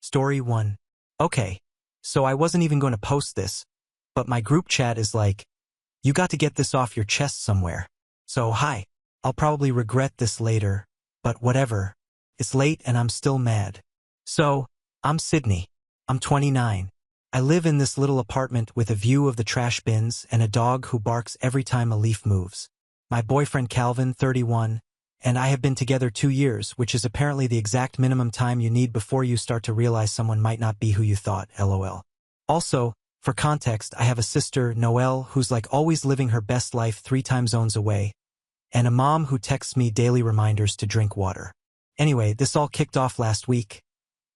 Story 1. Okay, so I wasn't even going to post this, but my group chat is like, you got to get this off your chest somewhere. So hi, I'll probably regret this later, but whatever. It's late and I'm still mad. So, I'm Sydney. I'm 29. I live in this little apartment with a view of the trash bins and a dog who barks every time a leaf moves. My boyfriend Calvin, 31, and I have been together 2 years, which is apparently the exact minimum time you need before you start to realize someone might not be who you thought, lol. Also, for context, I have a sister, Noelle, who's like always living her best life 3 time zones away, and a mom who texts me daily reminders to drink water. Anyway, this all kicked off last week,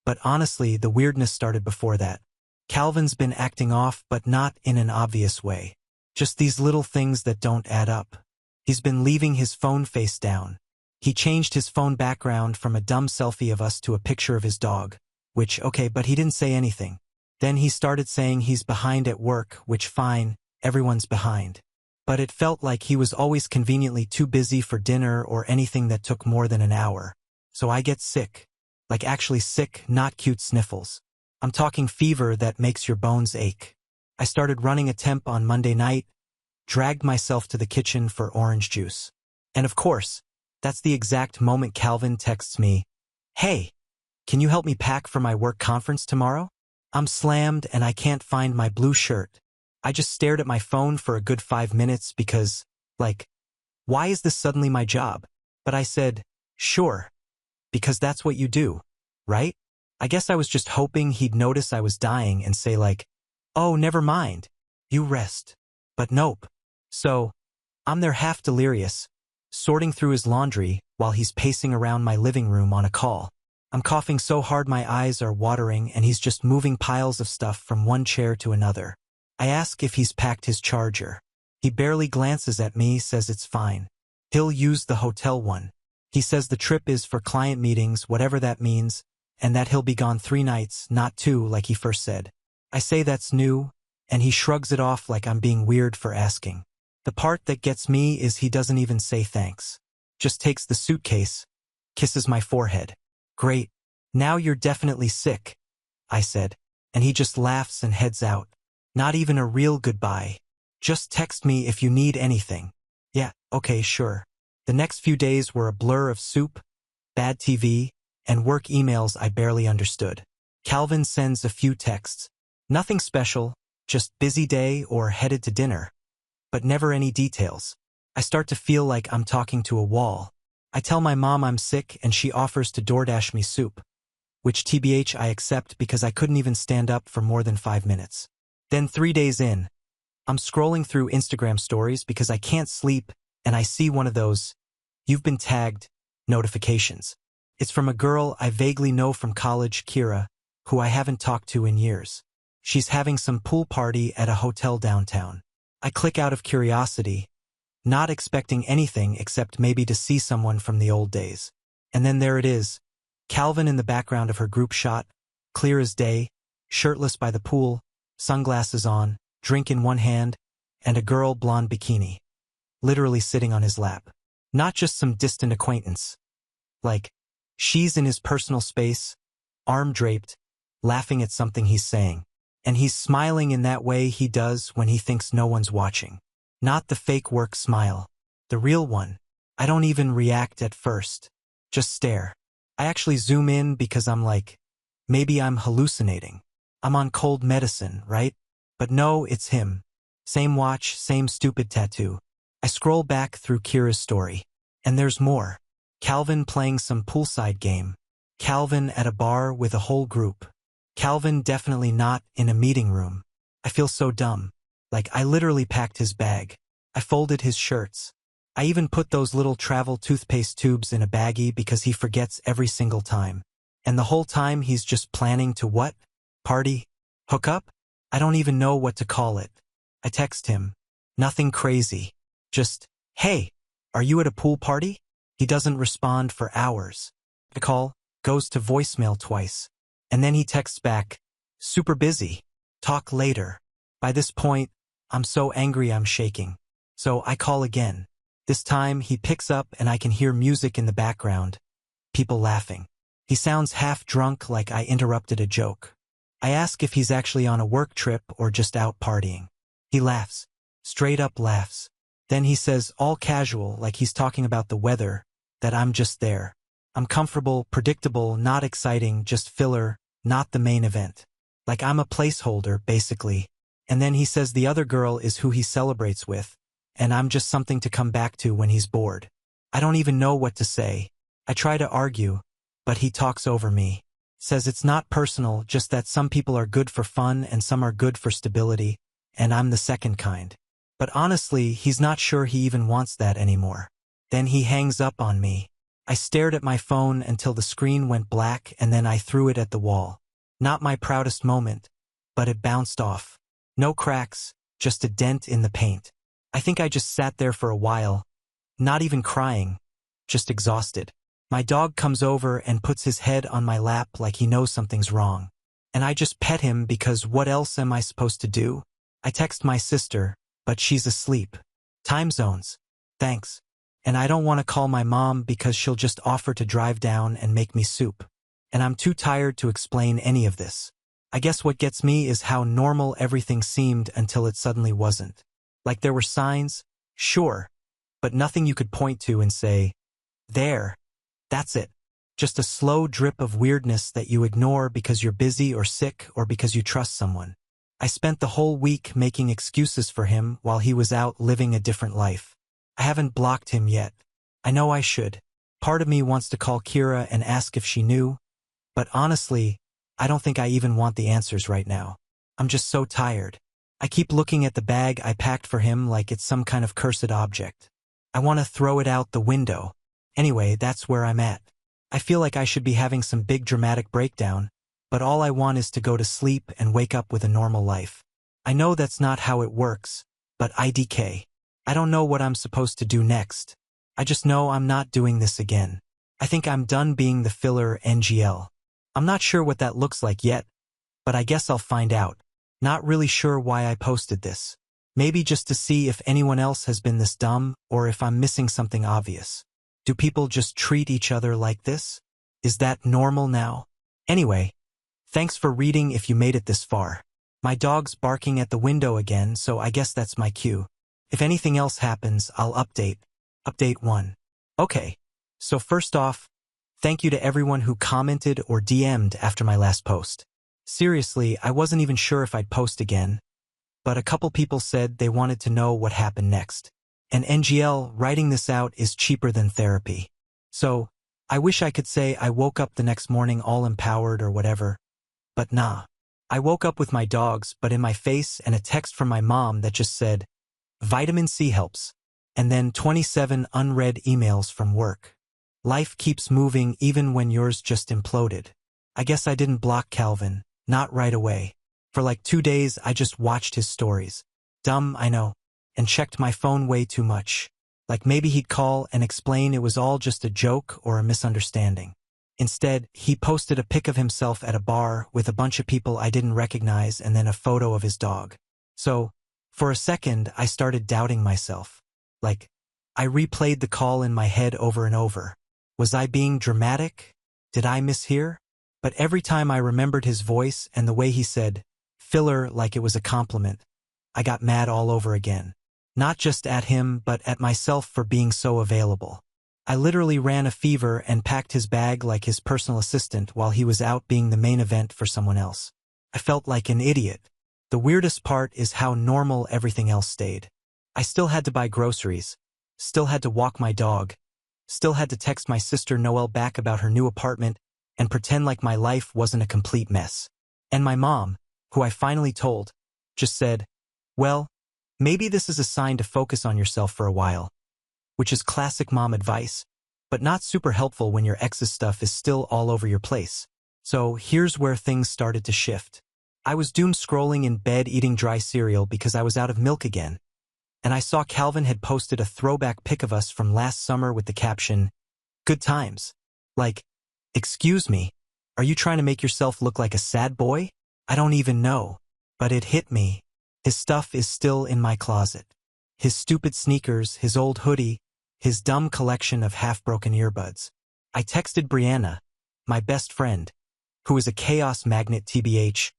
but honestly, the weirdness started before that. Calvin's been acting off, but not in an obvious way. Just these little things that don't add up. He's been leaving his phone face down. He changed his phone background from a dumb selfie of us to a picture of his dog, which, okay, but he didn't say anything. Then he started saying he's behind at work, which fine, everyone's behind. But it felt like he was always conveniently too busy for dinner or anything that took more than an hour. So I get sick. Like actually sick, not cute sniffles. I'm talking fever that makes your bones ache. I started running a temp on Monday night, dragged myself to the kitchen for orange juice. And of course, that's the exact moment Calvin texts me, "Hey, can you help me pack for my work conference tomorrow?" I'm slammed and I can't find my blue shirt. I just stared at my phone for a good 5 minutes because, like, why is this suddenly my job? But I said, sure, because that's what you do, right? I guess I was just hoping he'd notice I was dying and say like, oh, never mind, you rest. But nope. So, I'm there half delirious, sorting through his laundry while he's pacing around my living room on a call. I'm coughing so hard my eyes are watering and he's just moving piles of stuff from one chair to another. I ask if he's packed his charger. He barely glances at me, says it's fine. He'll use the hotel one. He says the trip is for client meetings, whatever that means, and that he'll be gone 3 nights, not 2 like he first said. I say that's new, and he shrugs it off like I'm being weird for asking. The part that gets me is he doesn't even say thanks. Just takes the suitcase, kisses my forehead. Great. Now you're definitely sick, I said, and he just laughs and heads out. Not even a real goodbye. Just text me if you need anything. Yeah, okay, sure. The next few days were a blur of soup, bad TV, and work emails I barely understood. Calvin sends a few texts. Nothing special, just busy day or headed to dinner. But never any details. I start to feel like I'm talking to a wall. I tell my mom I'm sick and she offers to DoorDash me soup, which TBH I accept because I couldn't even stand up for more than 5 minutes. Then 3 days in, I'm scrolling through Instagram stories because I can't sleep and I see one of those, "You've been tagged," notifications. It's from a girl I vaguely know from college, Kira, who I haven't talked to in years. She's having some pool party at a hotel downtown. I click out of curiosity, not expecting anything except maybe to see someone from the old days. And then there it is, Calvin in the background of her group shot, clear as day, shirtless by the pool, sunglasses on, drink in one hand, and a girl blonde bikini, literally sitting on his lap. Not just some distant acquaintance. Like, she's in his personal space, arm draped, laughing at something he's saying. And he's smiling in that way he does when he thinks no one's watching. Not the fake work smile. The real one. I don't even react at first. Just stare. I actually zoom in because I'm like, maybe I'm hallucinating. I'm on cold medicine, right? But no, it's him. Same watch, same stupid tattoo. I scroll back through Kira's story. And there's more. Calvin playing some poolside game. Calvin at a bar with a whole group. Calvin definitely not in a meeting room. I feel so dumb. Like I literally packed his bag. I folded his shirts. I even put those little travel toothpaste tubes in a baggie because he forgets every single time. And the whole time he's just planning to what? Party? Hook up? I don't even know what to call it. I text him. Nothing crazy. Just, hey, are you at a pool party? He doesn't respond for hours. The call goes to voicemail twice. And then he texts back, super busy. Talk later. By this point, I'm so angry I'm shaking. So I call again. This time he picks up and I can hear music in the background. People laughing. He sounds half drunk like I interrupted a joke. I ask if he's actually on a work trip or just out partying. He laughs. Straight up laughs. Then he says, all casual, like he's talking about the weather, that I'm just there. I'm comfortable, predictable, not exciting, just filler, not the main event. Like I'm a placeholder, basically. And then he says the other girl is who he celebrates with, and I'm just something to come back to when he's bored. I don't even know what to say. I try to argue, but he talks over me. Says it's not personal, just that some people are good for fun and some are good for stability, and I'm the second kind. But honestly, he's not sure he even wants that anymore. Then he hangs up on me. I stared at my phone until the screen went black and then I threw it at the wall. Not my proudest moment, but it bounced off. No cracks, just a dent in the paint. I think I just sat there for a while, not even crying, just exhausted. My dog comes over and puts his head on my lap like he knows something's wrong. And I just pet him because what else am I supposed to do? I text my sister, but she's asleep. Time zones. Thanks. And I don't want to call my mom because she'll just offer to drive down and make me soup. And I'm too tired to explain any of this. I guess what gets me is how normal everything seemed until it suddenly wasn't. Like there were signs, sure, but nothing you could point to and say, there, that's it. Just a slow drip of weirdness that you ignore because you're busy or sick or because you trust someone. I spent the whole week making excuses for him while he was out living a different life. I haven't blocked him yet. I know I should. Part of me wants to call Kira and ask if she knew, but honestly, I don't think I even want the answers right now. I'm just so tired. I keep looking at the bag I packed for him like it's some kind of cursed object. I want to throw it out the window. Anyway, that's where I'm at. I feel like I should be having some big dramatic breakdown, but all I want is to go to sleep and wake up with a normal life. I know that's not how it works, but IDK. I don't know what I'm supposed to do next. I just know I'm not doing this again. I think I'm done being the filler NGL. I'm not sure what that looks like yet, but I guess I'll find out. Not really sure why I posted this. Maybe just to see if anyone else has been this dumb or if I'm missing something obvious. Do people just treat each other like this? Is that normal now? Anyway, thanks for reading if you made it this far. My dog's barking at the window again, so I guess that's my cue. If anything else happens, I'll update. Update 1. Okay, so first off, thank you to everyone who commented or DM'd after my last post. Seriously, I wasn't even sure if I'd post again, but a couple people said they wanted to know what happened next. And NGL, writing this out is cheaper than therapy. So, I wish I could say I woke up the next morning all empowered or whatever, but nah. I woke up with my dogs, but in my face and a text from my mom that just said, Vitamin C helps, and then 27 unread emails from work. Life keeps moving even when yours just imploded. I guess I didn't block Calvin, not right away. For like 2 days I just watched his stories. Dumb, I know, and checked my phone way too much. Like maybe he'd call and explain it was all just a joke or a misunderstanding. Instead, he posted a pic of himself at a bar with a bunch of people I didn't recognize and then a photo of his dog. So, for a second, I started doubting myself. Like, I replayed the call in my head over and over. Was I being dramatic? Did I mishear? But every time I remembered his voice and the way he said, filler like it was a compliment, I got mad all over again. Not just at him, but at myself for being so available. I literally ran a fever and packed his bag like his personal assistant while he was out being the main event for someone else. I felt like an idiot. The weirdest part is how normal everything else stayed. I still had to buy groceries, still had to walk my dog, still had to text my sister Noelle back about her new apartment and pretend like my life wasn't a complete mess. And my mom, who I finally told, just said, well, maybe this is a sign to focus on yourself for a while. Which is classic mom advice, but not super helpful when your ex's stuff is still all over your place. So here's where things started to shift. I was doom scrolling in bed eating dry cereal because I was out of milk again. And I saw Calvin had posted a throwback pic of us from last summer with the caption, good times. Like, excuse me, are you trying to make yourself look like a sad boy? I don't even know. But it hit me. His stuff is still in my closet. His stupid sneakers, his old hoodie, his dumb collection of half-broken earbuds. I texted Brianna, my best friend, who is a chaos magnet tbh,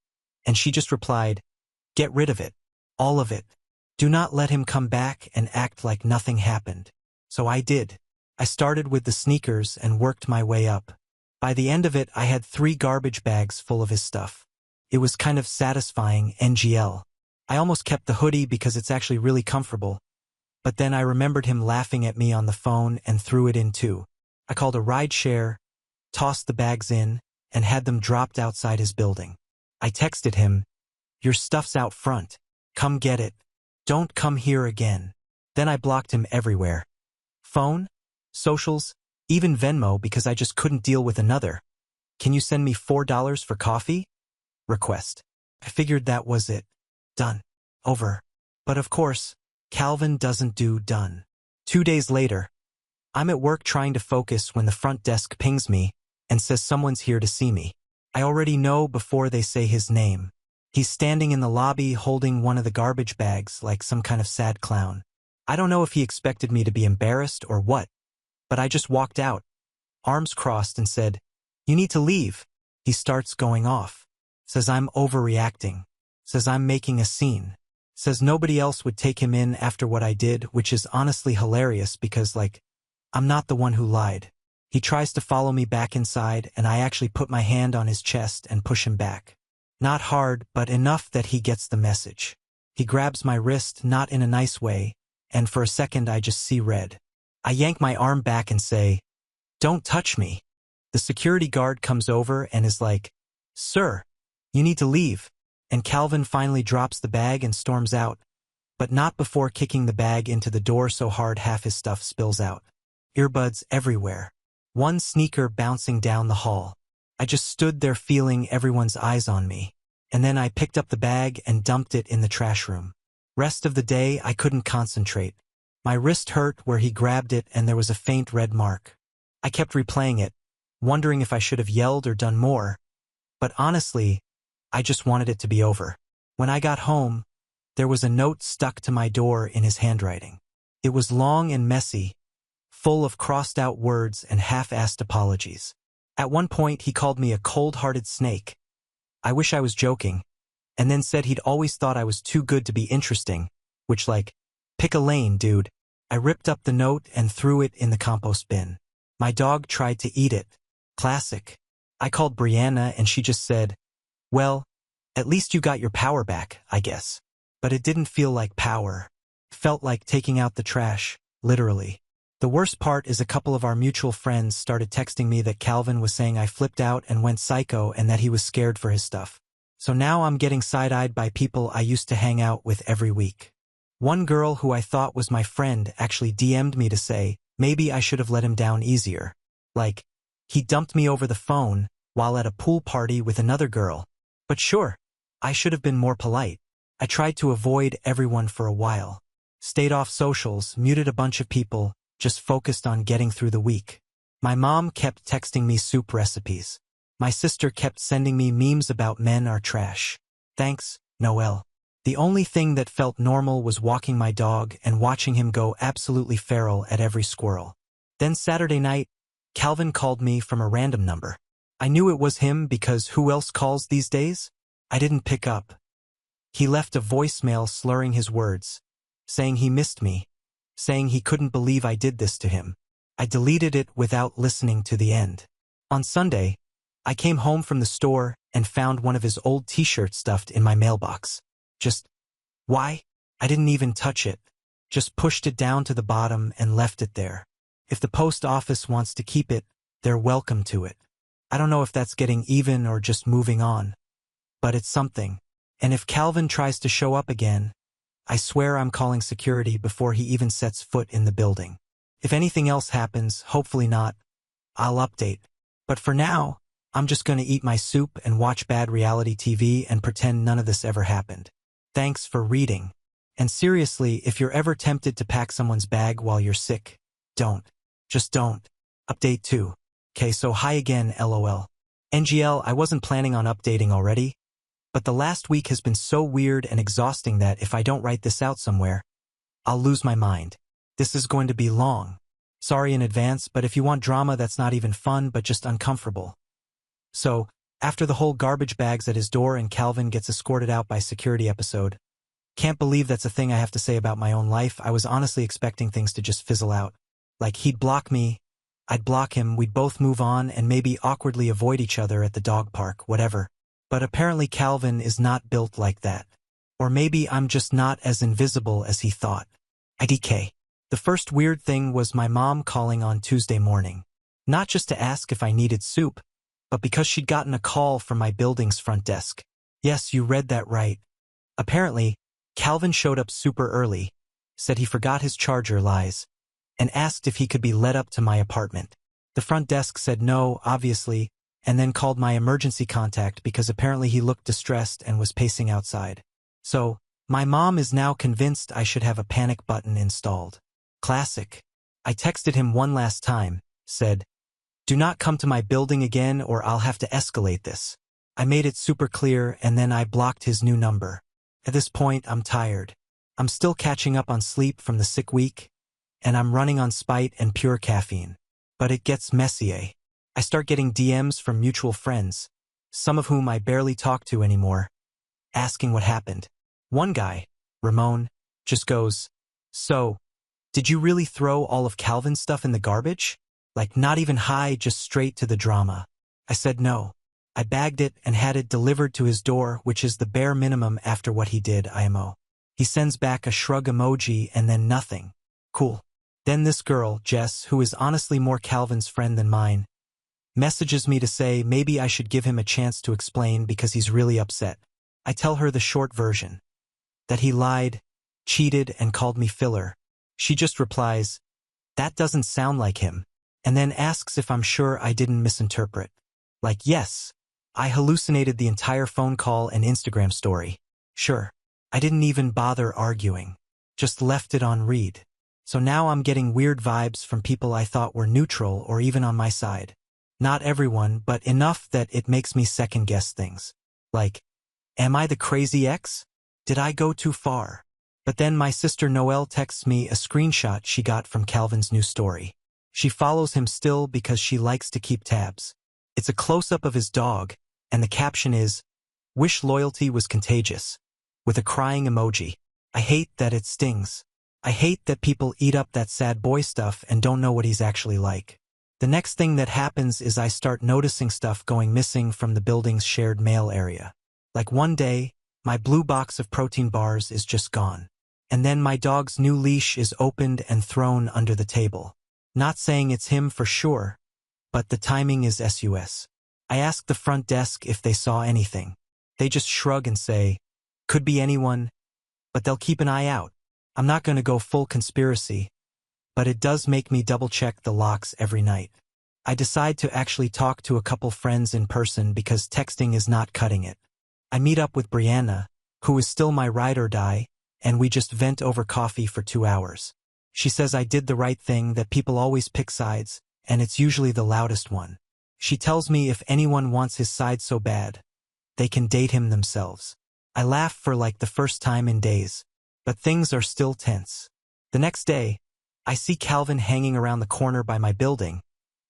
and she just replied, "Get rid of it. All of it. Do not let him come back and act like nothing happened." So I did. I started with the sneakers and worked my way up. By the end of it, I had 3 garbage bags full of his stuff. It was kind of satisfying, NGL. I almost kept the hoodie because it's actually really comfortable, but then I remembered him laughing at me on the phone and threw it in too. I called a ride share, tossed the bags in, and had them dropped outside his building. I texted him, "Your stuff's out front. Come get it. Don't come here again." Then I blocked him everywhere. Phone, socials, even Venmo because I just couldn't deal with another "Can you send me $4 for coffee?" request. I figured that was it. Done. Over. But of course, Calvin doesn't do done. 2 days later, I'm at work trying to focus when the front desk pings me and says someone's here to see me. I already know before they say his name. He's standing in the lobby holding one of the garbage bags like some kind of sad clown. I don't know if he expected me to be embarrassed or what, but I just walked out, arms crossed, and said, "You need to leave." He starts going off. Says I'm overreacting. Says I'm making a scene. Says nobody else would take him in after what I did, which is honestly hilarious because, I'm not the one who lied. He tries to follow me back inside, and I actually put my hand on his chest and push him back. Not hard, but enough that he gets the message. He grabs my wrist, not in a nice way, and for a second I just see red. I yank my arm back and say, "Don't touch me." The security guard comes over and is like, "Sir, you need to leave." And Calvin finally drops the bag and storms out, but not before kicking the bag into the door so hard half his stuff spills out. Earbuds everywhere. One sneaker bouncing down the hall. I just stood there feeling everyone's eyes on me, and then I picked up the bag and dumped it in the trash room. Rest of the day, I couldn't concentrate. My wrist hurt where he grabbed it and there was a faint red mark. I kept replaying it, wondering if I should have yelled or done more, but honestly, I just wanted it to be over. When I got home, there was a note stuck to my door in his handwriting. It was long and messy, full of crossed-out words and half-assed apologies. At one point, he called me a cold-hearted snake. I wish I was joking, and then said he'd always thought I was too good to be interesting, which pick a lane, dude. I ripped up the note and threw it in the compost bin. My dog tried to eat it. Classic. I called Brianna and she just said, "Well, at least you got your power back, I guess." But it didn't feel like power. Felt like taking out the trash, literally. The worst part is a couple of our mutual friends started texting me that Calvin was saying I flipped out and went psycho and that he was scared for his stuff. So now I'm getting side-eyed by people I used to hang out with every week. One girl who I thought was my friend actually DM'd me to say maybe I should have let him down easier. He dumped me over the phone while at a pool party with another girl. But sure, I should have been more polite. I tried to avoid everyone for a while. Stayed off socials, muted a bunch of people, just focused on getting through the week. My mom kept texting me soup recipes. My sister kept sending me memes about men are trash. Thanks, Noelle. The only thing that felt normal was walking my dog and watching him go absolutely feral at every squirrel. Then Saturday night, Calvin called me from a random number. I knew it was him because who else calls these days? I didn't pick up. He left a voicemail slurring his words, saying he missed me, saying he couldn't believe I did this to him. I deleted it without listening to the end. On Sunday, I came home from the store and found one of his old t-shirts stuffed in my mailbox. Why? I didn't even touch it. Just pushed it down to the bottom and left it there. If the post office wants to keep it, they're welcome to it. I don't know if that's getting even or just moving on, but it's something. And if Calvin tries to show up again, I swear I'm calling security before he even sets foot in the building. If anything else happens, hopefully not, I'll update. But for now, I'm just gonna eat my soup and watch bad reality TV and pretend none of this ever happened. Thanks for reading. And seriously, if you're ever tempted to pack someone's bag while you're sick, don't. Just don't. Update 2. Okay, so hi again, LOL. NGL, I wasn't planning on updating already, but the last week has been so weird and exhausting that if I don't write this out somewhere, I'll lose my mind. This is going to be long. Sorry in advance, but if you want drama that's not even fun but just uncomfortable, So, after the whole garbage bags at his door and Calvin gets escorted out by security episode, can't believe that's a thing I have to say about my own life. I was honestly expecting things to just fizzle out. Like he'd block me, I'd block him, we'd both move on and maybe awkwardly avoid each other at the dog park, whatever. But apparently Calvin is not built like that. Or maybe I'm just not as invisible as he thought. IDK. The first weird thing was my mom calling on Tuesday morning. Not just to ask if I needed soup, but because she'd gotten a call from my building's front desk. Yes, you read that right. Apparently, Calvin showed up super early, said he forgot his charger, lies, and asked if he could be let up to my apartment. The front desk said no, obviously, and then called my emergency contact because apparently he looked distressed and was pacing outside. So, my mom is now convinced I should have a panic button installed. Classic. I texted him one last time, said, "Do not come to my building again or I'll have to escalate this." I made it super clear and then I blocked his new number. At this point, I'm tired. I'm still catching up on sleep from the sick week, and I'm running on spite and pure caffeine. But it gets messy, eh? I start getting DMs from mutual friends, some of whom I barely talk to anymore, asking what happened. One guy, Ramon, just goes, "So, did you really throw all of Calvin's stuff in the garbage? Like not even hi, just straight to the drama." I said no. I bagged it and had it delivered to his door, which is the bare minimum after what he did, IMO. He sends back a shrug emoji and then nothing. Cool. Then this girl, Jess, who is honestly more Calvin's friend than mine, messages me to say maybe I should give him a chance to explain because he's really upset. I tell her the short version. That he lied, cheated, and called me filler. She just replies, "That doesn't sound like him," and then asks if I'm sure I didn't misinterpret. Like, yes. I hallucinated the entire phone call and Instagram story. Sure. I didn't even bother arguing. Just left it on read. So now I'm getting weird vibes from people I thought were neutral or even on my side. Not everyone, but enough that it makes me second-guess things. Like, am I the crazy ex? Did I go too far? But then my sister Noelle texts me a screenshot she got from Calvin's new story. She follows him still because she likes to keep tabs. It's a close-up of his dog, and the caption is, "Wish loyalty was contagious," with a crying emoji. I hate that it stings. I hate that people eat up that sad boy stuff and don't know what he's actually like. The next thing that happens is I start noticing stuff going missing from the building's shared mail area. Like one day, my blue box of protein bars is just gone. And then my dog's new leash is opened and thrown under the table. Not saying it's him for sure, but the timing is sus. I ask the front desk if they saw anything. They just shrug and say, "Could be anyone, but they'll keep an eye out." I'm not going to go full conspiracy, but it does make me double-check the locks every night. I decide to actually talk to a couple friends in person because texting is not cutting it. I meet up with Brianna, who is still my ride or die, and we just vent over coffee for 2 hours. She says I did the right thing, that people always pick sides, and it's usually the loudest one. She tells me if anyone wants his side so bad, they can date him themselves. I laugh for like the first time in days, but things are still tense. The next day, I see Calvin hanging around the corner by my building,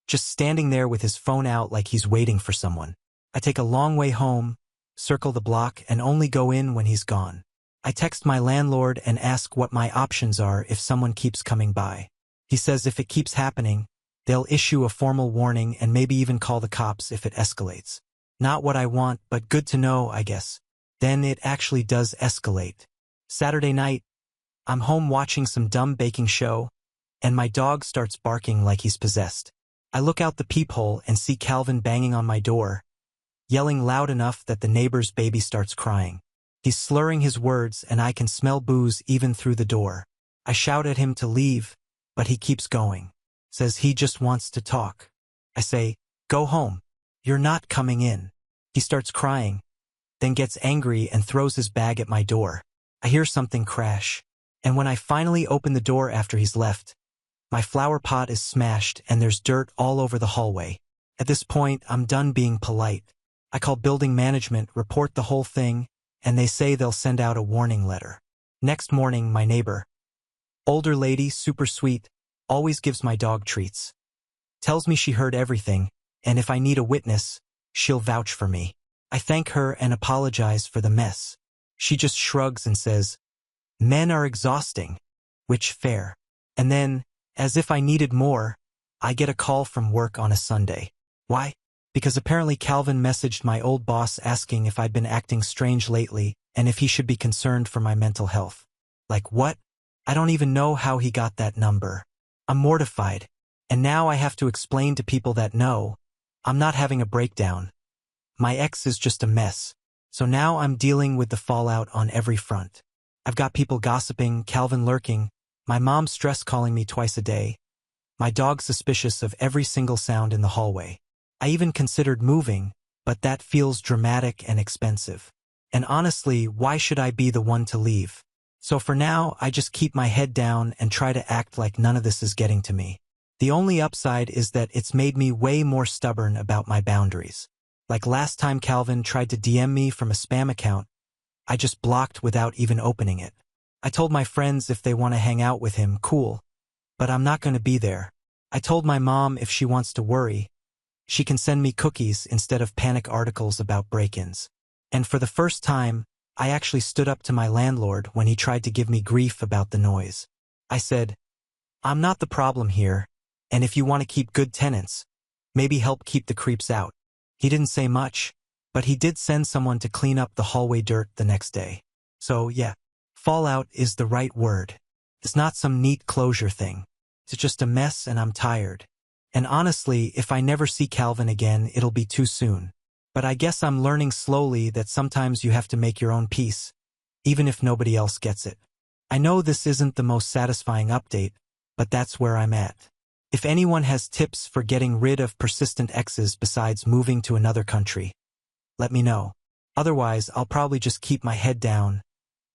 just standing there with his phone out like he's waiting for someone. I take a long way home, circle the block, and only go in when he's gone. I text my landlord and ask what my options are if someone keeps coming by. He says if it keeps happening, they'll issue a formal warning and maybe even call the cops if it escalates. Not what I want, but good to know, I guess. Then it actually does escalate. Saturday night, I'm home watching some dumb baking show, and my dog starts barking like he's possessed. I look out the peephole and see Calvin banging on my door, yelling loud enough that the neighbor's baby starts crying. He's slurring his words and I can smell booze even through the door. I shout at him to leave, but he keeps going. Says he just wants to talk. I say, "Go home. You're not coming in." He starts crying, then gets angry and throws his bag at my door. I hear something crash, and when I finally open the door after he's left, my flower pot is smashed and there's dirt all over the hallway. At this point, I'm done being polite. I call building management, report the whole thing, and they say they'll send out a warning letter. Next morning, my neighbor, older lady, super sweet, always gives my dog treats. Tells me she heard everything, and if I need a witness, she'll vouch for me. I thank her and apologize for the mess. She just shrugs and says, "Men are exhausting." Which fair. And then, as if I needed more, I get a call from work on a Sunday. Why? Because apparently Calvin messaged my old boss asking if I'd been acting strange lately and if he should be concerned for my mental health. Like what? I don't even know how he got that number. I'm mortified. And now I have to explain to people that no, I'm not having a breakdown. My ex is just a mess. So now I'm dealing with the fallout on every front. I've got people gossiping, Calvin lurking, my mom stress calling me twice a day, my dog suspicious of every single sound in the hallway. I even considered moving, but that feels dramatic and expensive. And honestly, why should I be the one to leave? So for now, I just keep my head down and try to act like none of this is getting to me. The only upside is that it's made me way more stubborn about my boundaries. Like last time Calvin tried to DM me from a spam account, I just blocked without even opening it. I told my friends if they want to hang out with him, cool, but I'm not going to be there. I told my mom if she wants to worry, she can send me cookies instead of panic articles about break-ins. And for the first time, I actually stood up to my landlord when he tried to give me grief about the noise. I said, "I'm not the problem here, and if you want to keep good tenants, maybe help keep the creeps out." He didn't say much, but he did send someone to clean up the hallway dirt the next day. So yeah, fallout is the right word. It's not some neat closure thing. It's just a mess and I'm tired. And honestly, if I never see Calvin again, it'll be too soon. But I guess I'm learning slowly that sometimes you have to make your own peace, even if nobody else gets it. I know this isn't the most satisfying update, but that's where I'm at. If anyone has tips for getting rid of persistent exes besides moving to another country, let me know. Otherwise, I'll probably just keep my head down,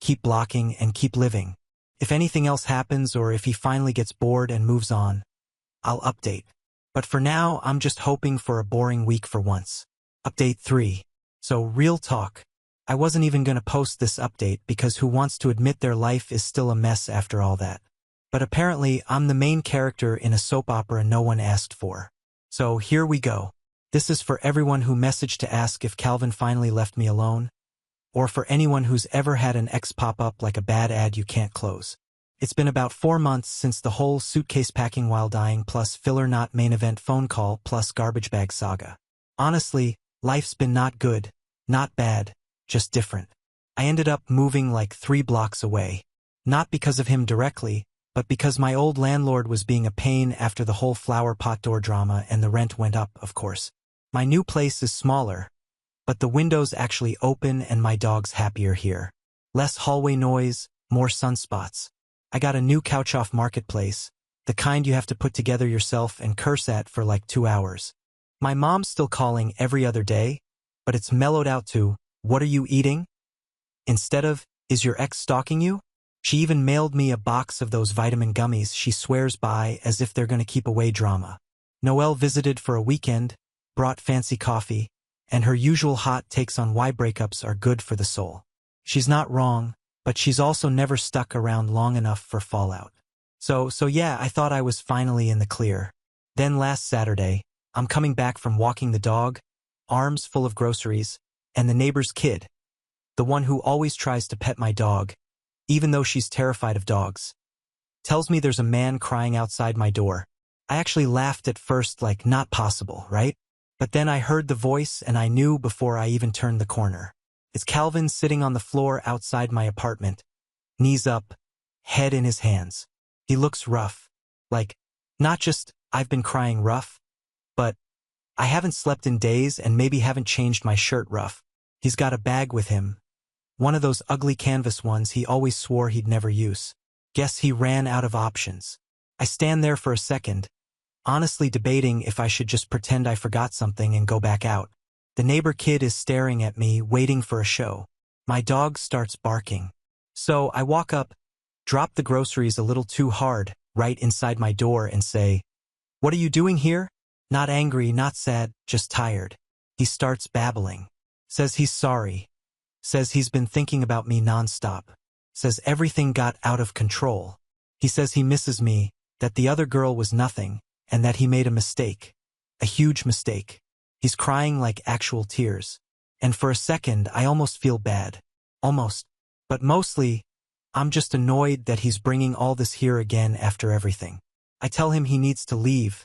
keep blocking, and keep living. If anything else happens or if he finally gets bored and moves on, I'll update. But for now, I'm just hoping for a boring week for once. Update 3. So, real talk. I wasn't even going to post this update because who wants to admit their life is still a mess after all that? But apparently, I'm the main character in a soap opera no one asked for. So, here we go. This is for everyone who messaged to ask if Calvin finally left me alone, or for anyone who's ever had an ex pop up like a bad ad you can't close. It's been about 4 months since the whole suitcase packing while dying plus filler not main event phone call plus garbage bag saga. Honestly, life's been not good, not bad, just different. I ended up moving like 3 blocks away. Not because of him directly, but because my old landlord was being a pain after the whole flower pot door drama and the rent went up, of course. My new place is smaller, but the windows actually open and my dog's happier here. Less hallway noise, more sunspots. I got a new couch off Marketplace, the kind you have to put together yourself and curse at for like 2 hours. My mom's still calling every other day, but it's mellowed out to, "What are you eating?" instead of, "Is your ex stalking you?" She even mailed me a box of those vitamin gummies she swears by as if they're going to keep away drama. Noelle visited for a weekend, brought fancy coffee, and her usual hot takes on why breakups are good for the soul. She's not wrong, but she's also never stuck around long enough for fallout. So yeah, I thought I was finally in the clear. Then last Saturday, I'm coming back from walking the dog, arms full of groceries, and the neighbor's kid, the one who always tries to pet my dog, even though she's terrified of dogs, tells me there's a man crying outside my door. I actually laughed at first like not possible, right? But then I heard the voice and I knew before I even turned the corner. It's Calvin sitting on the floor outside my apartment, knees up, head in his hands. He looks rough. Like, not just, I've been crying rough, but I haven't slept in days and maybe haven't changed my shirt rough. He's got a bag with him. One of those ugly canvas ones he always swore he'd never use. Guess he ran out of options. I stand there for a second, honestly debating if I should just pretend I forgot something and go back out. The neighbor kid is staring at me, waiting for a show. My dog starts barking. So I walk up, drop the groceries a little too hard, right inside my door and say, "What are you doing here?" Not angry, not sad, just tired. He starts babbling. Says he's sorry. Says he's been thinking about me nonstop. Says everything got out of control. He says he misses me, that the other girl was nothing, and that he made a mistake. A huge mistake. He's crying like actual tears. And for a second, I almost feel bad. Almost. But mostly, I'm just annoyed that he's bringing all this here again after everything. I tell him he needs to leave,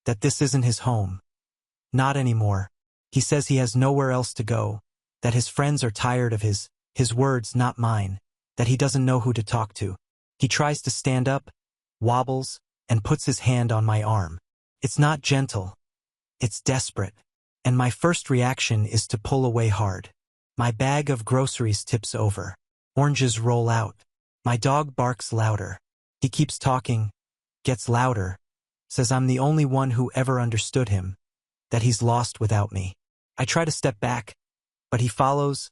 that this isn't his home. Not anymore. He says he has nowhere else to go, that his friends are tired of his words, not mine, that he doesn't know who to talk to. He tries to stand up, wobbles, and puts his hand on my arm. It's not gentle. It's desperate. And my first reaction is to pull away hard. My bag of groceries tips over. Oranges roll out. My dog barks louder. He keeps talking, gets louder, says I'm the only one who ever understood him, that he's lost without me. I try to step back, but he follows,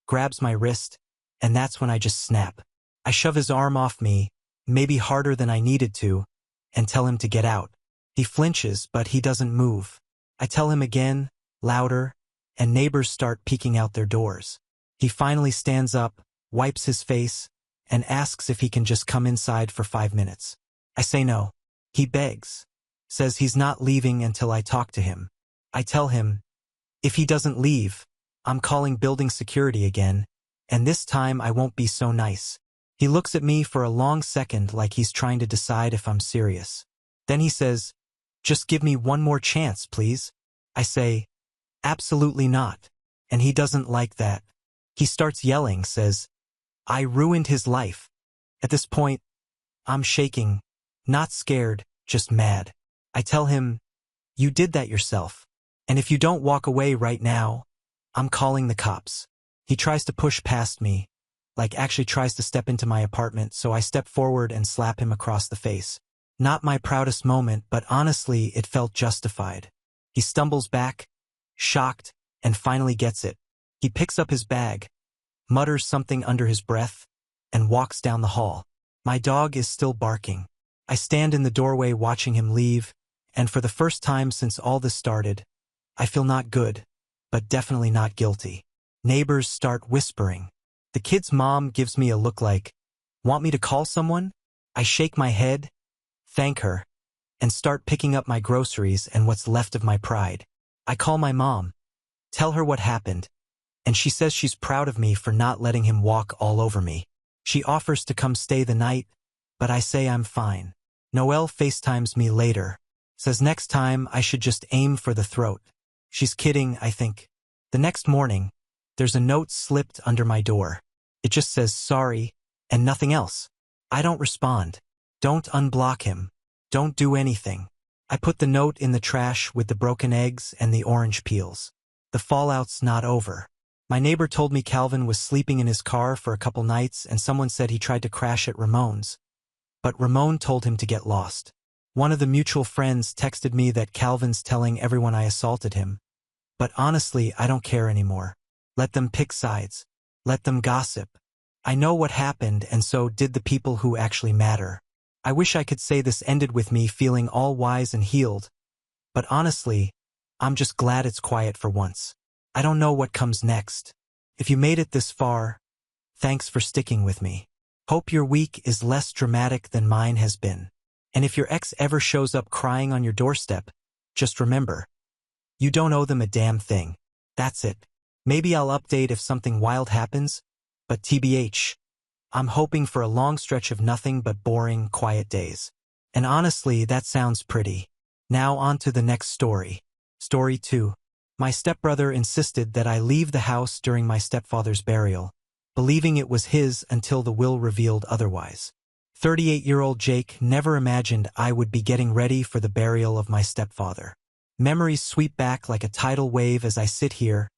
grabs my wrist, and that's when I just snap. I shove his arm off me, maybe harder than I needed to, and tell him to get out. He flinches, but he doesn't move. I tell him again, louder, and neighbors start peeking out their doors. He finally stands up, wipes his face, and asks if he can just come inside for 5 minutes. I say no. He begs, says he's not leaving until I talk to him. I tell him, if he doesn't leave, I'm calling building security again, and this time I won't be so nice. He looks at me for a long second like he's trying to decide if I'm serious. Then he says, just give me one more chance, please. I say, absolutely not. And he doesn't like that. He starts yelling, says, I ruined his life. At this point, I'm shaking, not scared, just mad. I tell him, you did that yourself. And if you don't walk away right now, I'm calling the cops. He tries to push past me, like actually tries to step into my apartment, so I step forward and slap him across the face. Not my proudest moment, but honestly, it felt justified. He stumbles back, shocked, and finally gets it. He picks up his bag, mutters something under his breath, and walks down the hall. My dog is still barking. I stand in the doorway watching him leave, and for the first time since all this started, I feel not good, but definitely not guilty. Neighbors start whispering. The kid's mom gives me a look like, want me to call someone? I shake my head, thank her, and start picking up my groceries and what's left of my pride. I call my mom, tell her what happened, and she says she's proud of me for not letting him walk all over me. She offers to come stay the night, but I say I'm fine. Noelle FaceTimes me later, says next time I should just aim for the throat. She's kidding, I think. The next morning, there's a note slipped under my door. It just says sorry, and nothing else. I don't respond. Don't unblock him. Don't do anything. I put the note in the trash with the broken eggs and the orange peels. The fallout's not over. My neighbor told me Calvin was sleeping in his car for a couple nights and someone said he tried to crash at Ramon's. But Ramon told him to get lost. One of the mutual friends texted me that Calvin's telling everyone I assaulted him. But honestly, I don't care anymore. Let them pick sides. Let them gossip. I know what happened, and so did the people who actually matter. I wish I could say this ended with me feeling all wise and healed. But honestly, I'm just glad it's quiet for once. I don't know what comes next. If you made it this far, thanks for sticking with me. Hope your week is less dramatic than mine has been. And if your ex ever shows up crying on your doorstep, just remember, you don't owe them a damn thing. That's it. Maybe I'll update if something wild happens, but TBH, I'm hoping for a long stretch of nothing but boring, quiet days. And honestly, that sounds pretty. Now on to the next story. Story 2. My stepbrother insisted that I leave the house during my stepfather's burial, believing it was his until the will revealed otherwise. 38-year-old Jake never imagined I would be getting ready for the burial of my stepfather. Memories sweep back like a tidal wave as I sit here,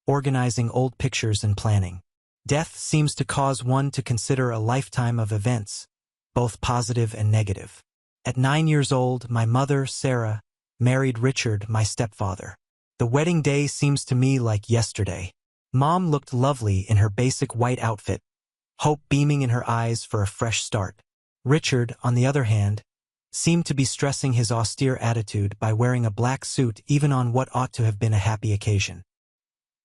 organizing old pictures and planning. Death seems to cause one to consider a lifetime of events, both positive and negative. At 9 years old, my mother, Sarah, married Richard, my stepfather. The wedding day seems to me like yesterday. Mom looked lovely in her basic white outfit, hope beaming in her eyes for a fresh start. Richard, on the other hand, seemed to be stressing his austere attitude by wearing a black suit even on what ought to have been a happy occasion.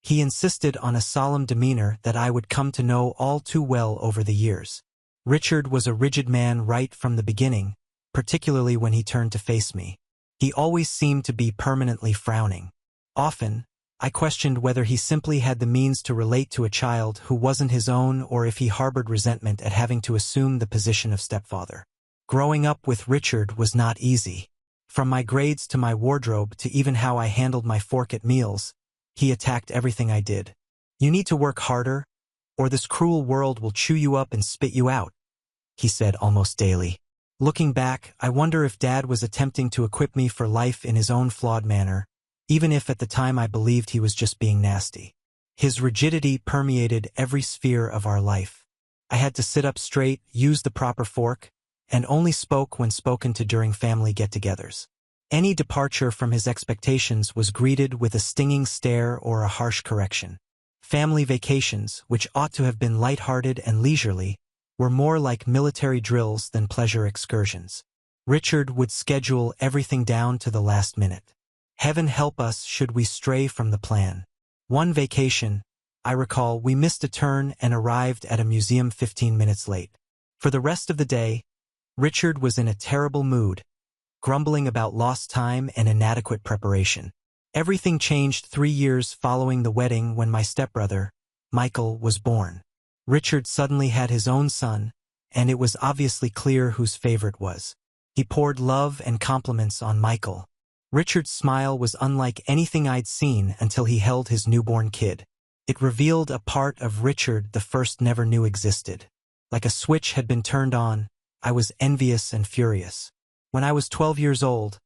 He insisted on a solemn demeanor that I would come to know all too well over the years. Richard was a rigid man right from the beginning, particularly when he turned to face me. He always seemed to be permanently frowning. Often, I questioned whether he simply had the means to relate to a child who wasn't his own or if he harbored resentment at having to assume the position of stepfather. Growing up with Richard was not easy. From my grades to my wardrobe to even how I handled my fork at meals, he attacked everything I did. "You need to work harder, or this cruel world will chew you up and spit you out," he said almost daily. Looking back, I wonder if Dad was attempting to equip me for life in his own flawed manner, even if at the time I believed he was just being nasty. His rigidity permeated every sphere of our life. I had to sit up straight, use the proper fork, and only spoke when spoken to during family get-togethers. Any departure from his expectations was greeted with a stinging stare or a harsh correction. Family vacations, which ought to have been light-hearted and leisurely, were more like military drills than pleasure excursions. Richard would schedule everything down to the last minute. Heaven help us should we stray from the plan. One vacation, I recall, we missed a turn and arrived at a museum 15 minutes late. For the rest of the day, Richard was in a terrible mood, grumbling about lost time and inadequate preparation. Everything changed 3 years following the wedding when my stepbrother, Michael, was born. Richard suddenly had his own son, and it was obviously clear whose favorite was. He poured love and compliments on Michael. Richard's smile was unlike anything I'd seen until he held his newborn kid. It revealed a part of Richard the first never knew existed. Like a switch had been turned on, I was envious and furious. When I was 12 years old,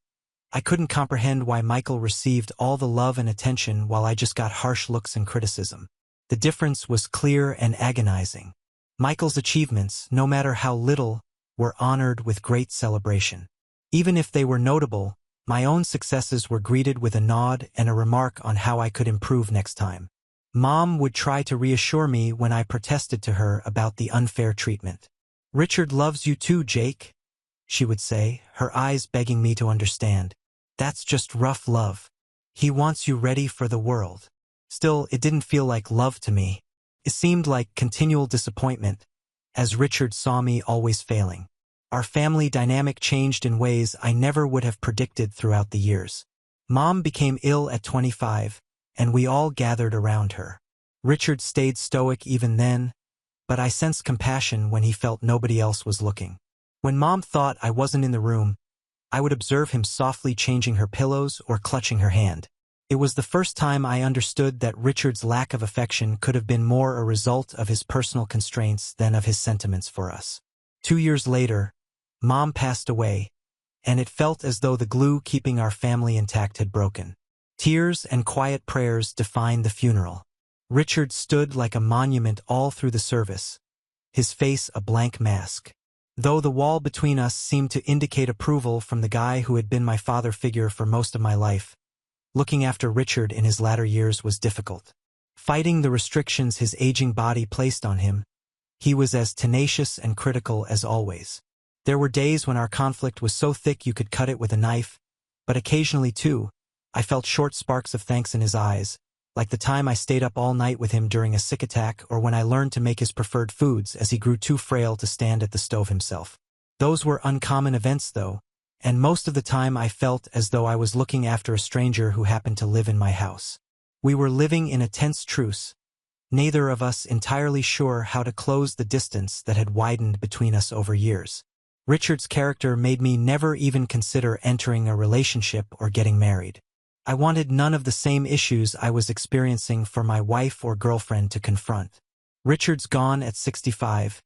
I couldn't comprehend why Michael received all the love and attention while I just got harsh looks and criticism. The difference was clear and agonizing. Michael's achievements, no matter how little, were honored with great celebration. Even if they were notable, my own successes were greeted with a nod and a remark on how I could improve next time. Mom would try to reassure me when I protested to her about the unfair treatment. "Richard loves you too, Jake," she would say, her eyes begging me to understand. "That's just rough love. He wants you ready for the world." Still, it didn't feel like love to me. It seemed like continual disappointment, as Richard saw me always failing. Our family dynamic changed in ways I never would have predicted throughout the years. Mom became ill at 25, and we all gathered around her. Richard stayed stoic even then, but I sensed compassion when he felt nobody else was looking. When Mom thought I wasn't in the room, I would observe him softly changing her pillows or clutching her hand. It was the first time I understood that Richard's lack of affection could have been more a result of his personal constraints than of his sentiments for us. 2 years later, Mom passed away, and it felt as though the glue keeping our family intact had broken. Tears and quiet prayers defined the funeral. Richard stood like a monument all through the service, his face a blank mask. Though the wall between us seemed to indicate approval from the guy who had been my father figure for most of my life, looking after Richard in his latter years was difficult. Fighting the restrictions his aging body placed on him, he was as tenacious and critical as always. There were days when our conflict was so thick you could cut it with a knife, but occasionally, too, I felt short sparks of thanks in his eyes, like the time I stayed up all night with him during a sick attack or when I learned to make his preferred foods as he grew too frail to stand at the stove himself. Those were uncommon events, though, and most of the time I felt as though I was looking after a stranger who happened to live in my house. We were living in a tense truce, neither of us entirely sure how to close the distance that had widened between us over years. Richard's character made me never even consider entering a relationship or getting married. I wanted none of the same issues I was experiencing for my wife or girlfriend to confront. Richard's gone at 65,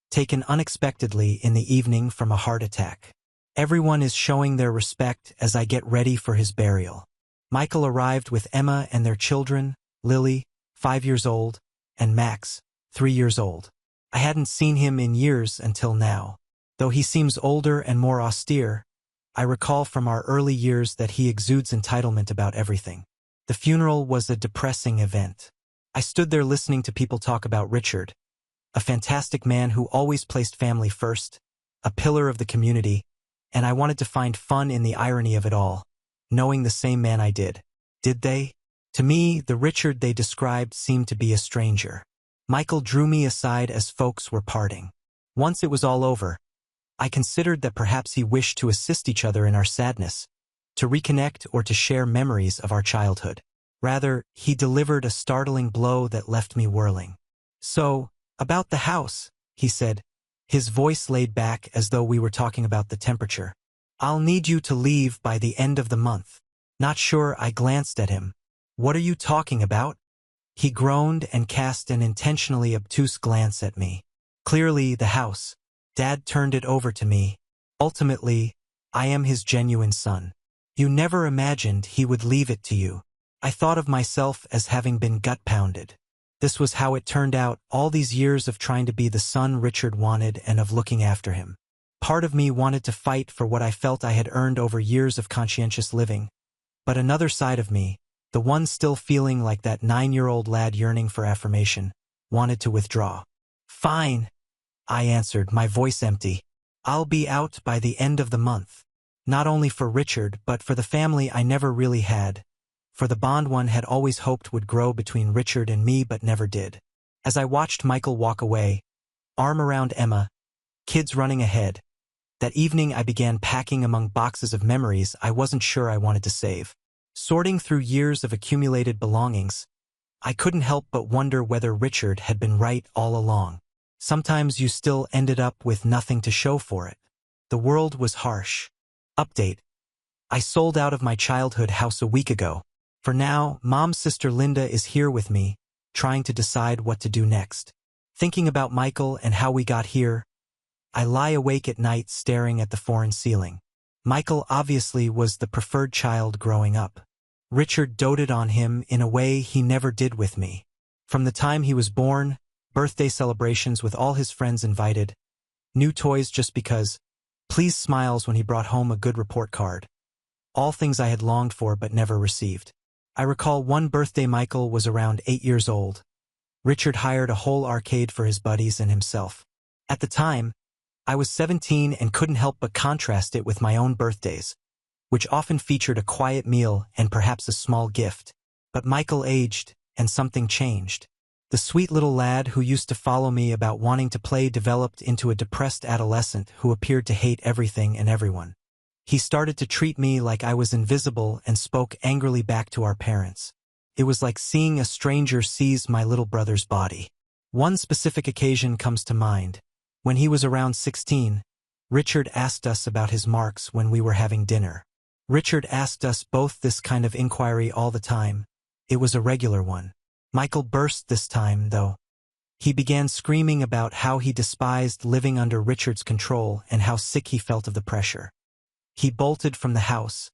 taken unexpectedly in the evening from a heart attack. Everyone is showing their respect as I get ready for his burial. Michael arrived with Emma and their children, Lily, 5 years old, and Max, 3 years old. I hadn't seen him in years until now. Though he seems older and more austere, I recall from our early years that he exudes entitlement about everything. The funeral was a depressing event. I stood there listening to people talk about Richard, a fantastic man who always placed family first, a pillar of the community, and I wanted to find fun in the irony of it all, knowing the same man I did. Did they? To me, the Richard they described seemed to be a stranger. Michael drew me aside as folks were parting. Once it was all over, I considered that perhaps he wished to assist each other in our sadness, to reconnect or to share memories of our childhood. Rather, he delivered a startling blow that left me whirling. "So, about the house," he said, his voice laid back as though we were talking about the temperature. "I'll need you to leave by the end of the month." Not sure, I glanced at him. "What are you talking about?" He groaned and cast an intentionally obtuse glance at me. "Clearly, the house. Dad turned it over to me. Ultimately, I am his genuine son. You never imagined he would leave it to you." I thought of myself as having been gut-pounded. This was how it turned out, all these years of trying to be the son Richard wanted and of looking after him. Part of me wanted to fight for what I felt I had earned over years of conscientious living. But another side of me, the one still feeling like that 9-year-old lad yearning for affirmation, wanted to withdraw. "Fine," I answered, my voice empty. "I'll be out by the end of the month. Not only for Richard, but for the family I never really had. For the bond one had always hoped would grow between Richard and me but never did." As I watched Michael walk away, arm around Emma, kids running ahead, that evening I began packing among boxes of memories I wasn't sure I wanted to save. Sorting through years of accumulated belongings, I couldn't help but wonder whether Richard had been right all along. Sometimes you still ended up with nothing to show for it. The world was harsh. Update: I sold out of my childhood house a week ago. For now, Mom's sister Linda is here with me, trying to decide what to do next. Thinking about Michael and how we got here, I lie awake at night staring at the foreign ceiling. Michael obviously was the preferred child growing up. Richard doted on him in a way he never did with me. From the time he was born, birthday celebrations with all his friends invited, new toys just because, pleased smiles when he brought home a good report card. All things I had longed for but never received. I recall one birthday Michael was around 8 years old. Richard hired a whole arcade for his buddies and himself. At the time, I was 17 and couldn't help but contrast it with my own birthdays, which often featured a quiet meal and perhaps a small gift. But Michael aged, and something changed. The sweet little lad who used to follow me about wanting to play developed into a depressed adolescent who appeared to hate everything and everyone. He started to treat me like I was invisible and spoke angrily back to our parents. It was like seeing a stranger seize my little brother's body. One specific occasion comes to mind. When he was around 16, Richard asked us about his marks when we were having dinner. Richard asked us both this kind of inquiry all the time. It was a regular one. Michael burst this time, though. He began screaming about how he despised living under Richard's control and how sick he felt of the pressure. He bolted from the house,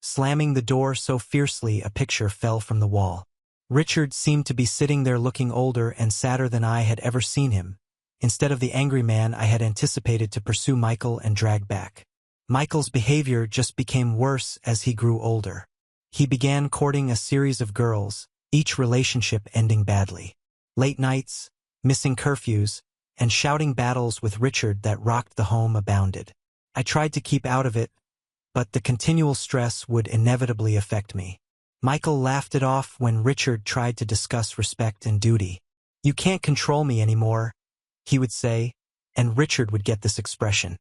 slamming the door so fiercely a picture fell from the wall. Richard seemed to be sitting there looking older and sadder than I had ever seen him, instead of the angry man I had anticipated to pursue Michael and drag back. Michael's behavior just became worse as he grew older. He began courting a series of girls, each relationship ending badly. Late nights, missing curfews, and shouting battles with Richard that rocked the home abounded. I tried to keep out of it, but the continual stress would inevitably affect me. Michael laughed it off when Richard tried to discuss respect and duty. "You can't control me anymore," he would say, and Richard would get this expression.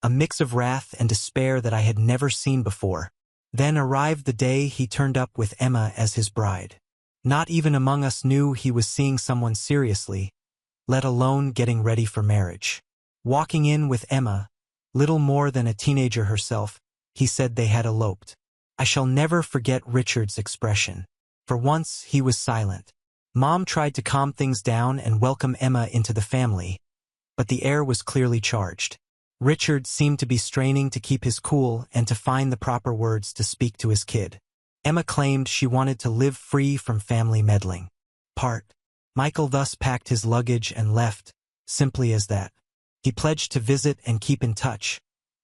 A mix of wrath and despair that I had never seen before. Then arrived the day he turned up with Emma as his bride. Not even among us knew he was seeing someone seriously, let alone getting ready for marriage. Walking in with Emma, little more than a teenager herself, he said they had eloped. I shall never forget Richard's expression. For once, he was silent. Mom tried to calm things down and welcome Emma into the family, but the air was clearly charged. Richard seemed to be straining to keep his cool and to find the proper words to speak to his kid. Emma claimed she wanted to live free from family meddling. Michael thus packed his luggage and left, simply as that. He pledged to visit and keep in touch,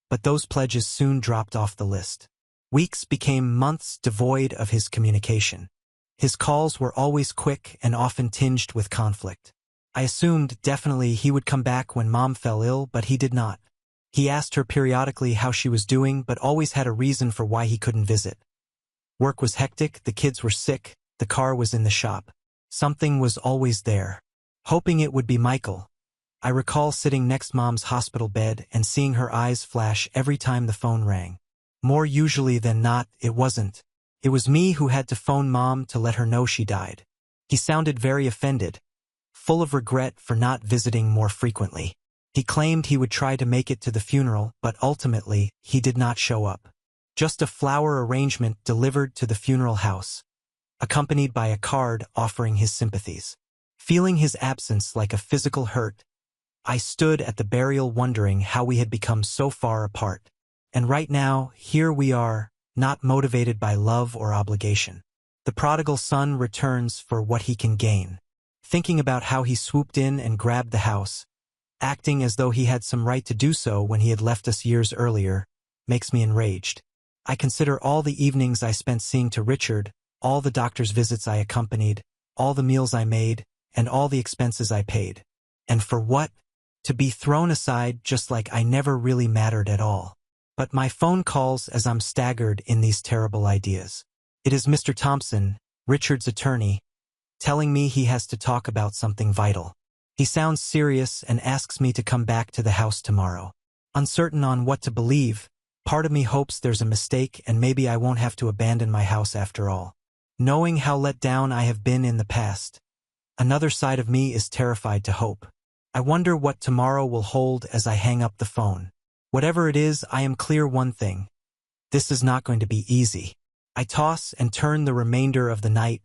but those pledges soon dropped off the list. Weeks became months devoid of his communication. His calls were always quick and often tinged with conflict. I assumed definitely he would come back when Mom fell ill, but he did not. He asked her periodically how she was doing, but always had a reason for why he couldn't visit. Work was hectic, the kids were sick, the car was in the shop. Something was always there. Hoping it would be Michael, I recall sitting next Mom's hospital bed and seeing her eyes flash every time the phone rang. More usually than not, it wasn't. It was me who had to phone Mom to let her know she died. He sounded very offended, full of regret for not visiting more frequently. He claimed he would try to make it to the funeral, but ultimately, he did not show up. Just a flower arrangement delivered to the funeral house, accompanied by a card offering his sympathies. Feeling his absence like a physical hurt, I stood at the burial wondering how we had become so far apart. And right now, here we are, not motivated by love or obligation. The prodigal son returns for what he can gain. Thinking about how he swooped in and grabbed the house, acting as though he had some right to do so when he had left us years earlier, makes me enraged. I consider all the evenings I spent seeing to Richard, all the doctor's visits I accompanied, all the meals I made, and all the expenses I paid. And for what? To be thrown aside just like I never really mattered at all. But my phone calls as I'm staggered in these terrible ideas. It is Mr. Thompson, Richard's attorney, telling me he has to talk about something vital. He sounds serious and asks me to come back to the house tomorrow. Uncertain on what to believe, part of me hopes there's a mistake and maybe I won't have to abandon my house after all. Knowing how let down I have been in the past, another side of me is terrified to hope. I wonder what tomorrow will hold as I hang up the phone. Whatever it is, I am clear one thing. This is not going to be easy. I toss and turn the remainder of the night,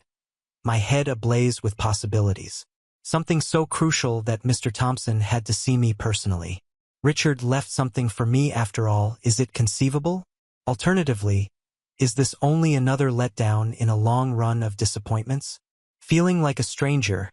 my head ablaze with possibilities. Something so crucial that Mr. Thompson had to see me personally. Richard left something for me after all, is it conceivable? Alternatively, is this only another letdown in a long run of disappointments? Feeling like a stranger,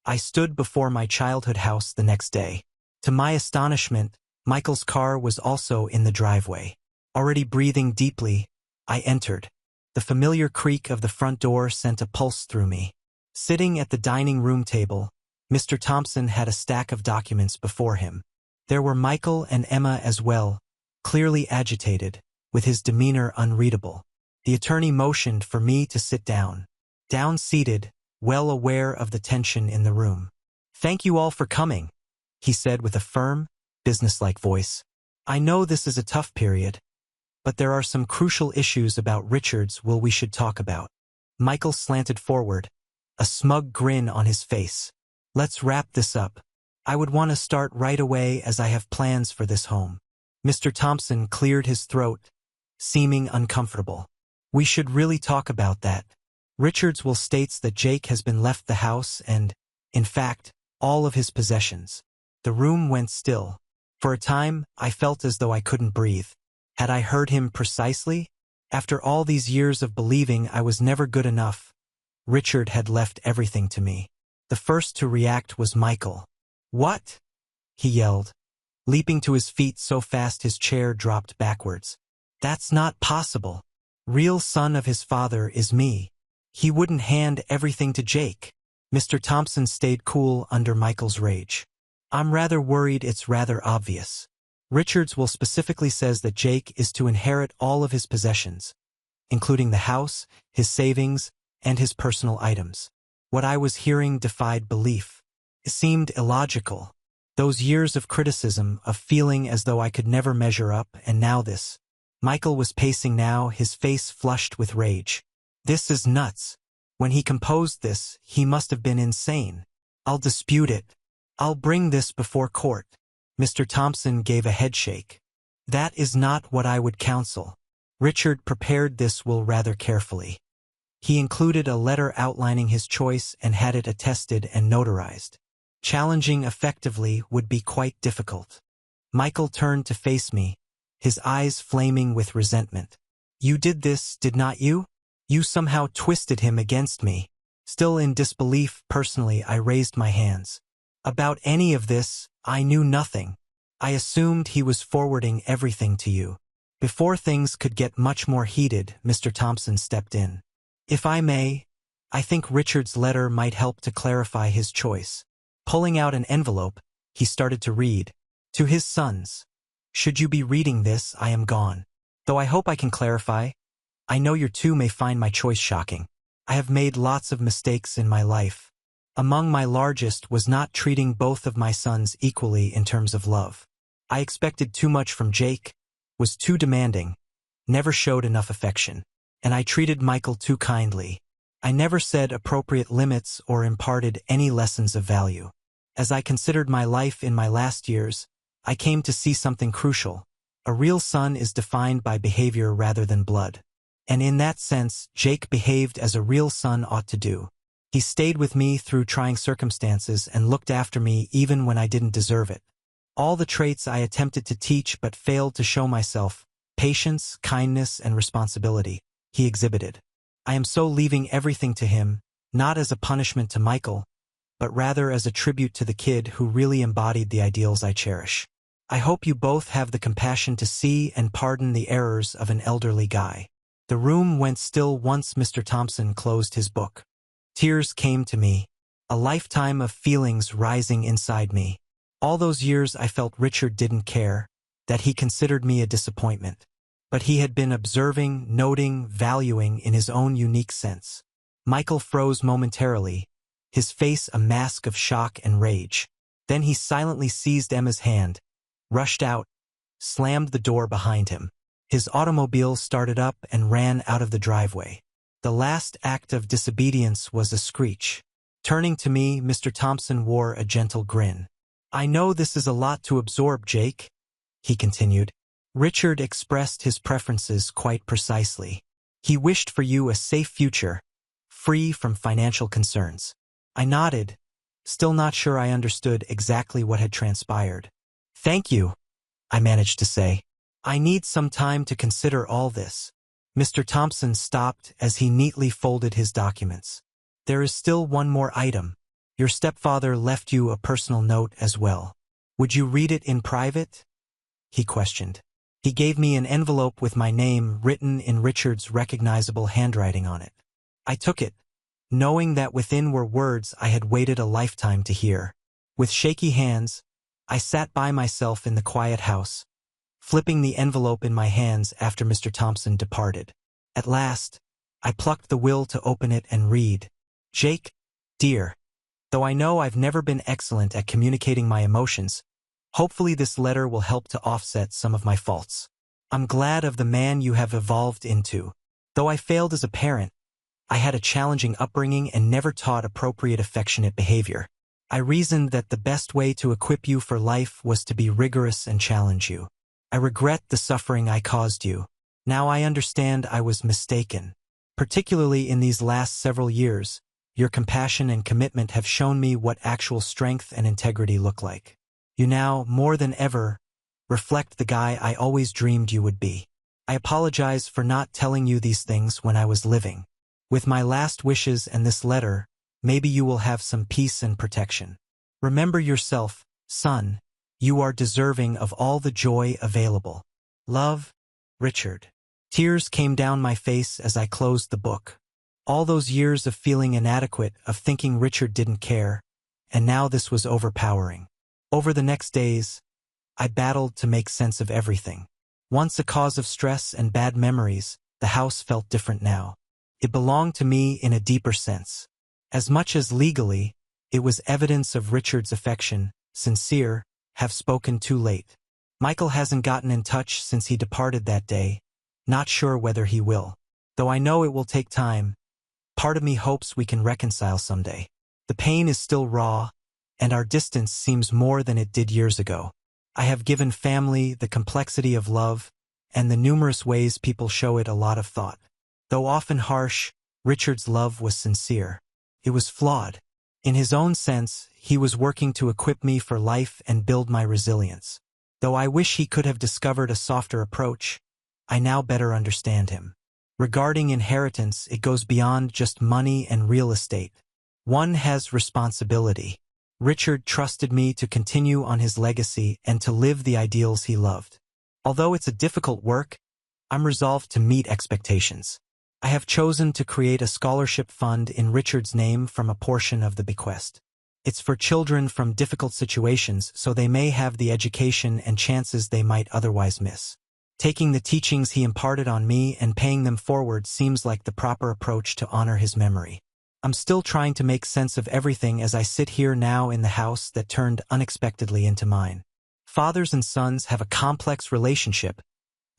I stood before my childhood house the next day. To my astonishment, Michael's car was also in the driveway. Already breathing deeply, I entered. The familiar creak of the front door sent a pulse through me. Sitting at the dining room table, Mr. Thompson had a stack of documents before him. There were Michael and Emma as well, clearly agitated, with his demeanor unreadable. The attorney motioned for me to sit down. Down seated, well aware of the tension in the room. "Thank you all for coming," he said with a firm, businesslike voice. "I know this is a tough period, but there are some crucial issues about Richard's will we should talk about." Michael slanted forward, a smug grin on his face. "Let's wrap this up. I would want to start right away as I have plans for this home." Mr. Thompson cleared his throat, seeming uncomfortable. "We should really talk about that. Richard's will states that Jake has been left the house and, in fact, all of his possessions." The room went still. For a time, I felt as though I couldn't breathe. Had I heard him precisely? After all these years of believing I was never good enough, Richard had left everything to me. The first to react was Michael. "What?" he yelled, leaping to his feet so fast his chair dropped backwards. "That's not possible. Real son of his father is me. He wouldn't hand everything to Jake." Mr. Thompson stayed cool under Michael's rage. "I'm rather worried it's rather obvious. Richard's will specifically says that Jake is to inherit all of his possessions, including the house, his savings, and his personal items." What I was hearing defied belief. It seemed illogical. Those years of criticism, of feeling as though I could never measure up, and now this. Michael was pacing now, his face flushed with rage. "This is nuts. When he composed this, he must have been insane. I'll dispute it. I'll bring this before court." Mr. Thompson gave a headshake. "That is not what I would counsel. Richard prepared this will rather carefully. He included a letter outlining his choice and had it attested and notarized. Challenging effectively would be quite difficult." Michael turned to face me, his eyes flaming with resentment. "You did this, did not you? You somehow twisted him against me." Still in disbelief, personally, I raised my hands. "About any of this, I knew nothing. I assumed he was forwarding everything to you." Before things could get much more heated, Mr. Thompson stepped in. "If I may, I think Richard's letter might help to clarify his choice." Pulling out an envelope, he started to read. "To his sons. Should you be reading this, I am gone. Though I hope I can clarify. I know you too may find my choice shocking. I have made lots of mistakes in my life. Among my largest was not treating both of my sons equally in terms of love. I expected too much from Jake, was too demanding, never showed enough affection. and I treated Michael too kindly. I never set appropriate limits or imparted any lessons of value. As I considered my life in my last years, I came to see something crucial. A real son is defined by behavior rather than blood. And in that sense, Jake behaved as a real son ought to do. He stayed with me through trying circumstances and looked after me even when I didn't deserve it. All the traits I attempted to teach but failed to show myself, patience, kindness, and responsibility, he exhibited. I am so leaving everything to him, not as a punishment to Michael, but rather as a tribute to the kid who really embodied the ideals I cherish. I hope you both have the compassion to see and pardon the errors of an elderly guy. The room went still once Mr. Thompson closed his book. Tears came to me, a lifetime of feelings rising inside me. All those years I felt Richard didn't care, that he considered me a disappointment. But he had been observing, noting, valuing in his own unique sense. Michael froze momentarily, his face a mask of shock and rage. Then he silently seized Emma's hand, rushed out, slammed the door behind him. His automobile started up and ran out of the driveway. The last act of disobedience was a screech. Turning to me, Mr. Thompson wore a gentle grin. "I know this is a lot to absorb, Jake," he continued. "Richard expressed his preferences quite precisely. He wished for you a safe future, free from financial concerns." I nodded, still not sure I understood exactly what had transpired. "Thank you," I managed to say. "I need some time to consider all this." Mr. Thompson stopped as he neatly folded his documents. "There is still one more item. Your stepfather left you a personal note as well. Would you read it in private?" he questioned. He gave me an envelope with my name written in Richard's recognizable handwriting on it. I took it, knowing that within were words I had waited a lifetime to hear. With shaky hands, I sat by myself in the quiet house, flipping the envelope in my hands after Mr. Thompson departed. At last, I plucked the will to open it and read. "Jake, dear, though I know I've never been excellent at communicating my emotions, hopefully this letter will help to offset some of my faults. I'm glad of the man you have evolved into. Though I failed as a parent, I had a challenging upbringing and never taught appropriate affectionate behavior. I reasoned that the best way to equip you for life was to be rigorous and challenge you. I regret the suffering I caused you. Now I understand I was mistaken. Particularly in these last several years, your compassion and commitment have shown me what actual strength and integrity look like. You now, more than ever, reflect the guy I always dreamed you would be. I apologize for not telling you these things when I was living. With my last wishes and this letter, maybe you will have some peace and protection. Remember yourself, son. You are deserving of all the joy available. Love, Richard." Tears came down my face as I closed the book. All those years of feeling inadequate, of thinking Richard didn't care, and now this was overpowering. Over the next days, I battled to make sense of everything. Once a cause of stress and bad memories, the house felt different now. It belonged to me in a deeper sense. As much as legally, it was evidence of Richard's affection, sincere, have spoken too late. Michael hasn't gotten in touch since he departed that day, not sure whether he will. Though I know it will take time, part of me hopes we can reconcile someday. The pain is still raw, and our distance seems more than it did years ago. I have given family, the complexity of love, and the numerous ways people show it a lot of thought. Though often harsh, Richard's love was sincere. It was flawed. In his own sense, he was working to equip me for life and build my resilience. Though I wish he could have discovered a softer approach, I now better understand him. Regarding inheritance, it goes beyond just money and real estate. One has responsibility. Richard trusted me to continue on his legacy and to live the ideals he loved. Although it's a difficult work, I'm resolved to meet expectations. I have chosen to create a scholarship fund in Richard's name from a portion of the bequest. It's for children from difficult situations so they may have the education and chances they might otherwise miss. Taking the teachings he imparted on me and paying them forward seems like the proper approach to honor his memory. I'm still trying to make sense of everything as I sit here now in the house that turned unexpectedly into mine. Fathers and sons have a complex relationship,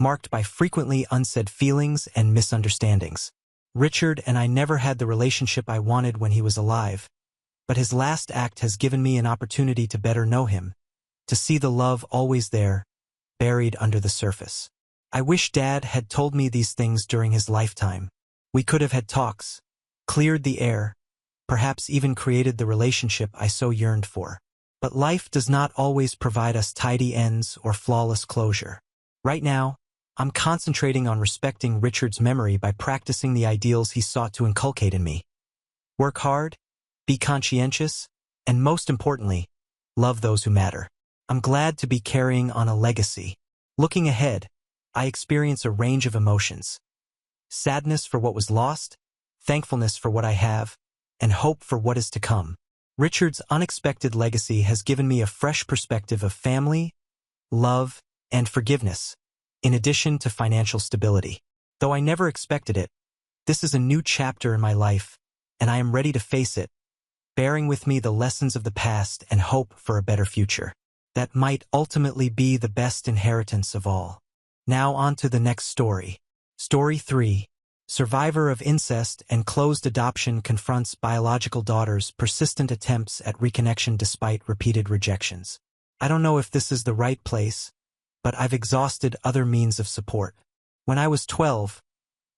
marked by frequently unsaid feelings and misunderstandings. Richard and I never had the relationship I wanted when he was alive, but his last act has given me an opportunity to better know him, to see the love always there, buried under the surface. I wish Dad had told me these things during his lifetime. We could have had talks, cleared the air, perhaps even created the relationship I so yearned for. But life does not always provide us tidy ends or flawless closure. Right now, I'm concentrating on respecting Richard's memory by practicing the ideals he sought to inculcate in me. Work hard, be conscientious, and most importantly, love those who matter. I'm glad to be carrying on a legacy. Looking ahead, I experience a range of emotions. Sadness for what was lost, thankfulness for what I have, and hope for what is to come. Richard's unexpected legacy has given me a fresh perspective of family, love, and forgiveness, in addition to financial stability. Though I never expected it, this is a new chapter in my life, and I am ready to face it, bearing with me the lessons of the past and hope for a better future. That might ultimately be the best inheritance of all. Now on to the next story. Story 3. Survivor of incest and closed adoption confronts biological daughter's persistent attempts at reconnection despite repeated rejections. I don't know if this is the right place, but I've exhausted other means of support. When I was 12,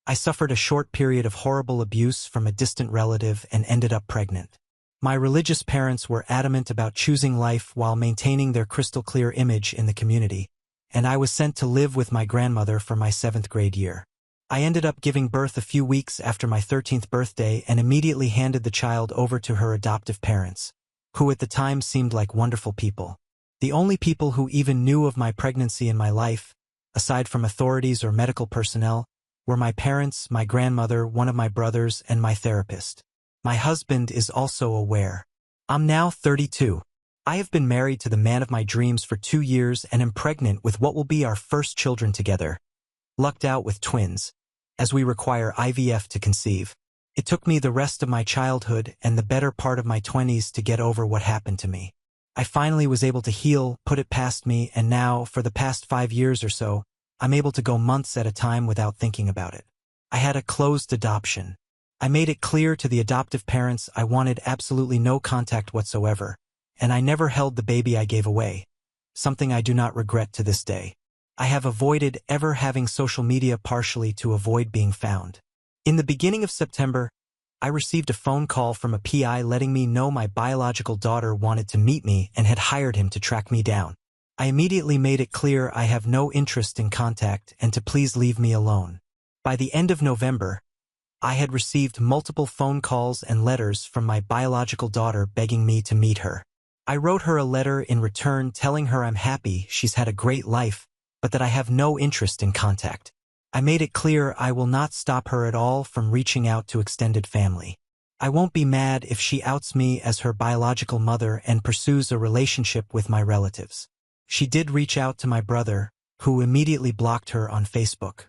I suffered a short period of horrible abuse from a distant relative and ended up pregnant. My religious parents were adamant about choosing life while maintaining their crystal-clear image in the community, and I was sent to live with my grandmother for my 7th grade year. I ended up giving birth a few weeks after my 13th birthday and immediately handed the child over to her adoptive parents, who at the time seemed like wonderful people. The only people who even knew of my pregnancy in my life, aside from authorities or medical personnel, were my parents, my grandmother, one of my brothers, and my therapist. My husband is also aware. I'm now 32. I have been married to the man of my dreams for 2 years and am pregnant with what will be our first children together. Lucked out with twins, as we require IVF to conceive. It took me the rest of my childhood and the better part of my 20s to get over what happened to me. I finally was able to heal, put it past me, and now, for the past 5 years or so, I'm able to go months at a time without thinking about it. I had a closed adoption. I made it clear to the adoptive parents I wanted absolutely no contact whatsoever, and I never held the baby I gave away, something I do not regret to this day. I have avoided ever having social media partially to avoid being found. In the beginning of September, I received a phone call from a PI letting me know my biological daughter wanted to meet me and had hired him to track me down. I immediately made it clear I have no interest in contact and to please leave me alone. By the end of November, I had received multiple phone calls and letters from my biological daughter begging me to meet her. I wrote her a letter in return telling her I'm happy she's had a great life, but that I have no interest in contact. I made it clear I will not stop her at all from reaching out to extended family. I won't be mad if she outs me as her biological mother and pursues a relationship with my relatives. She did reach out to my brother, who immediately blocked her on Facebook.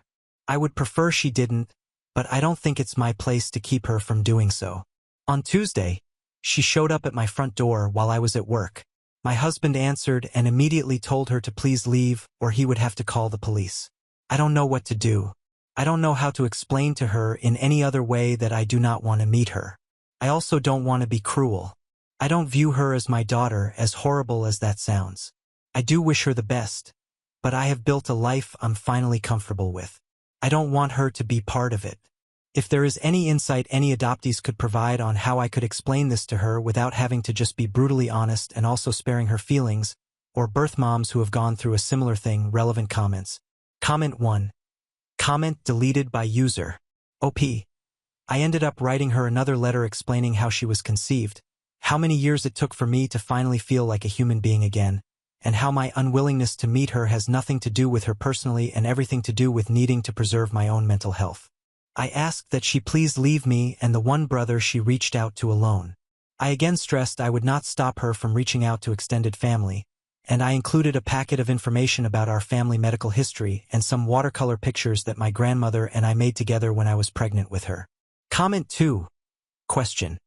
I would prefer she didn't, but I don't think it's my place to keep her from doing so. On Tuesday, she showed up at my front door while I was at work. My husband answered and immediately told her to please leave or he would have to call the police. I don't know what to do. I don't know how to explain to her in any other way that I do not want to meet her. I also don't want to be cruel. I don't view her as my daughter, as horrible as that sounds. I do wish her the best, but I have built a life I'm finally comfortable with. I don't want her to be part of it. If there is any insight any adoptees could provide on how I could explain this to her without having to just be brutally honest and also sparing her feelings, or birth moms who have gone through a similar thing, relevant comments. Comment 1. Comment deleted by user. OP. I ended up writing her another letter explaining how she was conceived, how many years it took for me to finally feel like a human being again, and how my unwillingness to meet her has nothing to do with her personally and everything to do with needing to preserve my own mental health. I asked that she please leave me and the one brother she reached out to alone. I again stressed I would not stop her from reaching out to extended family, and I included a packet of information about our family medical history and some watercolor pictures that my grandmother and I made together when I was pregnant with her. Comment 2. Question.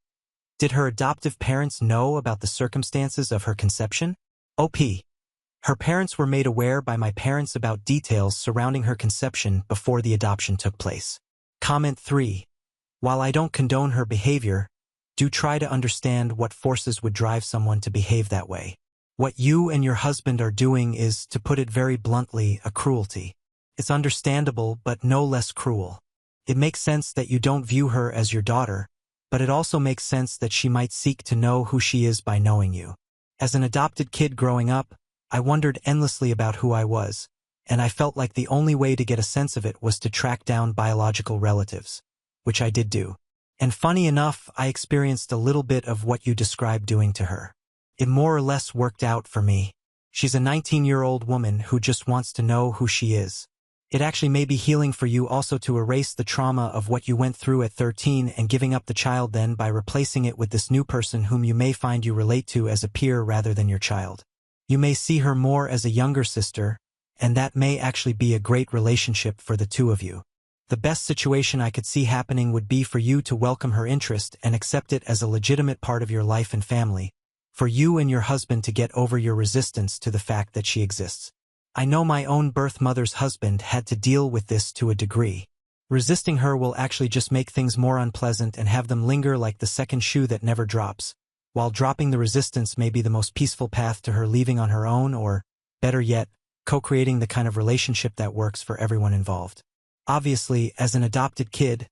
Did her adoptive parents know about the circumstances of her conception? OP. Her parents were made aware by my parents about details surrounding her conception before the adoption took place. Comment 3. While I don't condone her behavior, do try to understand what forces would drive someone to behave that way. What you and your husband are doing is, to put it very bluntly, a cruelty. It's understandable but no less cruel. It makes sense that you don't view her as your daughter, but it also makes sense that she might seek to know who she is by knowing you. As an adopted kid growing up, I wondered endlessly about who I was, and I felt like the only way to get a sense of it was to track down biological relatives, which I did do. And funny enough, I experienced a little bit of what you described doing to her. It more or less worked out for me. She's a 19-year-old woman who just wants to know who she is. It actually may be healing for you also to erase the trauma of what you went through at 13 and giving up the child then by replacing it with this new person whom you may find you relate to as a peer rather than your child. You may see her more as a younger sister, and that may actually be a great relationship for the two of you. The best situation I could see happening would be for you to welcome her interest and accept it as a legitimate part of your life and family, for you and your husband to get over your resistance to the fact that she exists. I know my own birth mother's husband had to deal with this to a degree. Resisting her will actually just make things more unpleasant and have them linger like the second shoe that never drops, while dropping the resistance may be the most peaceful path to her leaving on her own or, better yet, co-creating the kind of relationship that works for everyone involved. Obviously, as an adopted kid,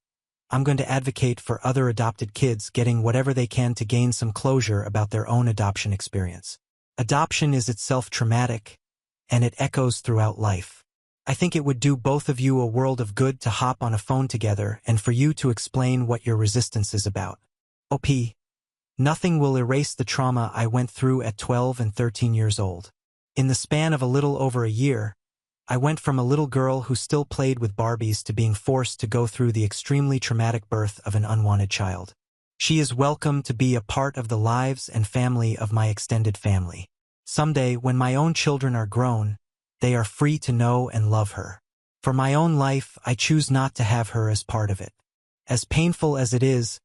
I'm going to advocate for other adopted kids getting whatever they can to gain some closure about their own adoption experience. Adoption is itself traumatic, and it echoes throughout life. I think it would do both of you a world of good to hop on a phone together and for you to explain what your resistance is about. OP. Nothing will erase the trauma I went through at 12 and 13 years old. In the span of a little over a year, I went from a little girl who still played with Barbies to being forced to go through the extremely traumatic birth of an unwanted child. She is welcome to be a part of the lives and family of my extended family. Someday, when my own children are grown, they are free to know and love her. For my own life, I choose not to have her as part of it. As painful as it is,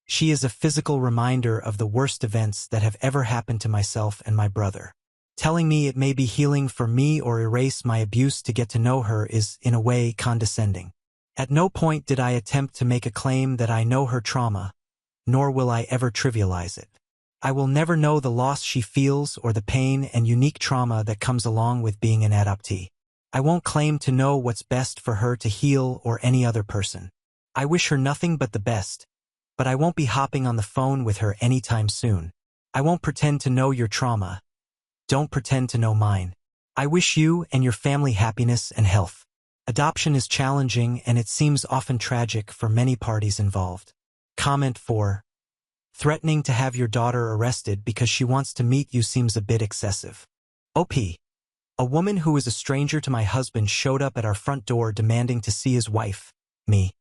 she is a physical reminder of the worst events that have ever happened to myself and my brother. Telling me it may be healing for me or erase my abuse to get to know her is, in a way, condescending. At no point did I attempt to make a claim that I know her trauma, nor will I ever trivialize it. I will never know the loss she feels or the pain and unique trauma that comes along with being an adoptee. I won't claim to know what's best for her to heal or any other person. I wish her nothing but the best, but I won't be hopping on the phone with her anytime soon. I won't pretend to know your trauma. Don't pretend to know mine. I wish you and your family happiness and health. Adoption is challenging and it seems often tragic for many parties involved. Comment 4. Threatening to have your daughter arrested because she wants to meet you seems a bit excessive. OP. A woman who is a stranger to my husband showed up at our front door demanding to see his wife, me,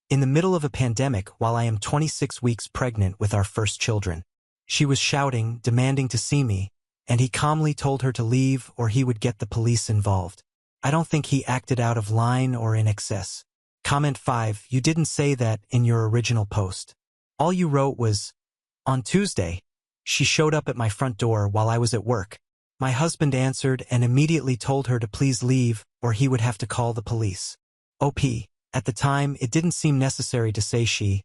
in the middle of a pandemic while I am 26 weeks pregnant with our first children. She was shouting, demanding to see me, and he calmly told her to leave or he would get the police involved. I don't think he acted out of line or in excess. Comment 5. You didn't say that in your original post. All you wrote was, on Tuesday, she showed up at my front door while I was at work. My husband answered and immediately told her to please leave or he would have to call the police. OP. At the time, it didn't seem necessary to say she,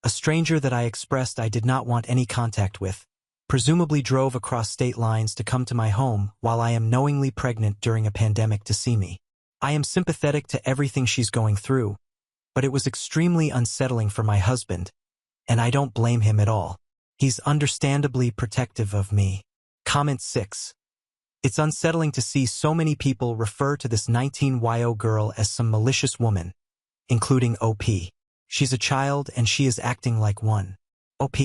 a stranger that I expressed I did not want any contact with, presumably drove across state lines to come to my home while I am knowingly pregnant during a pandemic to see me. I am sympathetic to everything she's going through, but it was extremely unsettling for my husband, and I don't blame him at all. He's understandably protective of me. Comment 6. It's unsettling to see so many people refer to this 19-year-old girl as some malicious woman, including OP. She's a child and she is acting like one. OP.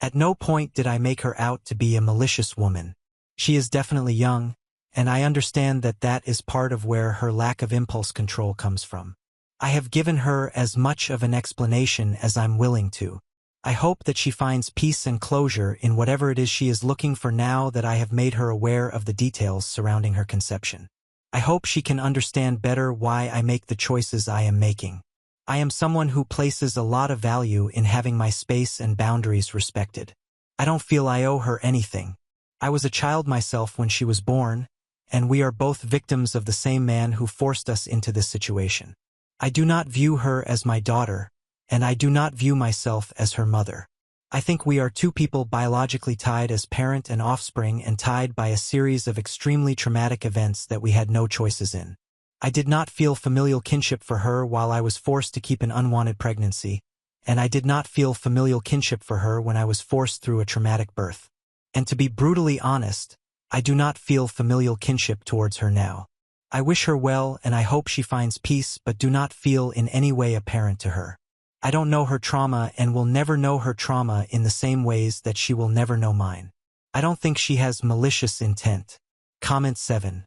At no point did I make her out to be a malicious woman. She is definitely young, and I understand that that is part of where her lack of impulse control comes from. I have given her as much of an explanation as I'm willing to. I hope that she finds peace and closure in whatever it is she is looking for now that I have made her aware of the details surrounding her conception. I hope she can understand better why I make the choices I am making. I am someone who places a lot of value in having my space and boundaries respected. I don't feel I owe her anything. I was a child myself when she was born, and we are both victims of the same man who forced us into this situation. I do not view her as my daughter, and I do not view myself as her mother. I think we are two people biologically tied as parent and offspring and tied by a series of extremely traumatic events that we had no choices in. I did not feel familial kinship for her while I was forced to keep an unwanted pregnancy, and I did not feel familial kinship for her when I was forced through a traumatic birth. And to be brutally honest, I do not feel familial kinship towards her now. I wish her well and I hope she finds peace, but do not feel in any way a parent to her. I don't know her trauma and will never know her trauma in the same ways that she will never know mine. I don't think she has malicious intent. Comment 7.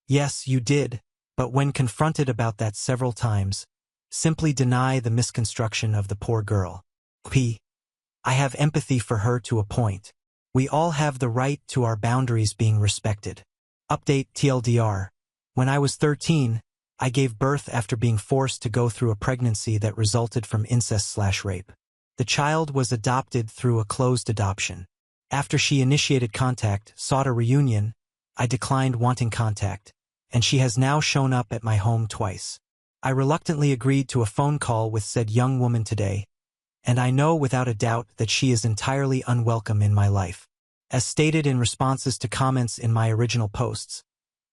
Yes, you did, but when confronted about that several times, simply deny the misconstruction of the poor girl. P. I have empathy for her to a point. We all have the right to our boundaries being respected. Update TLDR. When I was 13, I gave birth after being forced to go through a pregnancy that resulted from incest/rape. The child was adopted through a closed adoption. After she initiated contact, sought a reunion, I declined wanting contact, and she has now shown up at my home twice. I reluctantly agreed to a phone call with said young woman today, and I know without a doubt that she is entirely unwelcome in my life. As stated in responses to comments in my original posts,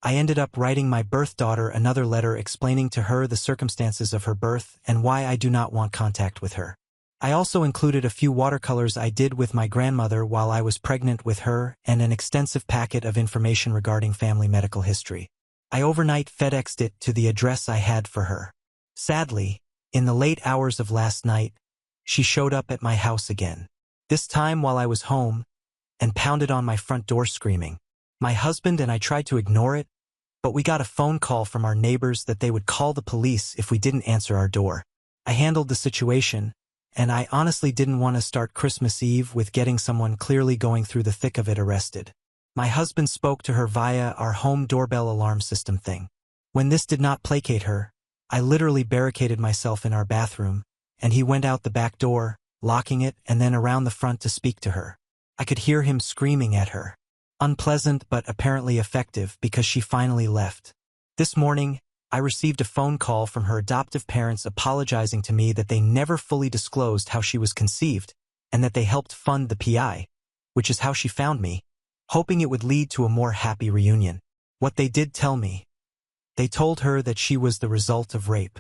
I ended up writing my birth daughter another letter explaining to her the circumstances of her birth and why I do not want contact with her. I also included a few watercolors I did with my grandmother while I was pregnant with her and an extensive packet of information regarding family medical history. I overnight FedExed it to the address I had for her. Sadly, in the late hours of last night, she showed up at my house again. This time while I was home, and pounded on my front door screaming. My husband and I tried to ignore it, but we got a phone call from our neighbors that they would call the police if we didn't answer our door. I handled the situation, and I honestly didn't want to start Christmas Eve with getting someone clearly going through the thick of it arrested. My husband spoke to her via our home doorbell alarm system thing. When this did not placate her, I literally barricaded myself in our bathroom, and he went out the back door, locking it, and then around the front to speak to her. I could hear him screaming at her. Unpleasant but apparently effective because she finally left. This morning, I received a phone call from her adoptive parents apologizing to me that they never fully disclosed how she was conceived and that they helped fund the PI, which is how she found me, hoping it would lead to a more happy reunion. What they did tell me. They told her that she was the result of rape.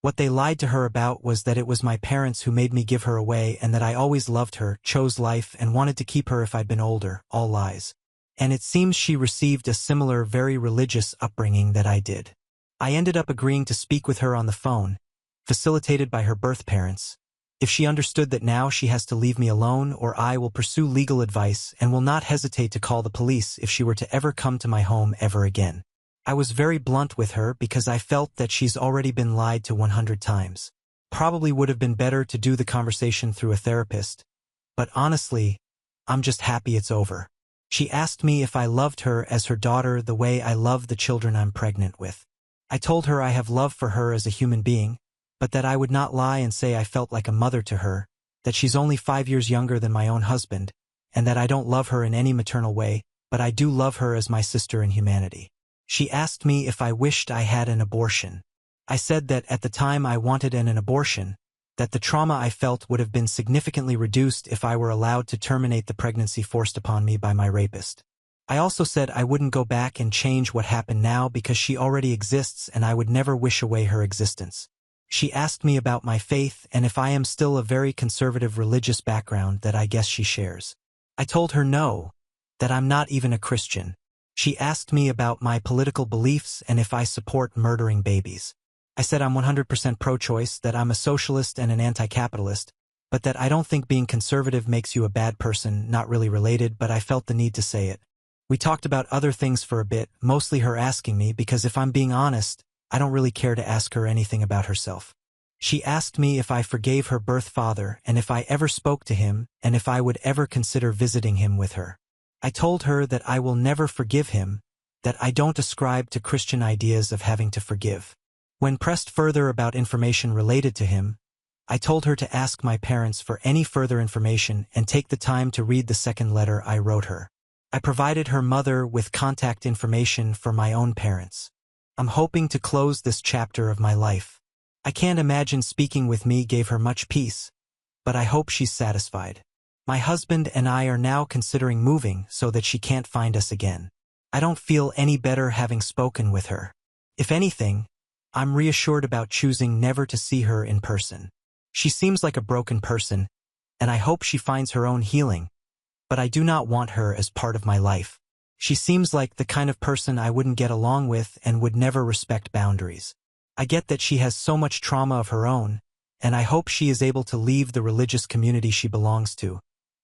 What they lied to her about was that it was my parents who made me give her away and that I always loved her, chose life, and wanted to keep her if I'd been older, all lies. And it seems she received a similar very religious upbringing that I did. I ended up agreeing to speak with her on the phone, facilitated by her birth parents, if she understood that now she has to leave me alone or I will pursue legal advice and will not hesitate to call the police if she were to ever come to my home ever again. I was very blunt with her because I felt that she's already been lied to 100 times. Probably would have been better to do the conversation through a therapist, but honestly, I'm just happy it's over. She asked me if I loved her as her daughter the way I love the children I'm pregnant with. I told her I have love for her as a human being, but that I would not lie and say I felt like a mother to her, that she's only 5 years younger than my own husband, and that I don't love her in any maternal way, but I do love her as my sister in humanity. She asked me if I wished I had an abortion. I said that at the time I wanted an abortion, that the trauma I felt would have been significantly reduced if I were allowed to terminate the pregnancy forced upon me by my rapist. I also said I wouldn't go back and change what happened now because she already exists and I would never wish away her existence. She asked me about my faith and if I am still a very conservative religious background that I guess she shares. I told her no, that I'm not even a Christian. She asked me about my political beliefs and if I support murdering babies. I said I'm 100% pro-choice, that I'm a socialist and an anti-capitalist, but that I don't think being conservative makes you a bad person, not really related, but I felt the need to say it. We talked about other things for a bit, mostly her asking me because if I'm being honest, I don't really care to ask her anything about herself. She asked me if I forgave her birth father and if I ever spoke to him and if I would ever consider visiting him with her. I told her that I will never forgive him, that I don't ascribe to Christian ideas of having to forgive. When pressed further about information related to him, I told her to ask my parents for any further information and take the time to read the second letter I wrote her. I provided her mother with contact information for my own parents. I'm hoping to close this chapter of my life. I can't imagine speaking with me gave her much peace, but I hope she's satisfied. My husband and I are now considering moving so that she can't find us again. I don't feel any better having spoken with her. If anything, I'm reassured about choosing never to see her in person. She seems like a broken person, and I hope she finds her own healing, but I do not want her as part of my life. She seems like the kind of person I wouldn't get along with and would never respect boundaries. I get that she has so much trauma of her own, and I hope she is able to leave the religious community she belongs to,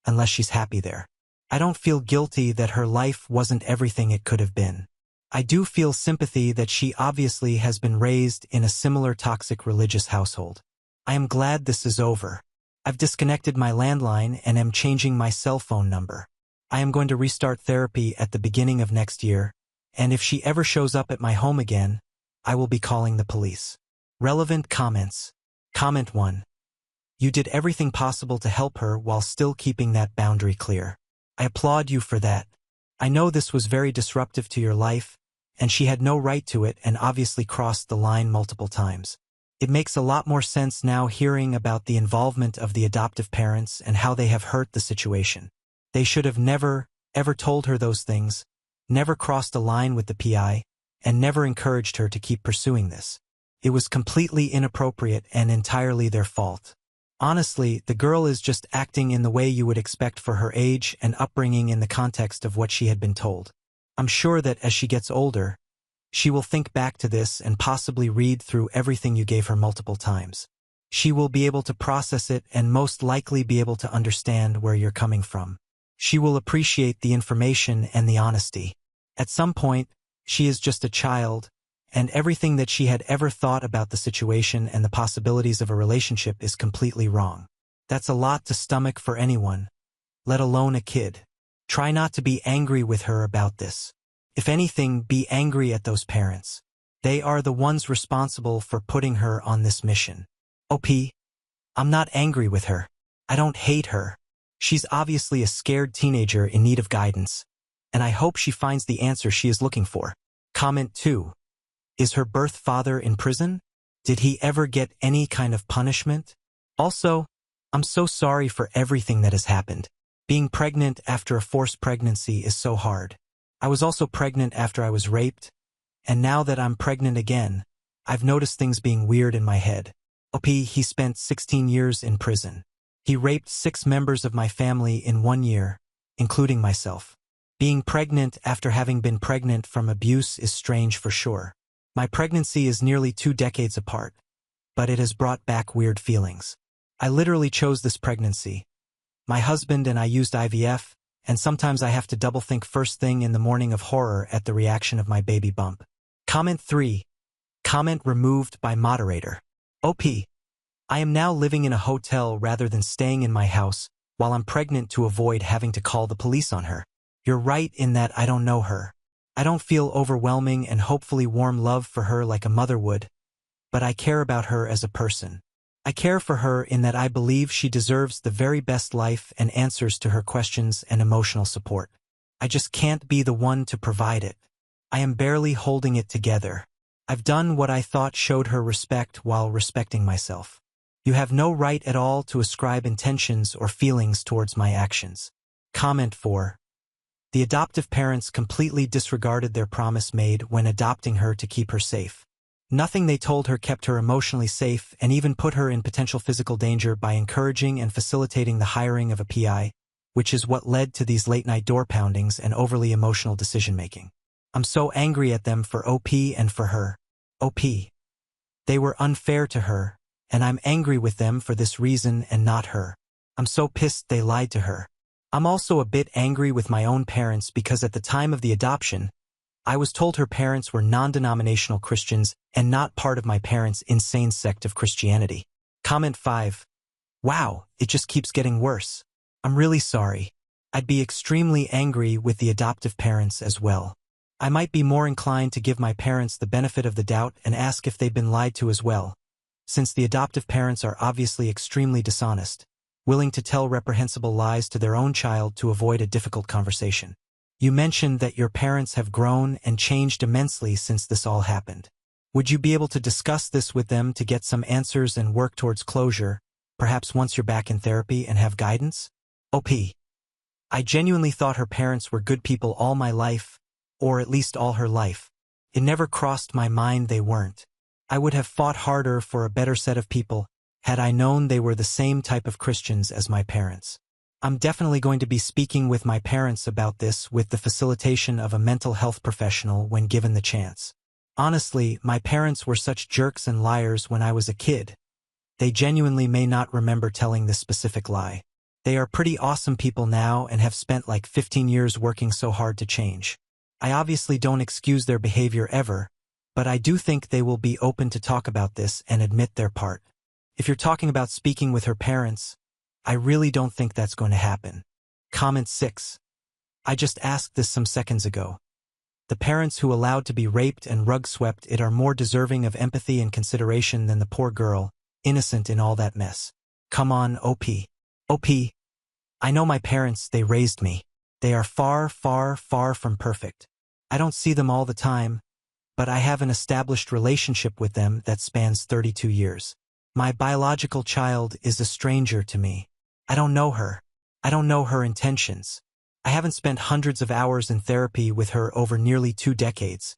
unless she's happy there. I don't feel guilty that her life wasn't everything it could have been. I do feel sympathy that she obviously has been raised in a similar toxic religious household. I am glad this is over. I've disconnected my landline and am changing my cell phone number. I am going to restart therapy at the beginning of next year, and if she ever shows up at my home again, I will be calling the police. Relevant comments. Comment 1. You did everything possible to help her while still keeping that boundary clear. I applaud you for that. I know this was very disruptive to your life, and she had no right to it and obviously crossed the line multiple times. It makes a lot more sense now hearing about the involvement of the adoptive parents and how they have hurt the situation. They should have never, ever told her those things, never crossed a line with the PI, and never encouraged her to keep pursuing this. It was completely inappropriate and entirely their fault. Honestly, the girl is just acting in the way you would expect for her age and upbringing in the context of what she had been told. I'm sure that as she gets older, she will think back to this and possibly read through everything you gave her multiple times. She will be able to process it and most likely be able to understand where you're coming from. She will appreciate the information and the honesty. At some point, she is just a child, and everything that she had ever thought about the situation and the possibilities of a relationship is completely wrong. That's a lot to stomach for anyone, let alone a kid. Try not to be angry with her about this. If anything, be angry at those parents. They are the ones responsible for putting her on this mission. I'm not angry with her. I don't hate her. She's obviously a scared teenager in need of guidance, and I hope she finds the answer she is looking for. Comment 2. Is her birth father in prison? Did he ever get any kind of punishment? Also, I'm so sorry for everything that has happened. Being pregnant after a forced pregnancy is so hard. I was also pregnant after I was raped, and now that I'm pregnant again, I've noticed things being weird in my head. He spent 16 years in prison. He raped 6 members of my family in 1 year, including myself. Being pregnant after having been pregnant from abuse is strange for sure. My pregnancy is nearly 2 decades apart, but it has brought back weird feelings. I literally chose this pregnancy. My husband and I used IVF, and sometimes I have to double think first thing in the morning of horror at the reaction of my baby bump. Comment 3. Comment removed by moderator. I am now living in a hotel rather than staying in my house while I'm pregnant to avoid having to call the police on her. You're right in that I don't know her. I don't feel overwhelming and hopefully warm love for her like a mother would, but I care about her as a person. I care for her in that I believe she deserves the very best life and answers to her questions and emotional support. I just can't be the one to provide it. I am barely holding it together. I've done what I thought showed her respect while respecting myself. You have no right at all to ascribe intentions or feelings towards my actions. Comment 4. The adoptive parents completely disregarded their promise made when adopting her to keep her safe. Nothing they told her kept her emotionally safe and even put her in potential physical danger by encouraging and facilitating the hiring of a PI, which is what led to these late-night door poundings and overly emotional decision-making. I'm so angry at them for OP and for her. They were unfair to her, and I'm angry with them for this reason and not her. I'm so pissed they lied to her. I'm also a bit angry with my own parents because at the time of the adoption, I was told her parents were non-denominational Christians and not part of my parents' insane sect of Christianity. Comment 5. Wow, it just keeps getting worse. I'm really sorry. I'd be extremely angry with the adoptive parents as well. I might be more inclined to give my parents the benefit of the doubt and ask if they've been lied to as well, since the adoptive parents are obviously extremely dishonest, willing to tell reprehensible lies to their own child to avoid a difficult conversation. You mentioned that your parents have grown and changed immensely since this all happened. Would you be able to discuss this with them to get some answers and work towards closure, perhaps once you're back in therapy and have guidance? OP. I genuinely thought her parents were good people all my life, or at least all her life. It never crossed my mind they weren't. I would have fought harder for a better set of people had I known they were the same type of Christians as my parents. I'm definitely going to be speaking with my parents about this with the facilitation of a mental health professional when given the chance. Honestly, my parents were such jerks and liars when I was a kid. They genuinely may not remember telling this specific lie. They are pretty awesome people now and have spent like 15 years working so hard to change. I obviously don't excuse their behavior ever, but I do think they will be open to talk about this and admit their part. If you're talking about speaking with her parents, I really don't think that's going to happen. Comment 6. I just asked this some seconds ago. The parents who allowed to be raped and rug-swept it are more deserving of empathy and consideration than the poor girl, innocent in all that mess. Come on, OP. OP. I know my parents, they raised me. They are far, far, far from perfect. I don't see them all the time, but I have an established relationship with them that spans 32 years. My biological child is a stranger to me. I don't know her. I don't know her intentions. I haven't spent hundreds of hours in therapy with her over nearly 2 decades,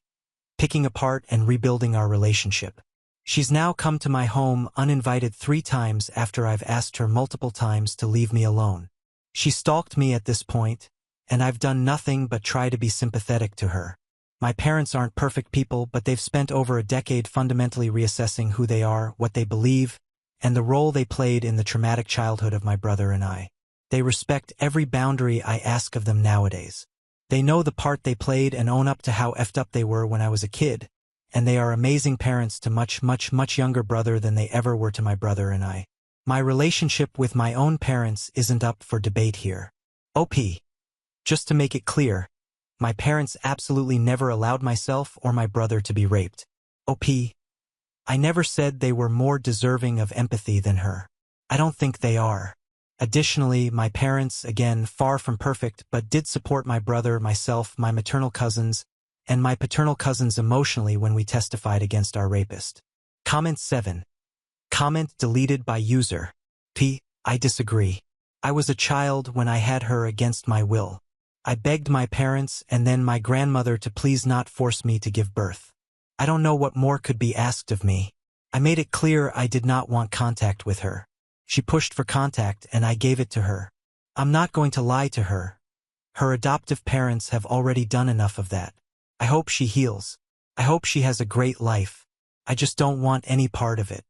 picking apart and rebuilding our relationship. She's now come to my home uninvited 3 times after I've asked her multiple times to leave me alone. She stalked me at this point, and I've done nothing but try to be sympathetic to her. My parents aren't perfect people, but they've spent over a decade fundamentally reassessing who they are, what they believe, and the role they played in the traumatic childhood of my brother and I. They respect every boundary I ask of them nowadays. They know the part they played and own up to how effed up they were when I was a kid, and they are amazing parents to much younger brother than they ever were to my brother and I. My relationship with my own parents isn't up for debate here. OP. Just to make it clear, my parents absolutely never allowed myself or my brother to be raped. OP. I never said they were more deserving of empathy than her. I don't think they are. Additionally, my parents, again, far from perfect, but did support my brother, myself, my maternal cousins, and my paternal cousins emotionally when we testified against our rapist. Comment 7. Comment deleted by user. P. I disagree. I was a child when I had her against my will. I begged my parents and then my grandmother to please not force me to give birth. I don't know what more could be asked of me. I made it clear I did not want contact with her. She pushed for contact and I gave it to her. I'm not going to lie to her. Her adoptive parents have already done enough of that. I hope she heals. I hope she has a great life. I just don't want any part of it.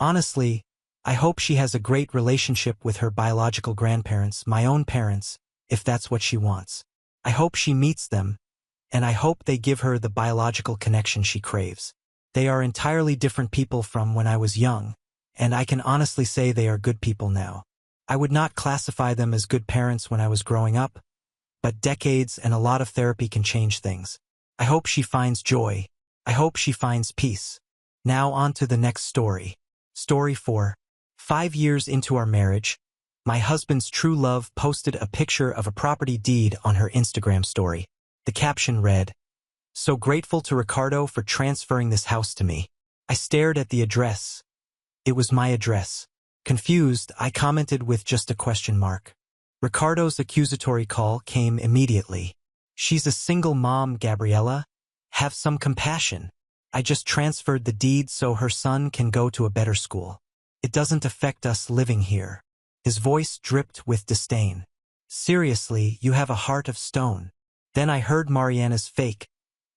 Honestly, I hope she has a great relationship with her biological grandparents, my own parents, if that's what she wants. I hope she meets them, and I hope they give her the biological connection she craves. They are entirely different people from when I was young, and I can honestly say they are good people now. I would not classify them as good parents when I was growing up, but decades and a lot of therapy can change things. I hope she finds joy. I hope she finds peace. Now on to the next story. Story 4. 5 years into our marriage, my husband's true love posted a picture of a property deed on her Instagram story. The caption read, "So grateful to Ricardo for transferring this house to me." I stared at the address. It was my address. Confused, I commented with just a question mark. Ricardo's accusatory call came immediately. "She's a single mom, Gabriella. Have some compassion. I just transferred the deed so her son can go to a better school. It doesn't affect us living here." His voice dripped with disdain. "Seriously, you have a heart of stone." Then I heard Mariana's fake,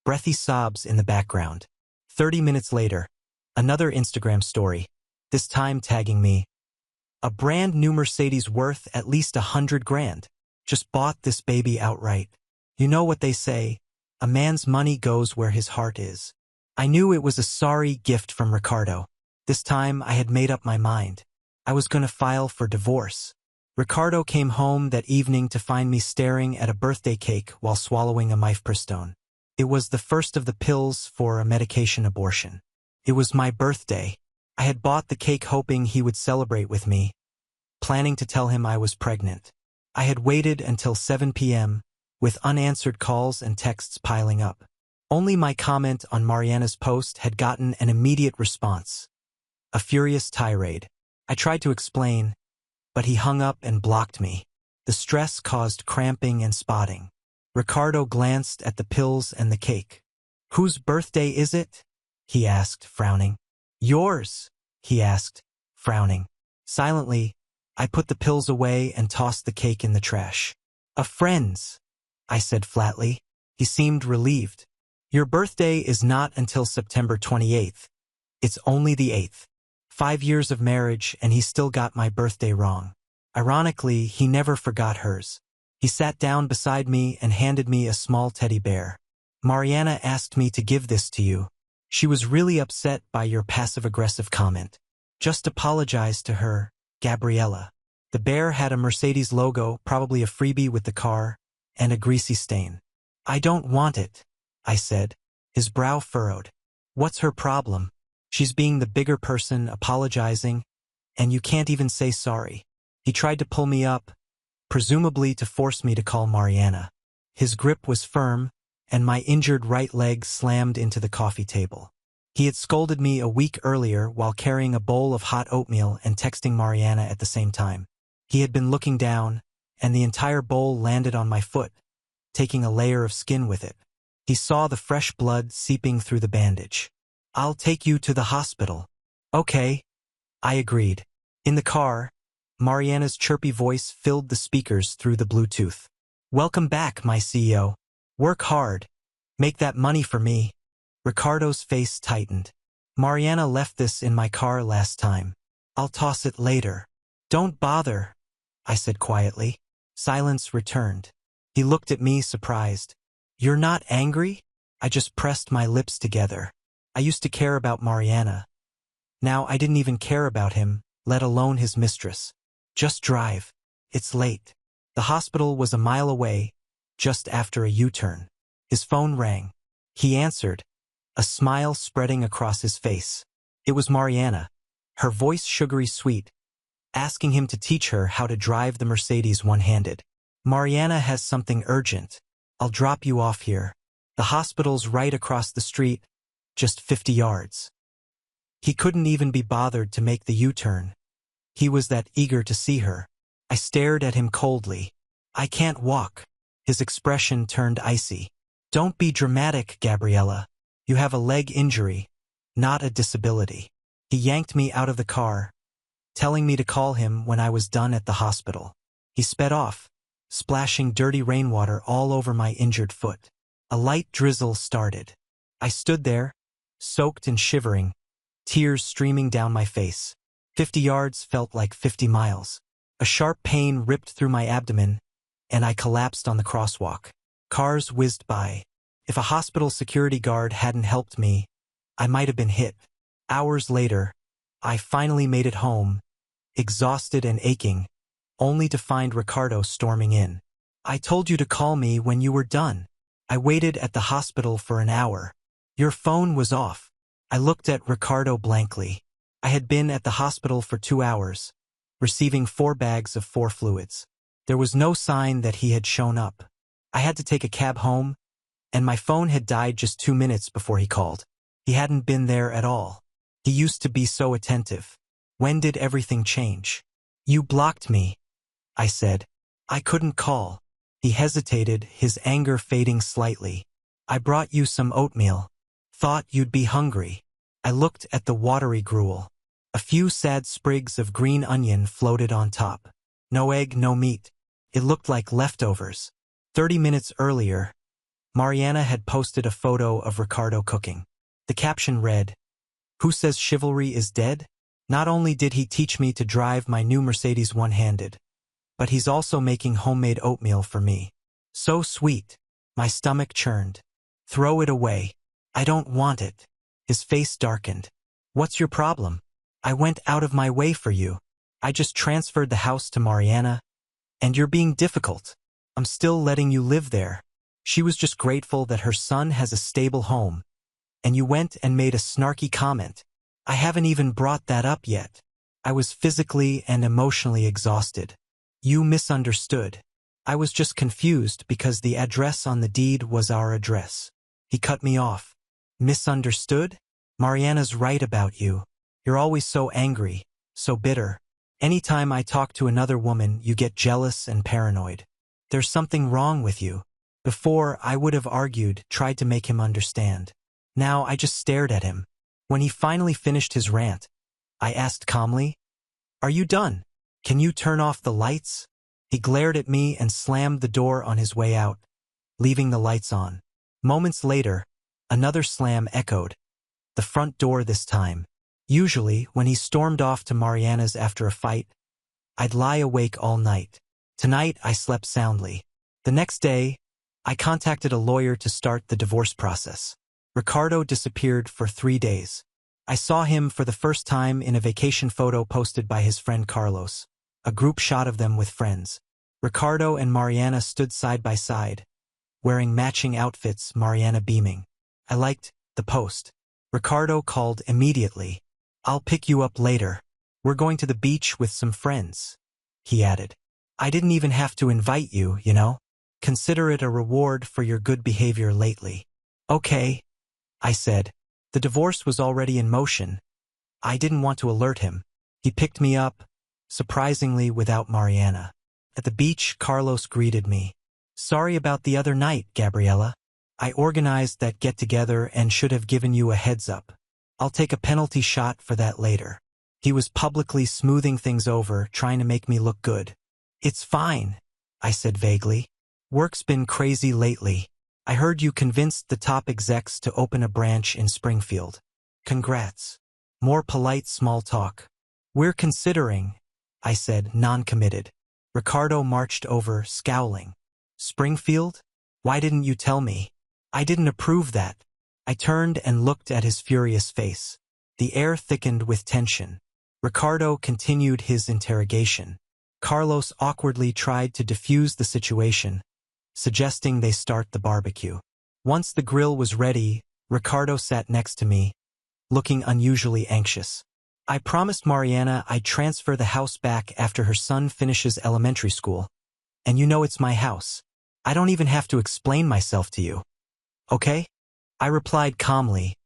breathy sobs in the background. 30 minutes later, another Instagram story, this time tagging me. "A brand new Mercedes worth at least 100 grand. Just bought this baby outright. You know what they say, a man's money goes where his heart is." I knew it was a sorry gift from Ricardo. This time I had made up my mind. I was going to file for divorce. Ricardo came home that evening to find me staring at a birthday cake while swallowing a mifepristone. It was the first of the pills for a medication abortion. It was my birthday. I had bought the cake hoping he would celebrate with me, planning to tell him I was pregnant. I had waited until 7 p.m., with unanswered calls and texts piling up. Only my comment on Mariana's post had gotten an immediate response. A furious tirade. I tried to explain, but he hung up and blocked me. The stress caused cramping and spotting. Ricardo glanced at the pills and the cake. "Whose birthday is it?" he asked, frowning. "Yours," he asked, frowning. Silently, I put the pills away and tossed the cake in the trash. "A friend's," I said flatly. He seemed relieved. "Your birthday is not until September 28th. It's only the 8th. 5 years of marriage and he still got my birthday wrong." Ironically, he never forgot hers. He sat down beside me and handed me a small teddy bear. "Mariana asked me to give this to you. She was really upset by your passive-aggressive comment. Just apologize to her, Gabriella." The bear had a Mercedes logo, probably a freebie with the car, and a greasy stain. "I don't want it," I said. His brow furrowed. "What's her problem? She's being the bigger person, apologizing, and you can't even say sorry." He tried to pull me up, presumably to force me to call Mariana. His grip was firm, and my injured right leg slammed into the coffee table. He had scolded me a week earlier while carrying a bowl of hot oatmeal and texting Mariana at the same time. He had been looking down, and the entire bowl landed on my foot, taking a layer of skin with it. He saw the fresh blood seeping through the bandage. "I'll take you to the hospital." "Okay," I agreed. In the car, Mariana's chirpy voice filled the speakers through the Bluetooth. "Welcome back, my CEO. Work hard. Make that money for me." Ricardo's face tightened. "Mariana left this in my car last time. I'll toss it later." "Don't bother," I said quietly. Silence returned. He looked at me surprised. "You're not angry?" I just pressed my lips together. I used to care about Mariana. Now I didn't even care about him, let alone his mistress. "Just drive. It's late." The hospital was a mile away, just after a U-turn. His phone rang. He answered, a smile spreading across his face. It was Mariana, her voice sugary sweet, asking him to teach her how to drive the Mercedes one-handed. "Mariana has something urgent. I'll drop you off here. The hospital's right across the street, just 50 yards. He couldn't even be bothered to make the U-turn. He was that eager to see her. I stared at him coldly. "I can't walk." His expression turned icy. "Don't be dramatic, Gabriella. You have a leg injury, not a disability." He yanked me out of the car, telling me to call him when I was done at the hospital. He sped off, splashing dirty rainwater all over my injured foot. A light drizzle started. I stood there, soaked and shivering, tears streaming down my face. 50 yards felt like 50 miles. A sharp pain ripped through my abdomen, and I collapsed on the crosswalk. Cars whizzed by. If a hospital security guard hadn't helped me, I might have been hit. Hours later, I finally made it home, exhausted and aching, only to find Ricardo storming in. "I told you to call me when you were done." I waited at the hospital for an hour. "Your phone was off." I looked at Ricardo blankly. I had been at the hospital for 2 hours, receiving 4 bags of 4 fluids. There was no sign that he had shown up. I had to take a cab home, and my phone had died just 2 minutes before he called. He hadn't been there at all. He used to be so attentive. When did everything change? "You blocked me," I said. "I couldn't call." He hesitated, his anger fading slightly. "I brought you some oatmeal. Thought you'd be hungry." I looked at the watery gruel. A few sad sprigs of green onion floated on top. No egg, no meat. It looked like leftovers. 30 minutes earlier, Mariana had posted a photo of Ricardo cooking. The caption read, "Who says chivalry is dead? Not only did he teach me to drive my new Mercedes one-handed, but he's also making homemade oatmeal for me. So sweet." My stomach churned. "Throw it away." "I don't want it." His face darkened. "What's your problem? I went out of my way for you. I just transferred the house to Mariana, and you're being difficult. I'm still letting you live there. She was just grateful that her son has a stable home, and you went and made a snarky comment. I haven't even brought that up yet." I was physically and emotionally exhausted. "You misunderstood." I was just confused because the address on the deed was our address. He cut me off. Misunderstood? Mariana's right about you. You're always so angry, so bitter. Anytime I talk to another woman, you get jealous and paranoid. There's something wrong with you. Before, I would have argued, tried to make him understand. Now I just stared at him. When he finally finished his rant, I asked calmly, "Are you done? Can you turn off the lights?" He glared at me and slammed the door on his way out, leaving the lights on. Moments later, another slam echoed. The front door this time. Usually, when he stormed off to Mariana's after a fight, I'd lie awake all night. Tonight, I slept soundly. The next day, I contacted a lawyer to start the divorce process. Ricardo disappeared for 3 days. I saw him for the first time in a vacation photo posted by his friend Carlos, a group shot of them with friends. Ricardo and Mariana stood side by side, wearing matching outfits, Mariana beaming. I liked the post. Ricardo called immediately. "I'll pick you up later. We're going to the beach with some friends," he added. "I didn't even have to invite you, you know? Consider it a reward for your good behavior lately." "Okay," I said. The divorce was already in motion. I didn't want to alert him. He picked me up, surprisingly without Mariana. At the beach, Carlos greeted me. "Sorry about the other night, Gabriela. I organized that get-together and should have given you a heads up. I'll take a penalty shot for that later." He was publicly smoothing things over, trying to make me look good. "It's fine," I said vaguely. "Work's been crazy lately. I heard you convinced the top execs to open a branch in Springfield. Congrats." More polite small talk. "We're considering," I said, non-committed. Ricardo marched over, scowling. "Springfield? Why didn't you tell me? I didn't approve that." I turned and looked at his furious face. The air thickened with tension. Ricardo continued his interrogation. Carlos awkwardly tried to defuse the situation, suggesting they start the barbecue. Once the grill was ready, Ricardo sat next to me, looking unusually anxious. "I promised Mariana I'd transfer the house back after her son finishes elementary school. And you know it's my house. I don't even have to explain myself to you. Okay?" I replied calmly,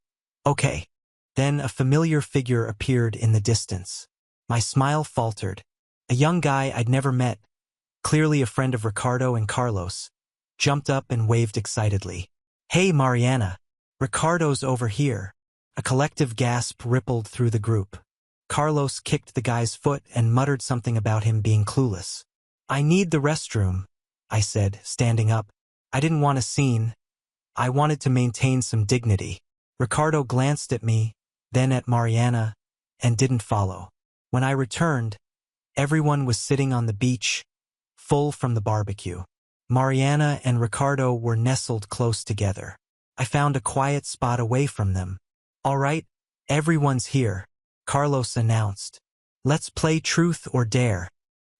"Okay." Then a familiar figure appeared in the distance. My smile faltered. A young guy I'd never met, clearly a friend of Ricardo and Carlos, jumped up and waved excitedly. "Hey, Mariana. Ricardo's over here." A collective gasp rippled through the group. Carlos kicked the guy's foot and muttered something about him being clueless. "I need the restroom," I said, standing up. I didn't want a scene. I wanted to maintain some dignity. Ricardo glanced at me, then at Mariana, and didn't follow. When I returned, everyone was sitting on the beach, full from the barbecue. Mariana and Ricardo were nestled close together. I found a quiet spot away from them. "All right, everyone's here," Carlos announced. "Let's play truth or dare."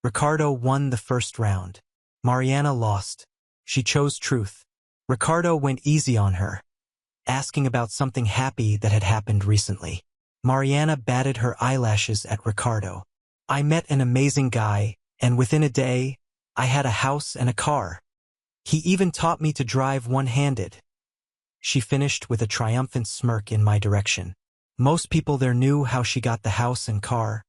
Ricardo won the first round. Mariana lost. She chose truth. Ricardo went easy on her, asking about something happy that had happened recently. Mariana batted her eyelashes at Ricardo. "I met an amazing guy, and within a day, I had a house and a car. He even taught me to drive one-handed." She finished with a triumphant smirk in my direction. Most people there knew how she got the house and car,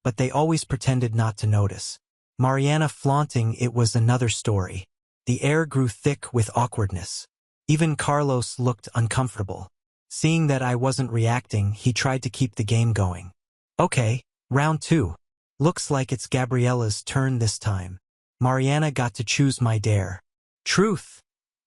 but they always pretended not to notice. Mariana flaunting it was another story. The air grew thick with awkwardness. Even Carlos looked uncomfortable. Seeing that I wasn't reacting, he tried to keep the game going. "Okay, round 2. Looks like it's Gabriela's turn this time." Mariana got to choose my dare. "Truth,"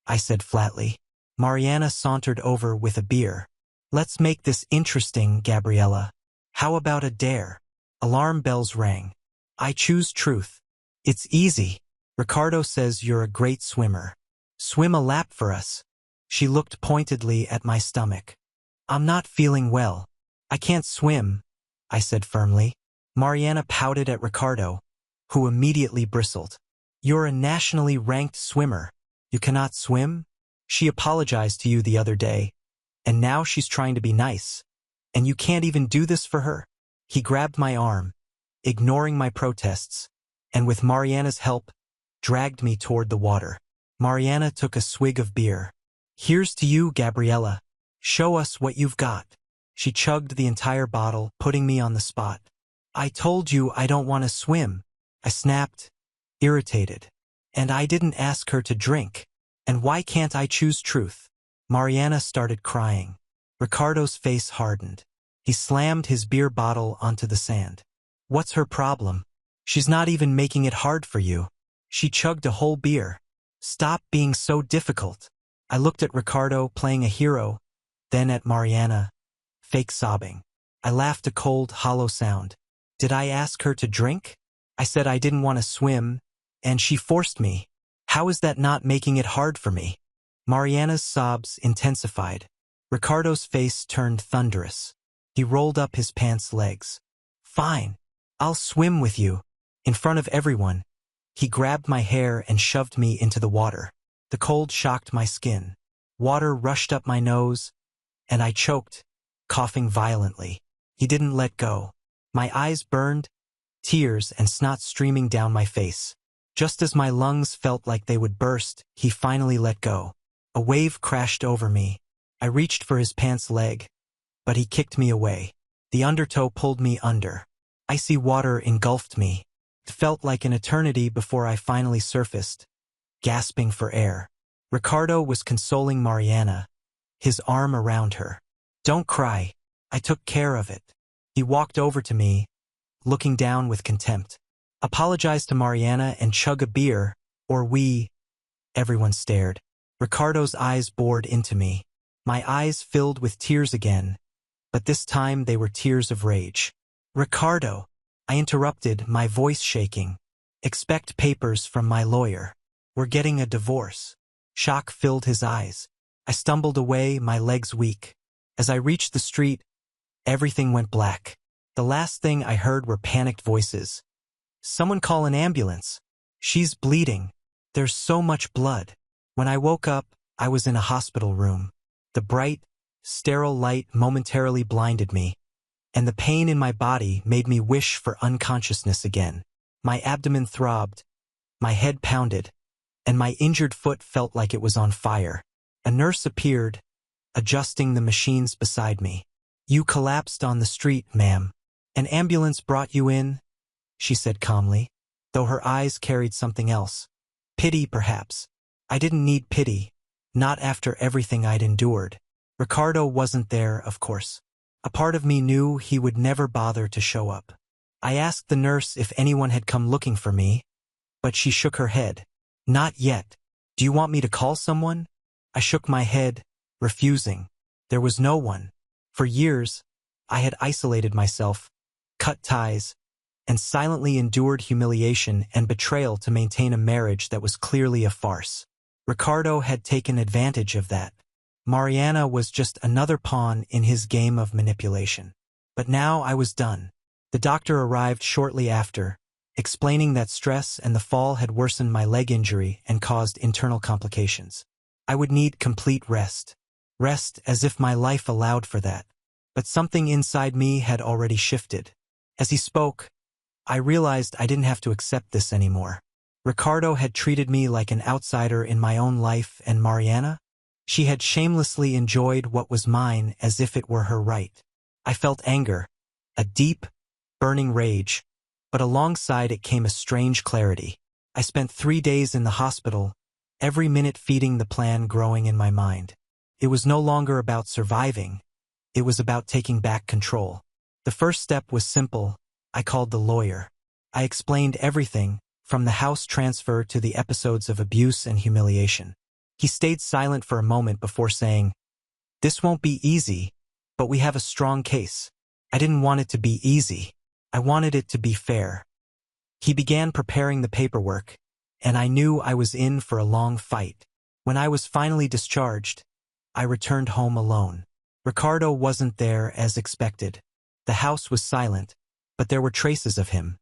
I said flatly. Mariana sauntered over with a beer. "Let's make this interesting, Gabriela. How about a dare?" Alarm bells rang. "I choose truth. It's easy. Ricardo says you're a great swimmer. Swim a lap for us." She looked pointedly at my stomach. "I'm not feeling well. I can't swim," I said firmly. Mariana pouted at Ricardo, who immediately bristled. "You're a nationally ranked swimmer. You cannot swim? She apologized to you the other day, and now she's trying to be nice. And you can't even do this for her?" He grabbed my arm, ignoring my protests, and with Mariana's help, dragged me toward the water. Mariana took a swig of beer. "Here's to you, Gabriella. Show us what you've got." She chugged the entire bottle, putting me on the spot. "I told you I don't want to swim," I snapped, irritated. "And I didn't ask her to drink. And why can't I choose truth?" Mariana started crying. Ricardo's face hardened. He slammed his beer bottle onto the sand. "What's her problem? She's not even making it hard for you. She chugged a whole beer. Stop being so difficult." I looked at Ricardo playing a hero, then at Mariana, fake sobbing. I laughed a cold, hollow sound. Did I ask her to drink? I said I didn't want to swim, and she forced me. How is that not making it hard for me? Mariana's sobs intensified. Ricardo's face turned thunderous. He rolled up his pants legs. "Fine. I'll swim with you." In front of everyone, he grabbed my hair and shoved me into the water. The cold shocked my skin. Water rushed up my nose, and I choked, coughing violently. He didn't let go. My eyes burned, tears and snot streaming down my face. Just as my lungs felt like they would burst, he finally let go. A wave crashed over me. I reached for his pants leg, but he kicked me away. The undertow pulled me under. Icy water engulfed me. It felt like an eternity before I finally surfaced, gasping for air. Ricardo was consoling Mariana, his arm around her. "Don't cry. I took care of it." He walked over to me, looking down with contempt. "Apologize to Mariana and chug a beer, or we—" Everyone stared. Ricardo's eyes bored into me. My eyes filled with tears again, but this time they were tears of rage. "Ricardo," I interrupted, my voice shaking. "Expect papers from my lawyer. We're getting a divorce." Shock filled his eyes. I stumbled away, my legs weak. As I reached the street, everything went black. The last thing I heard were panicked voices. "Someone call an ambulance. She's bleeding. There's so much blood." When I woke up, I was in a hospital room. The bright, sterile light momentarily blinded me, and the pain in my body made me wish for unconsciousness again. My abdomen throbbed, my head pounded, and my injured foot felt like it was on fire. A nurse appeared, adjusting the machines beside me. "You collapsed on the street, ma'am. An ambulance brought you in," she said calmly, though her eyes carried something else. Pity, perhaps. I didn't need pity, not after everything I'd endured. Ricardo wasn't there, of course. A part of me knew he would never bother to show up. I asked the nurse if anyone had come looking for me, but she shook her head. "Not yet. Do you want me to call someone?" I shook my head, refusing. There was no one. For years, I had isolated myself, cut ties, and silently endured humiliation and betrayal to maintain a marriage that was clearly a farce. Ricardo had taken advantage of that. Mariana was just another pawn in his game of manipulation. But now I was done. The doctor arrived shortly after, explaining that stress and the fall had worsened my leg injury and caused internal complications. I would need complete rest. Rest as if my life allowed for that. But something inside me had already shifted. As he spoke, I realized I didn't have to accept this anymore. Ricardo had treated me like an outsider in my own life, and Mariana? She had shamelessly enjoyed what was mine as if it were her right. I felt anger, a deep, burning rage, but alongside it came a strange clarity. I spent 3 days in the hospital, every minute feeding the plan growing in my mind. It was no longer about surviving. It was about taking back control. The first step was simple. I called the lawyer. I explained everything, from the house transfer to the episodes of abuse and humiliation. He stayed silent for a moment before saying, "This won't be easy, but we have a strong case." I didn't want it to be easy. I wanted it to be fair. He began preparing the paperwork, and I knew I was in for a long fight. When I was finally discharged, I returned home alone. Ricardo wasn't there as expected. The house was silent, but there were traces of him.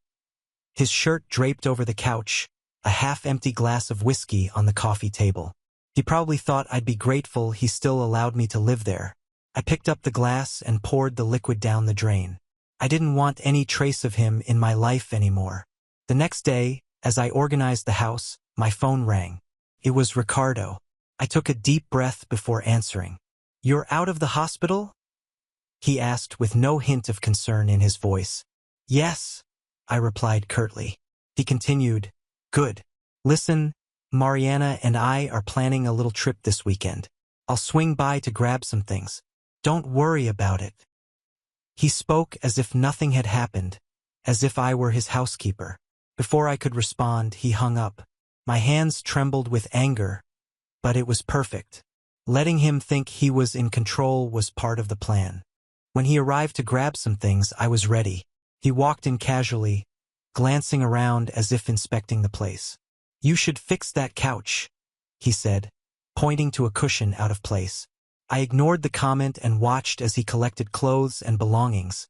His shirt draped over the couch, a half-empty glass of whiskey on the coffee table. He probably thought I'd be grateful he still allowed me to live there. I picked up the glass and poured the liquid down the drain. I didn't want any trace of him in my life anymore. The next day, as I organized the house, My phone rang. It was Ricardo. I took a deep breath before answering. "You're out of the hospital?" he asked with no hint of concern in his voice. "Yes," I replied curtly. He continued, "Good. Listen, Mariana and I are planning a little trip this weekend. I'll swing by to grab some things. Don't worry about it." He spoke as if nothing had happened, as if I were his housekeeper. Before I could respond, he hung up. My hands trembled with anger, but it was perfect. Letting him think he was in control was part of the plan. When he arrived to grab some things, I was ready. He walked in casually, glancing around as if inspecting the place. "You should fix that couch," he said, pointing to a cushion out of place. I ignored the comment and watched as he collected clothes and belongings,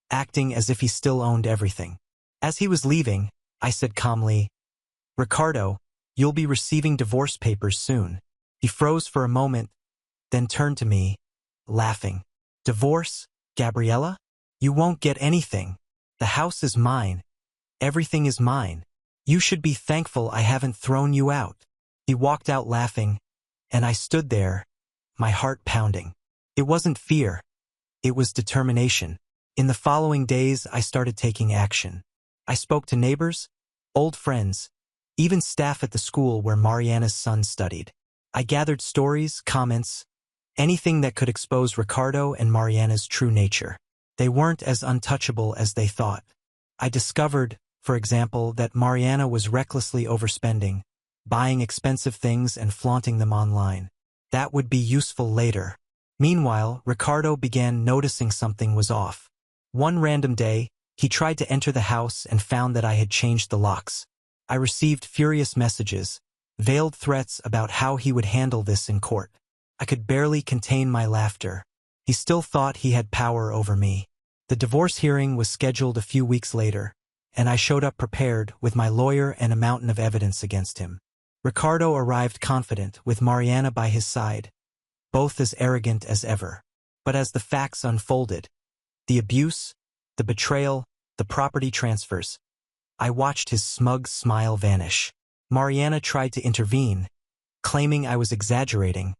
acting as if he still owned everything. As he was leaving, I said calmly, "Ricardo, you'll be receiving divorce papers soon." He froze for a moment, then turned to me, laughing. "Divorce, Gabriella? You won't get anything. The house is mine. Everything is mine. You should be thankful I haven't thrown you out." He walked out laughing, and I stood there, my heart pounding. It wasn't fear. It was determination. In the following days, I started taking action. I spoke to neighbors, old friends, even staff at the school where Mariana's son studied. I gathered stories, comments, anything that could expose Ricardo and Mariana's true nature. They weren't as untouchable as they thought. I discovered, for example, that Mariana was recklessly overspending, buying expensive things and flaunting them online. That would be useful later. Meanwhile, Ricardo began noticing something was off. One random day, he tried to enter the house and found that I had changed the locks. I received furious messages, veiled threats about how he would handle this in court. I could barely contain my laughter. He still thought he had power over me. The divorce hearing was scheduled a few weeks later, and I showed up prepared with my lawyer and a mountain of evidence against him. Ricardo arrived confident, with Mariana by his side, both as arrogant as ever. But as the facts unfolded, the abuse, the betrayal, the property transfers, I watched his smug smile vanish. Mariana tried to intervene, claiming I was exaggerating,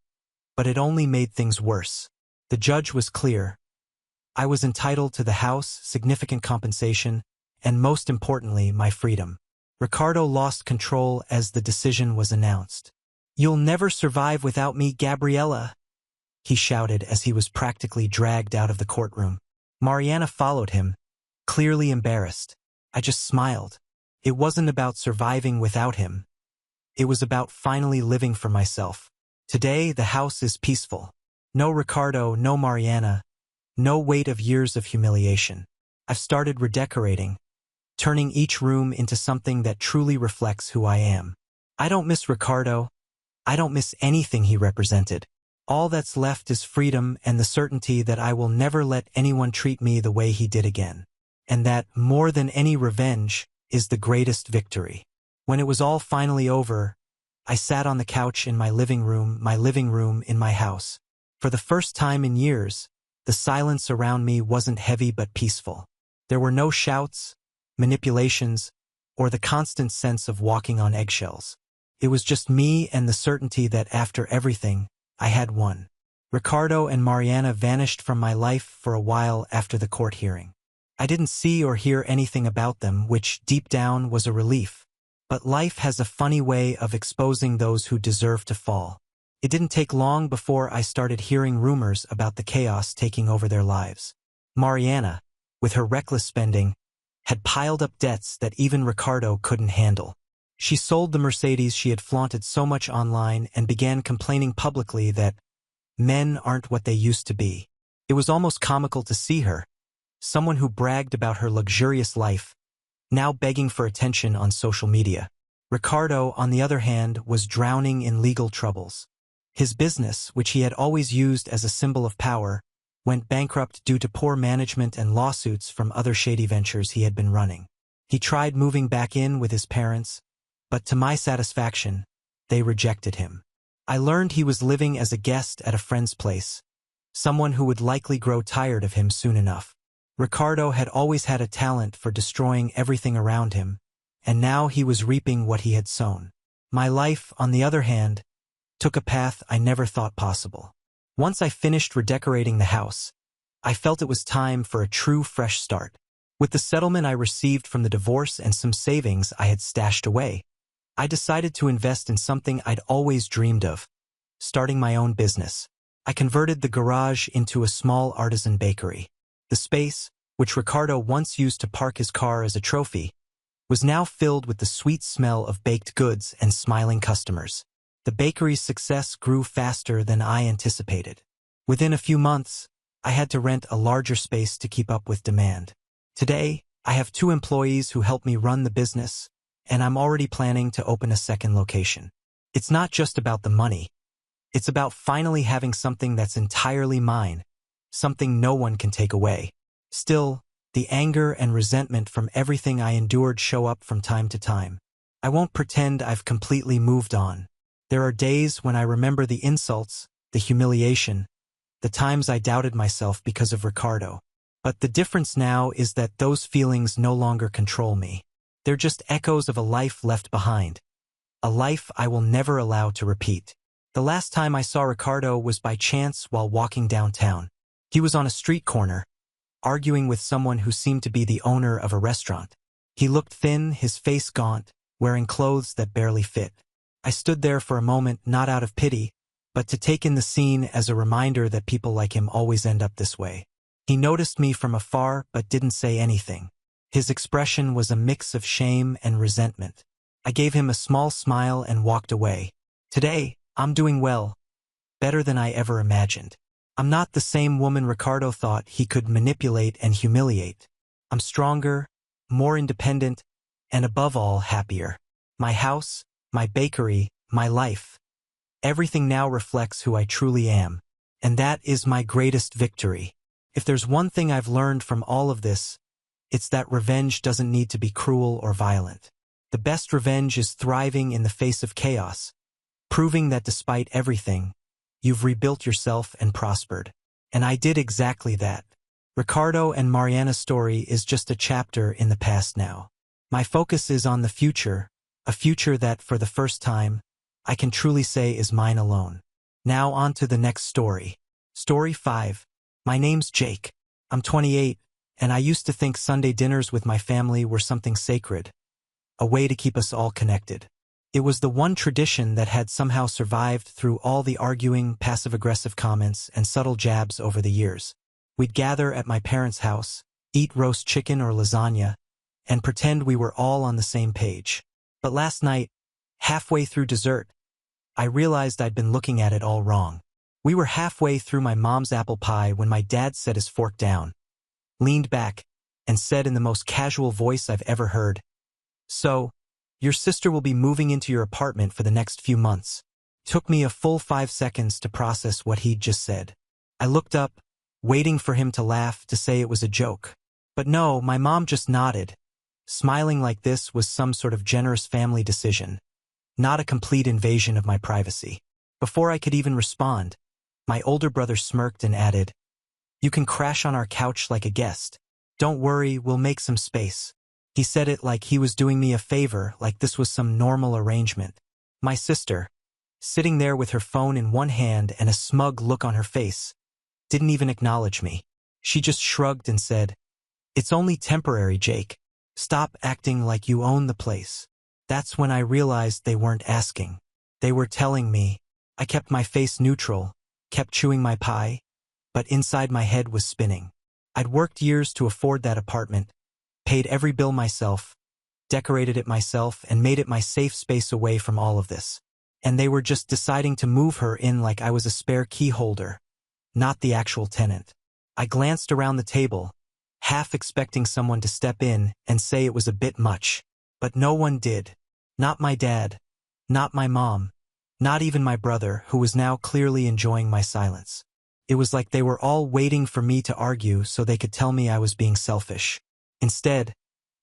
but it only made things worse. The judge was clear. I was entitled to the house, significant compensation, and most importantly, my freedom. Ricardo lost control as the decision was announced. "You'll never survive without me, Gabriella," he shouted as he was practically dragged out of the courtroom. Mariana followed him, clearly embarrassed. I just smiled. It wasn't about surviving without him. It was about finally living for myself. Today, the house is peaceful. No Ricardo, no Mariana, no weight of years of humiliation. I've started redecorating, turning each room into something that truly reflects who I am. I don't miss Ricardo. I don't miss anything he represented. All that's left is freedom and the certainty that I will never let anyone treat me the way he did again. And that, more than any revenge, is the greatest victory. When it was all finally over, I sat on the couch in my living room in my house. For the first time in years, the silence around me wasn't heavy but peaceful. There were no shouts, manipulations, or the constant sense of walking on eggshells. It was just me and the certainty that after everything, I had won. Ricardo and Mariana vanished from my life for a while after the court hearing. I didn't see or hear anything about them, which deep down was a relief. But life has a funny way of exposing those who deserve to fall. It didn't take long before I started hearing rumors about the chaos taking over their lives. Mariana, with her reckless spending, had piled up debts that even Ricardo couldn't handle. She sold the Mercedes she had flaunted so much online and began complaining publicly that men aren't what they used to be. It was almost comical to see her, someone who bragged about her luxurious life, now begging for attention on social media. Ricardo, on the other hand, was drowning in legal troubles. His business, which he had always used as a symbol of power, went bankrupt due to poor management and lawsuits from other shady ventures he had been running. He tried moving back in with his parents, but to my satisfaction, they rejected him. I learned he was living as a guest at a friend's place, someone who would likely grow tired of him soon enough. Ricardo had always had a talent for destroying everything around him, and now he was reaping what he had sown. My life, on the other hand, took a path I never thought possible. Once I finished redecorating the house, I felt it was time for a true fresh start. With the settlement I received from the divorce and some savings I had stashed away, I decided to invest in something I'd always dreamed of, starting my own business. I converted the garage into a small artisan bakery. The space, which Ricardo once used to park his car as a trophy, was now filled with the sweet smell of baked goods and smiling customers. The bakery's success grew faster than I anticipated. Within a few months, I had to rent a larger space to keep up with demand. Today, I have 2 employees who help me run the business, and I'm already planning to open a second location. It's not just about the money. It's about finally having something that's entirely mine, something no one can take away. Still, the anger and resentment from everything I endured show up from time to time. I won't pretend I've completely moved on. There are days when I remember the insults, the humiliation, the times I doubted myself because of Ricardo. But the difference now is that those feelings no longer control me. They're just echoes of a life left behind, a life I will never allow to repeat. The last time I saw Ricardo was by chance while walking downtown. He was on a street corner, arguing with someone who seemed to be the owner of a restaurant. He looked thin, his face gaunt, wearing clothes that barely fit. I stood there for a moment, not out of pity, but to take in the scene as a reminder that people like him always end up this way. He noticed me from afar but didn't say anything. His expression was a mix of shame and resentment. I gave him a small smile and walked away. Today, I'm doing well, better than I ever imagined. I'm not the same woman Ricardo thought he could manipulate and humiliate. I'm stronger, more independent, and above all, happier. My house, my bakery, my life. Everything now reflects who I truly am, and that is my greatest victory. If there's one thing I've learned from all of this, it's that revenge doesn't need to be cruel or violent. The best revenge is thriving in the face of chaos, proving that despite everything, you've rebuilt yourself and prospered. And I did exactly that. Ricardo and Mariana's story is just a chapter in the past now. My focus is on the future, a future that, for the first time, I can truly say is mine alone. Now on to the next story. Story 5. My name's Jake. I'm 28, and I used to think Sunday dinners with my family were something sacred, a way to keep us all connected. It was the one tradition that had somehow survived through all the arguing, passive-aggressive comments, and subtle jabs over the years. We'd gather at my parents' house, eat roast chicken or lasagna, and pretend we were all on the same page. But last night, halfway through dessert, I realized I'd been looking at it all wrong. We were halfway through my mom's apple pie when my dad set his fork down, leaned back, and said in the most casual voice I've ever heard, "So, your sister will be moving into your apartment for the next few months." Took me a full 5 seconds to process what he'd just said. I looked up, waiting for him to laugh, to say it was a joke. But no, my mom just nodded, smiling like this was some sort of generous family decision, not a complete invasion of my privacy. Before I could even respond, my older brother smirked and added, "You can crash on our couch like a guest. Don't worry, we'll make some space." He said it like he was doing me a favor, like this was some normal arrangement. My sister, sitting there with her phone in one hand and a smug look on her face, didn't even acknowledge me. She just shrugged and said, "It's only temporary, Jake. Stop acting like you own the place." That's when I realized they weren't asking. They were telling me. I kept my face neutral, kept chewing my pie, but inside my head was spinning. I'd worked years to afford that apartment, paid every bill myself, decorated it myself, and made it my safe space away from all of this. And they were just deciding to move her in like I was a spare key holder, not the actual tenant. I glanced around the table, half expecting someone to step in and say it was a bit much. But no one did. Not my dad, not my mom, not even my brother, who was now clearly enjoying my silence. It was like they were all waiting for me to argue so they could tell me I was being selfish. Instead,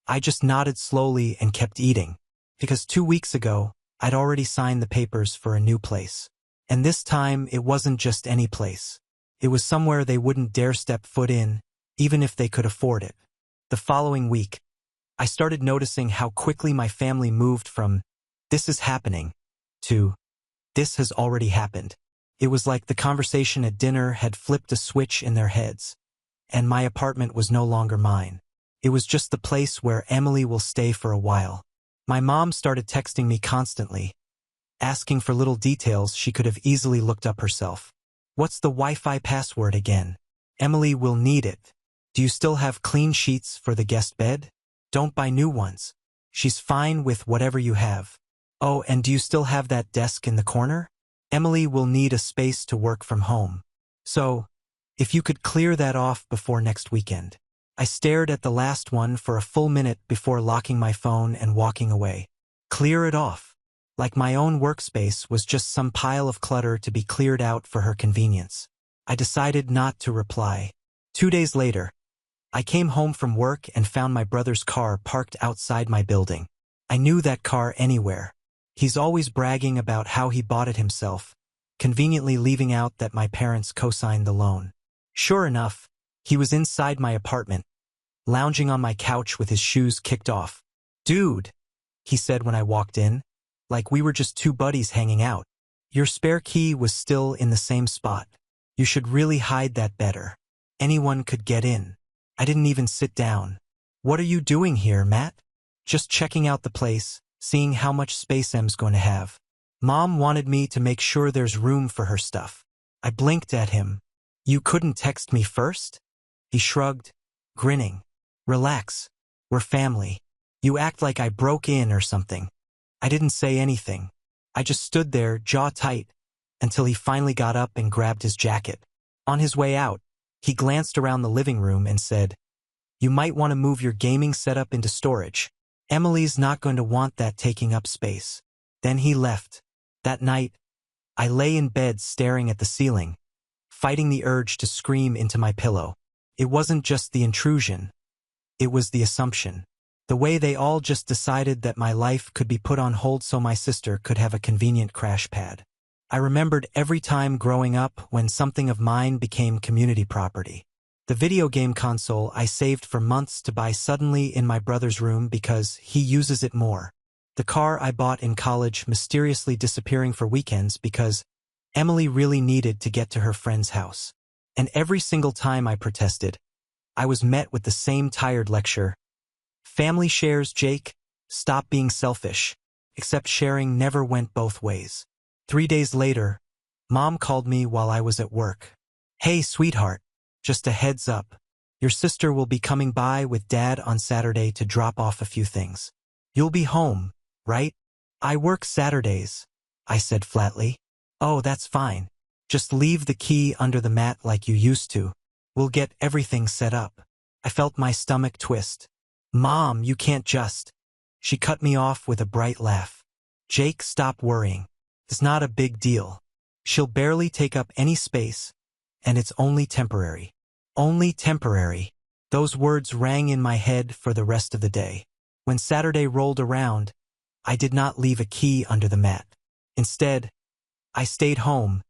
I just nodded slowly and kept eating, because 2 weeks ago, I'd already signed the papers for a new place. And this time, it wasn't just any place. It was somewhere they wouldn't dare step foot in, even if they could afford it. The following week, I started noticing how quickly my family moved from "this is happening" to "this has already happened." It was like the conversation at dinner had flipped a switch in their heads, and my apartment was no longer mine. It was just the place where Emily will stay for a while. My mom started texting me constantly, asking for little details she could have easily looked up herself. "What's the Wi-Fi password again? Emily will need it. Do you still have clean sheets for the guest bed? Don't buy new ones. She's fine with whatever you have. Oh, and do you still have that desk in the corner? Emily will need a space to work from home. So, if you could clear that off before next weekend." I stared at the last one for a full minute before locking my phone and walking away. Clear it off. Like my own workspace was just some pile of clutter to be cleared out for her convenience. I decided not to reply. 2 days later, I came home from work and found my brother's car parked outside my building. I knew that car anywhere. He's always bragging about how he bought it himself, conveniently leaving out that my parents co-signed the loan. Sure enough, he was inside my apartment, lounging on my couch with his shoes kicked off. "Dude," he said when I walked in, like we were just two buddies hanging out. "Your spare key was still in the same spot. You should really hide that better. Anyone could get in." I didn't even sit down. "What are you doing here, Matt?" "Just checking out the place, seeing how much space Em's going to have. Mom wanted me to make sure there's room for her stuff." I blinked at him. "You couldn't text me first?" He shrugged, grinning. "Relax. We're family. You act like I broke in or something." I didn't say anything. I just stood there, jaw tight, until he finally got up and grabbed his jacket. On his way out, he glanced around the living room and said, "You might want to move your gaming setup into storage. Emily's not going to want that taking up space." Then he left. That night, I lay in bed staring at the ceiling, fighting the urge to scream into my pillow. It wasn't just the intrusion. It was the assumption. The way they all just decided that my life could be put on hold so my sister could have a convenient crash pad. I remembered every time growing up when something of mine became community property. The video game console I saved for months to buy suddenly in my brother's room because he uses it more. The car I bought in college mysteriously disappearing for weekends because Emily really needed to get to her friend's house. And every single time I protested, I was met with the same tired lecture. "Family shares, Jake. Stop being selfish." Except sharing never went both ways. 3 days later, Mom called me while I was at work. "Hey, sweetheart, just a heads up. Your sister will be coming by with Dad on Saturday to drop off a few things. You'll be home, right?" "I work Saturdays," I said flatly. "Oh, that's fine. Just leave the key under the mat like you used to. We'll get everything set up." I felt my stomach twist. "Mom, you can't just..." She cut me off with a bright laugh. "Jake, stop worrying. It's not a big deal. She'll barely take up any space, and it's only temporary." Only temporary. Those words rang in my head for the rest of the day. When Saturday rolled around, I did not leave a key under the mat. Instead, I stayed home,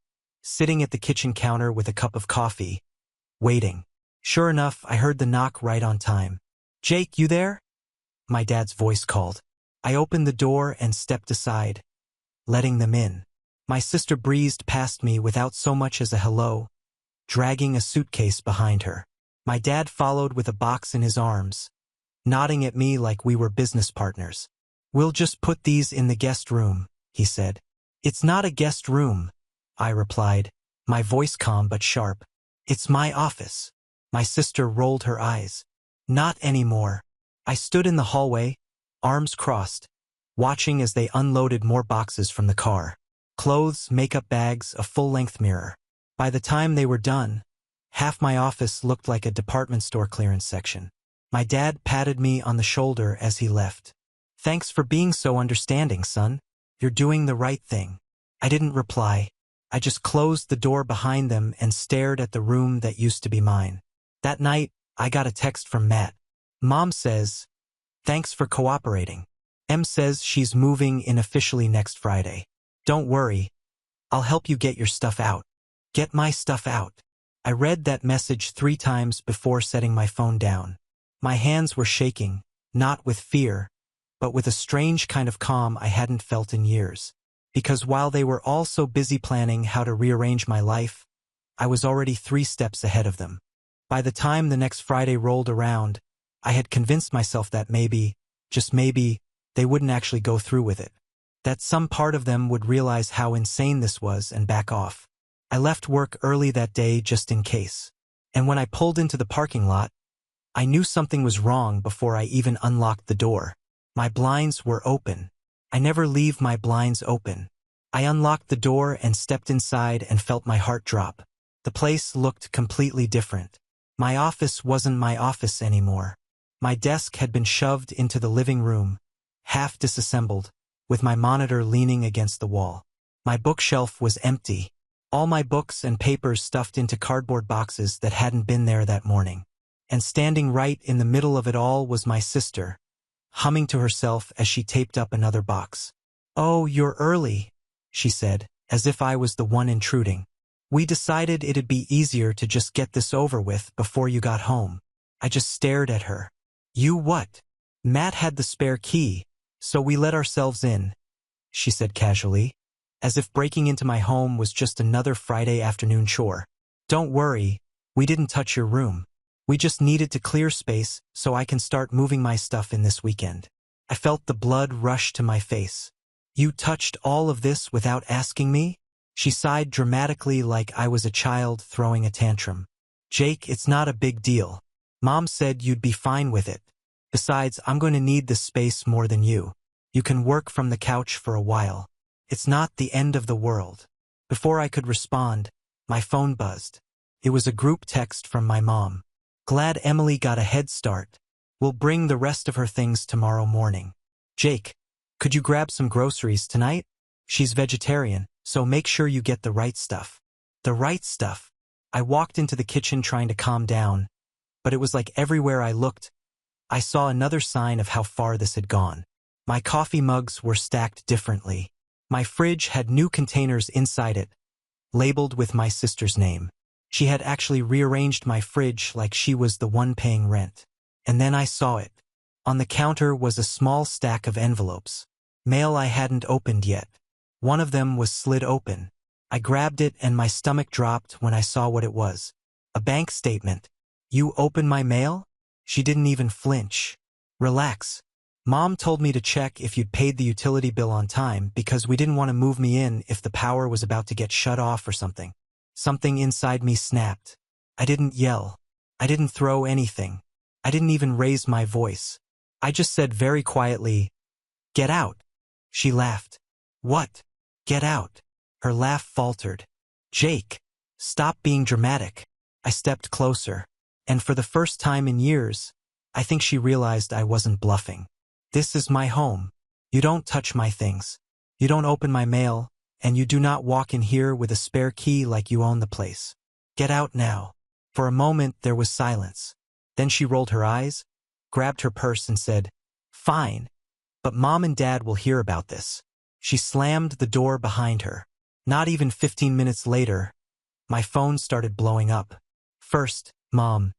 sitting at the kitchen counter with a cup of coffee, waiting. Sure enough, I heard the knock right on time. "Jake, you there?" My dad's voice called. I opened the door and stepped aside, letting them in. My sister breezed past me without so much as a hello, dragging a suitcase behind her. My dad followed with a box in his arms, nodding at me like we were business partners. "We'll just put these in the guest room," he said. "It's not a guest room," I replied, my voice calm but sharp. "It's my office." My sister rolled her eyes. "Not anymore." I stood in the hallway, arms crossed, watching as they unloaded more boxes from the car. Clothes, makeup bags, a full-length mirror. By the time they were done, half my office looked like a department store clearance section. My dad patted me on the shoulder as he left. "Thanks for being so understanding, son. You're doing the right thing." I didn't reply. I just closed the door behind them and stared at the room that used to be mine. That night, I got a text from Matt. "Mom says, thanks for cooperating. Em says she's moving in officially next Friday. Don't worry. I'll help you get your stuff out." Get my stuff out. I read that message 3 times before setting my phone down. My hands were shaking, not with fear, but with a strange kind of calm I hadn't felt in years. because while they were all so busy planning how to rearrange my life, I was already 3 steps ahead of them. By the time the next Friday rolled around, I had convinced myself that maybe, just maybe, they wouldn't actually go through with it. That some part of them would realize how insane this was and back off. I left work early that day just in case. And when I pulled into the parking lot, I knew something was wrong before I even unlocked the door. My blinds were open. I never leave my blinds open. I unlocked the door and stepped inside and felt my heart drop. The place looked completely different. My office wasn't my office anymore. My desk had been shoved into the living room, half disassembled, with my monitor leaning against the wall. My bookshelf was empty, all my books and papers stuffed into cardboard boxes that hadn't been there that morning. And standing right in the middle of it all was my sister, humming to herself as she taped up another box. "Oh, you're early," she said, as if I was the one intruding. "We decided it'd be easier to just get this over with before you got home." I just stared at her. "You what?" "Matt had the spare key, so we let ourselves in," she said casually, as if breaking into my home was just another Friday afternoon chore. "Don't worry, we didn't touch your room. We just needed to clear space so I can start moving my stuff in this weekend." I felt the blood rush to my face. "You touched all of this without asking me?" She sighed dramatically like I was a child throwing a tantrum. "Jake, it's not a big deal. Mom said you'd be fine with it. Besides, I'm going to need this space more than you. You can work from the couch for a while. It's not the end of the world." Before I could respond, my phone buzzed. It was a group text from my mom. "Glad Emily got a head start. We'll bring the rest of her things tomorrow morning. Jake, could you grab some groceries tonight? She's vegetarian, so make sure you get the right stuff." The right stuff. I walked into the kitchen trying to calm down, but it was like everywhere I looked, I saw another sign of how far this had gone. My coffee mugs were stacked differently. My fridge had new containers inside it, labeled with my sister's name. She had actually rearranged my fridge like she was the one paying rent. And then I saw it. On the counter was a small stack of envelopes. Mail I hadn't opened yet. One of them was slid open. I grabbed it and my stomach dropped when I saw what it was. A bank statement. "You opened my mail?" She didn't even flinch. "Relax. Mom told me to check if you'd paid the utility bill on time because we didn't want to move me in if the power was about to get shut off or something." Something inside me snapped. I didn't yell. I didn't throw anything. I didn't even raise my voice. I just said very quietly, "Get out." She laughed. "What? Get out?" Her laugh faltered. "Jake, stop being dramatic." I stepped closer, and for the first time in years, I think she realized I wasn't bluffing. "This is my home. You don't touch my things. You don't open my mail, and you do not walk in here with a spare key like you own the place. Get out now." For a moment there was silence. Then she rolled her eyes, grabbed her purse and said, "Fine, but Mom and Dad will hear about this." She slammed the door behind her. Not even 15 minutes later, my phone started blowing up. First, Mom.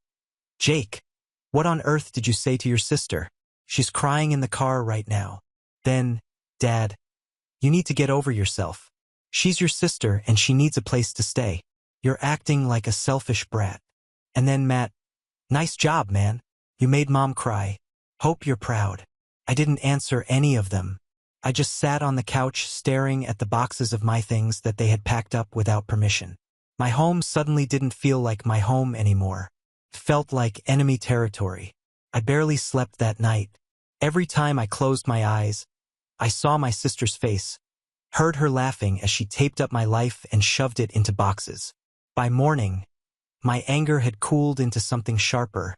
"Jake, what on earth did you say to your sister? She's crying in the car right now." Then, "Dad, you need to get over yourself. She's your sister and she needs a place to stay. You're acting like a selfish brat." And then Matt, "Nice job, man. You made Mom cry. Hope you're proud." I didn't answer any of them. I just sat on the couch staring at the boxes of my things that they had packed up without permission. My home suddenly didn't feel like my home anymore. It felt like enemy territory. I barely slept that night. Every time I closed my eyes, I saw my sister's face, heard her laughing as she taped up my life and shoved it into boxes. By morning, my anger had cooled into something sharper,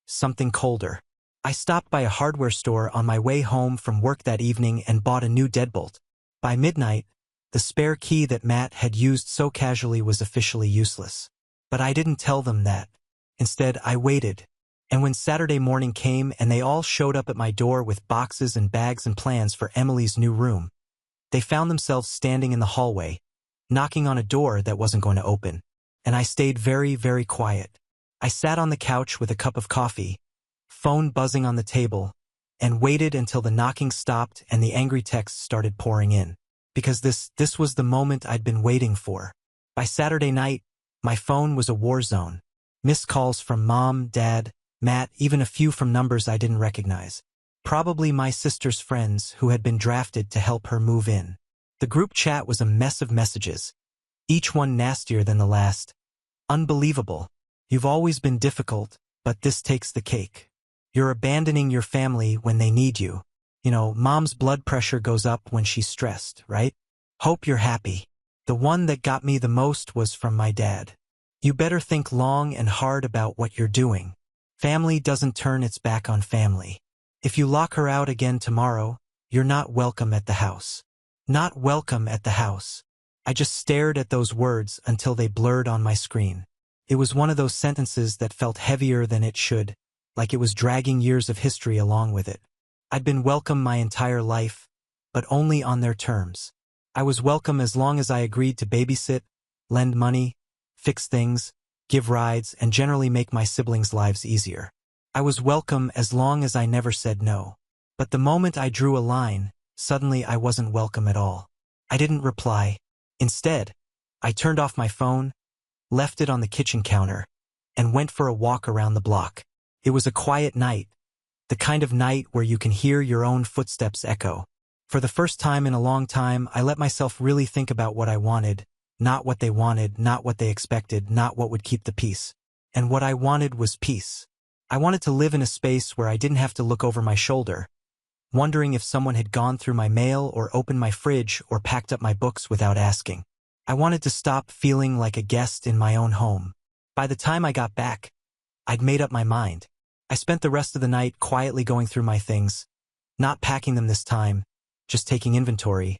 something colder. I stopped by a hardware store on my way home from work that evening and bought a new deadbolt. By midnight, the spare key that Matt had used so casually was officially useless. But I didn't tell them that. Instead, I waited. And when Saturday morning came and they all showed up at my door with boxes and bags and plans for Emily's new room, they found themselves standing in the hallway, knocking on a door that wasn't going to open. And I stayed very, very quiet. I sat on the couch with a cup of coffee, phone buzzing on the table, and waited until the knocking stopped and the angry texts started pouring in. because this was the moment I'd been waiting for. By Saturday night, my phone was a war zone. Missed calls from Mom, Dad, Matt, even a few from numbers I didn't recognize. Probably my sister's friends who had been drafted to help her move in. The group chat was a mess of messages, each one nastier than the last. Unbelievable. You've always been difficult, but this takes the cake. You're abandoning your family when they need you. You know, Mom's blood pressure goes up when she's stressed, right? Hope you're happy. The one that got me the most was from my dad. You better think long and hard about what you're doing. Family doesn't turn its back on family. If you lock her out again tomorrow, you're not welcome at the house. Not welcome at the house. I just stared at those words until they blurred on my screen. It was one of those sentences that felt heavier than it should, like it was dragging years of history along with it. I'd been welcome my entire life, but only on their terms. I was welcome as long as I agreed to babysit, lend money, fix things, give rides, and generally make my siblings' lives easier. I was welcome as long as I never said no. But the moment I drew a line, suddenly I wasn't welcome at all. I didn't reply. Instead, I turned off my phone, left it on the kitchen counter, and went for a walk around the block. It was a quiet night, the kind of night where you can hear your own footsteps echo. For the first time in a long time, I let myself really think about what I wanted, not what they wanted, not what they expected, not what would keep the peace. And what I wanted was peace. I wanted to live in a space where I didn't have to look over my shoulder, wondering if someone had gone through my mail or opened my fridge or packed up my books without asking. I wanted to stop feeling like a guest in my own home. By the time I got back, I'd made up my mind. I spent the rest of the night quietly going through my things, not packing them this time, just taking inventory,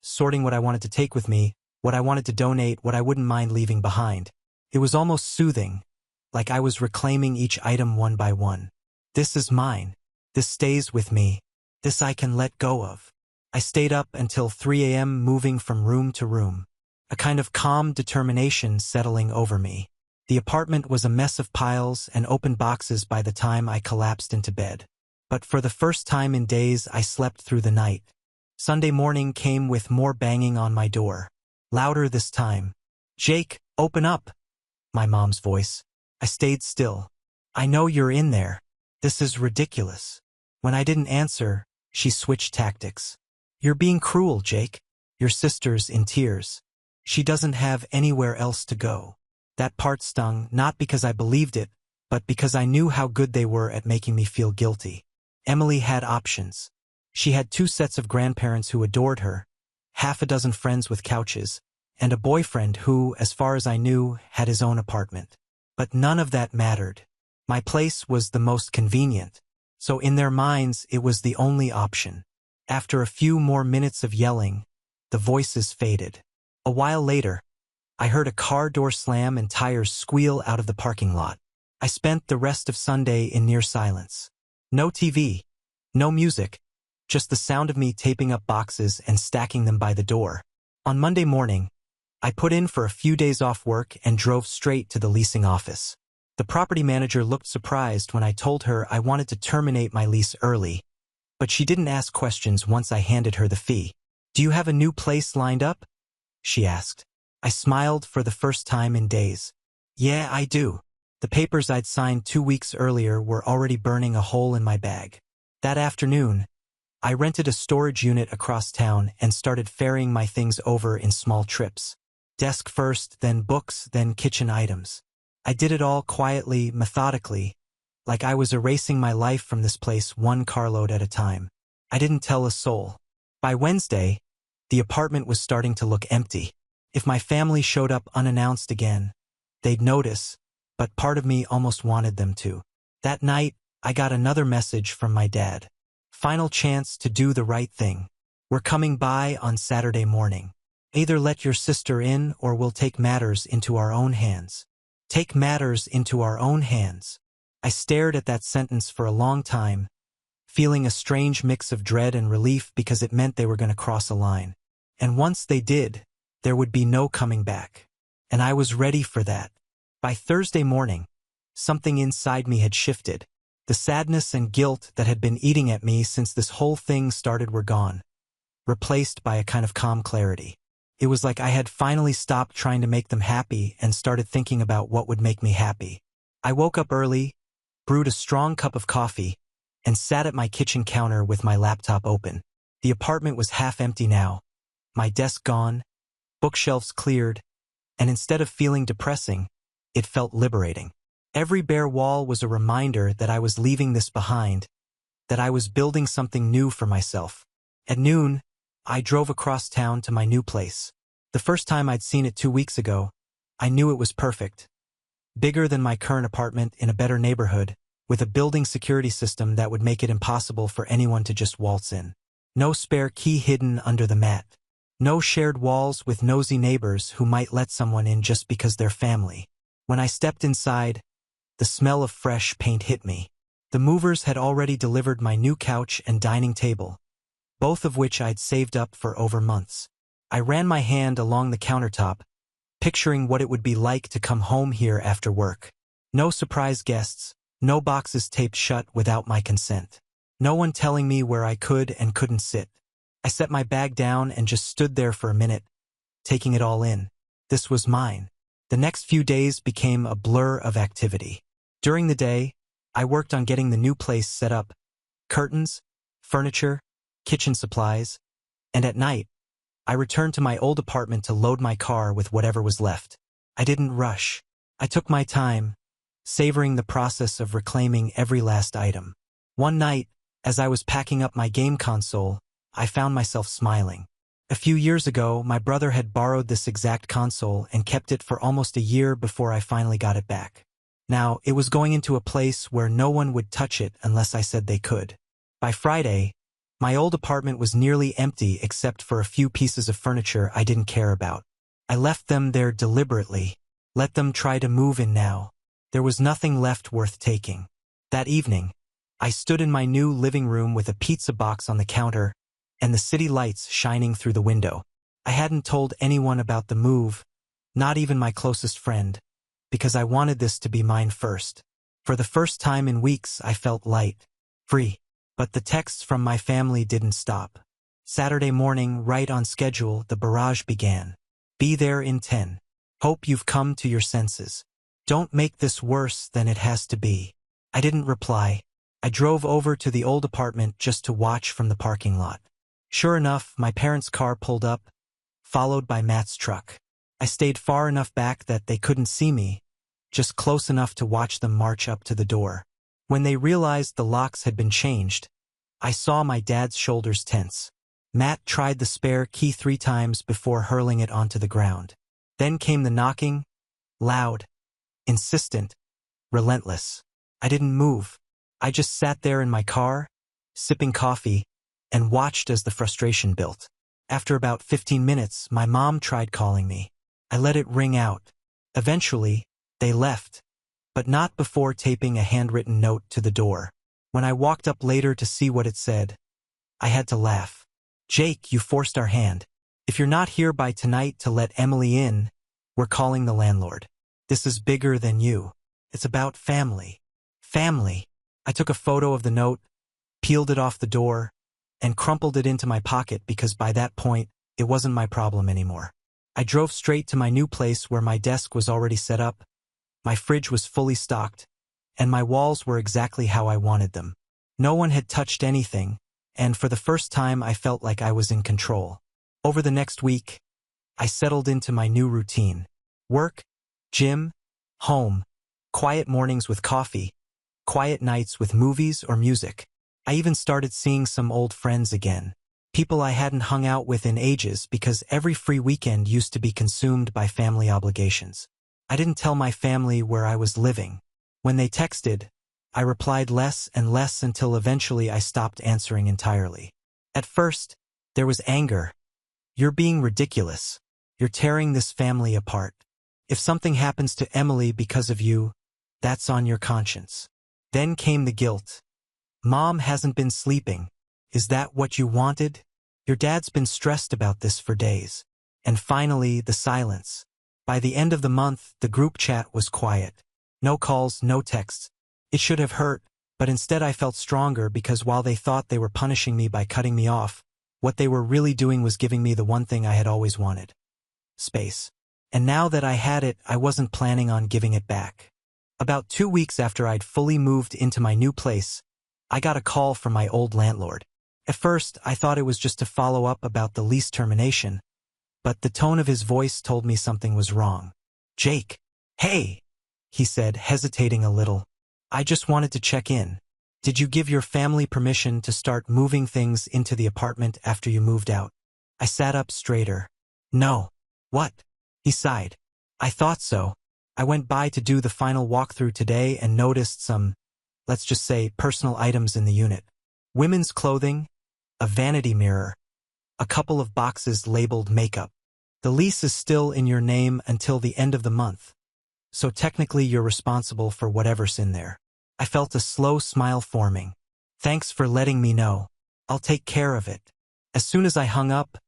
sorting what I wanted to take with me, what I wanted to donate, what I wouldn't mind leaving behind. It was almost soothing, like I was reclaiming each item one by one. This is mine. This stays with me. This I can let go of. I stayed up until 3 a.m. moving from room to room, a kind of calm determination settling over me. The apartment was a mess of piles and open boxes by the time I collapsed into bed. But for the first time in days, I slept through the night. Sunday morning came with more banging on my door. Louder this time. "Jake, open up!" My mom's voice. I stayed still. "I know you're in there. This is ridiculous." When I didn't answer, she switched tactics. "You're being cruel, Jake. Your sister's in tears. She doesn't have anywhere else to go." That part stung, not because I believed it, but because I knew how good they were at making me feel guilty. Emily had options. She had 2 sets of grandparents who adored her, half a dozen friends with couches, and a boyfriend who, as far as I knew, had his own apartment. But none of that mattered. My place was the most convenient, so in their minds it was the only option. After a few more minutes of yelling, the voices faded. A while later, I heard a car door slam and tires squeal out of the parking lot. I spent the rest of Sunday in near silence. No TV, no music, just the sound of me taping up boxes and stacking them by the door. On Monday morning, I put in for a few days off work and drove straight to the leasing office. The property manager looked surprised when I told her I wanted to terminate my lease early, but she didn't ask questions once I handed her the fee. "Do you have a new place lined up?" she asked. I smiled for the first time in days. "Yeah, I do." The papers I'd signed 2 weeks earlier were already burning a hole in my bag. That afternoon, I rented a storage unit across town and started ferrying my things over in small trips. Desk first, then books, then kitchen items. I did it all quietly, methodically, like I was erasing my life from this place one carload at a time. I didn't tell a soul. By Wednesday, the apartment was starting to look empty. If my family showed up unannounced again, they'd notice, but part of me almost wanted them to. That night, I got another message from my dad. "Final chance to do the right thing. We're coming by on Saturday morning. Either let your sister in or we'll take matters into our own hands." Take matters into our own hands. I stared at that sentence for a long time, feeling a strange mix of dread and relief because it meant they were going to cross a line. And once they did, there would be no coming back. And I was ready for that. By Thursday morning, something inside me had shifted. The sadness and guilt that had been eating at me since this whole thing started were gone. replaced by a kind of calm clarity. It was like I had finally stopped trying to make them happy and started thinking about what would make me happy. I woke up early, brewed a strong cup of coffee, and sat at my kitchen counter with my laptop open. The apartment was half empty now, my desk gone, bookshelves cleared, and instead of feeling depressing, it felt liberating. Every bare wall was a reminder that I was leaving this behind, that I was building something new for myself. At noon, I drove across town to my new place. The first time I'd seen it 2 weeks ago, I knew it was perfect. Bigger than my current apartment in a better neighborhood, with a building security system that would make it impossible for anyone to just waltz in. No spare key hidden under the mat. No shared walls with nosy neighbors who might let someone in just because they're family. When I stepped inside, the smell of fresh paint hit me. The movers had already delivered my new couch and dining table, both of which I'd saved up for over months. I ran my hand along the countertop, picturing what it would be like to come home here after work. No surprise guests, no boxes taped shut without my consent. No one telling me where I could and couldn't sit. I set my bag down and just stood there for a minute, taking it all in. This was mine. The next few days became a blur of activity. During the day, I worked on getting the new place set up, curtains, furniture, kitchen supplies, and at night, I returned to my old apartment to load my car with whatever was left. I didn't rush. I took my time, savoring the process of reclaiming every last item. One night, as I was packing up my game console, I found myself smiling. A few years ago, my brother had borrowed this exact console and kept it for almost a year before I finally got it back. Now, it was going into a place where no one would touch it unless I said they could. By Friday, my old apartment was nearly empty except for a few pieces of furniture I didn't care about. I left them there deliberately. Let them try to move in now. There was nothing left worth taking. That evening, I stood in my new living room with a pizza box on the counter and the city lights shining through the window. I hadn't told anyone about the move, not even my closest friend, because I wanted this to be mine first. For the first time in weeks, I felt light, free. But the texts from my family didn't stop. Saturday morning, right on schedule, the barrage began. Be there in 10. Hope you've come to your senses. Don't make this worse than it has to be. I didn't reply. I drove over to the old apartment just to watch from the parking lot. Sure enough, my parents' car pulled up, followed by Matt's truck. I stayed far enough back that they couldn't see me, just close enough to watch them march up to the door. When they realized the locks had been changed, I saw my dad's shoulders tense. Matt tried the spare key 3 times before hurling it onto the ground. Then came the knocking, loud, insistent, relentless. I didn't move. I just sat there in my car, sipping coffee, and watched as the frustration built. After about 15 minutes, my mom tried calling me. I let it ring out. Eventually, they left, but not before taping a handwritten note to the door. When I walked up later to see what it said, I had to laugh. Jake, you forced our hand. If you're not here by tonight to let Emily in, we're calling the landlord. This is bigger than you. It's about family. Family. I took a photo of the note, peeled it off the door, and crumpled it into my pocket because by that point, it wasn't my problem anymore. I drove straight to my new place where my desk was already set up, my fridge was fully stocked, and my walls were exactly how I wanted them. No one had touched anything, and for the first time I felt like I was in control. Over the next week, I settled into my new routine. Work, gym, home, quiet mornings with coffee, quiet nights with movies or music. I even started seeing some old friends again. People I hadn't hung out with in ages because every free weekend used to be consumed by family obligations. I didn't tell my family where I was living. When they texted, I replied less and less until eventually I stopped answering entirely. At first, there was anger. You're being ridiculous. You're tearing this family apart. If something happens to Emily because of you, that's on your conscience. Then came the guilt. Mom hasn't been sleeping. Is that what you wanted? Your dad's been stressed about this for days. And finally, the silence. By the end of the month, the group chat was quiet. No calls, no texts. It should have hurt, but instead I felt stronger because while they thought they were punishing me by cutting me off, What they were really doing was giving me the one thing I had always wanted. Space. And now that I had it, I wasn't planning on giving it back. About 2 weeks after I'd fully moved into my new place, I got a call from my old landlord. At first, I thought it was just to follow up about the lease termination, but the tone of his voice told me something was wrong. "Jake." "Hey," he said, hesitating a little. "I just wanted to check in. Did you give your family permission to start moving things into the apartment after you moved out?" I sat up straighter. "No." "What?" He sighed. "I thought so. I went by to do the final walkthrough today and noticed some, let's just say, personal items in the unit. Women's clothing, a vanity mirror, a couple of boxes labeled makeup. The lease is still in your name until the end of the month, so technically you're responsible for whatever's in there." I felt a slow smile forming. "Thanks for letting me know. I'll take care of it." As soon as I hung up,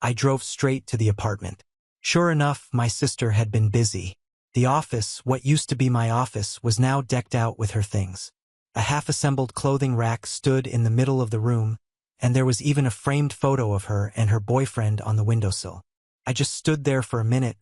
I drove straight to the apartment. Sure enough, my sister had been busy. The office, what used to be my office, was now decked out with her things. A half-assembled clothing rack stood in the middle of the room, and there was even a framed photo of her and her boyfriend on the windowsill. I just stood there for a minute,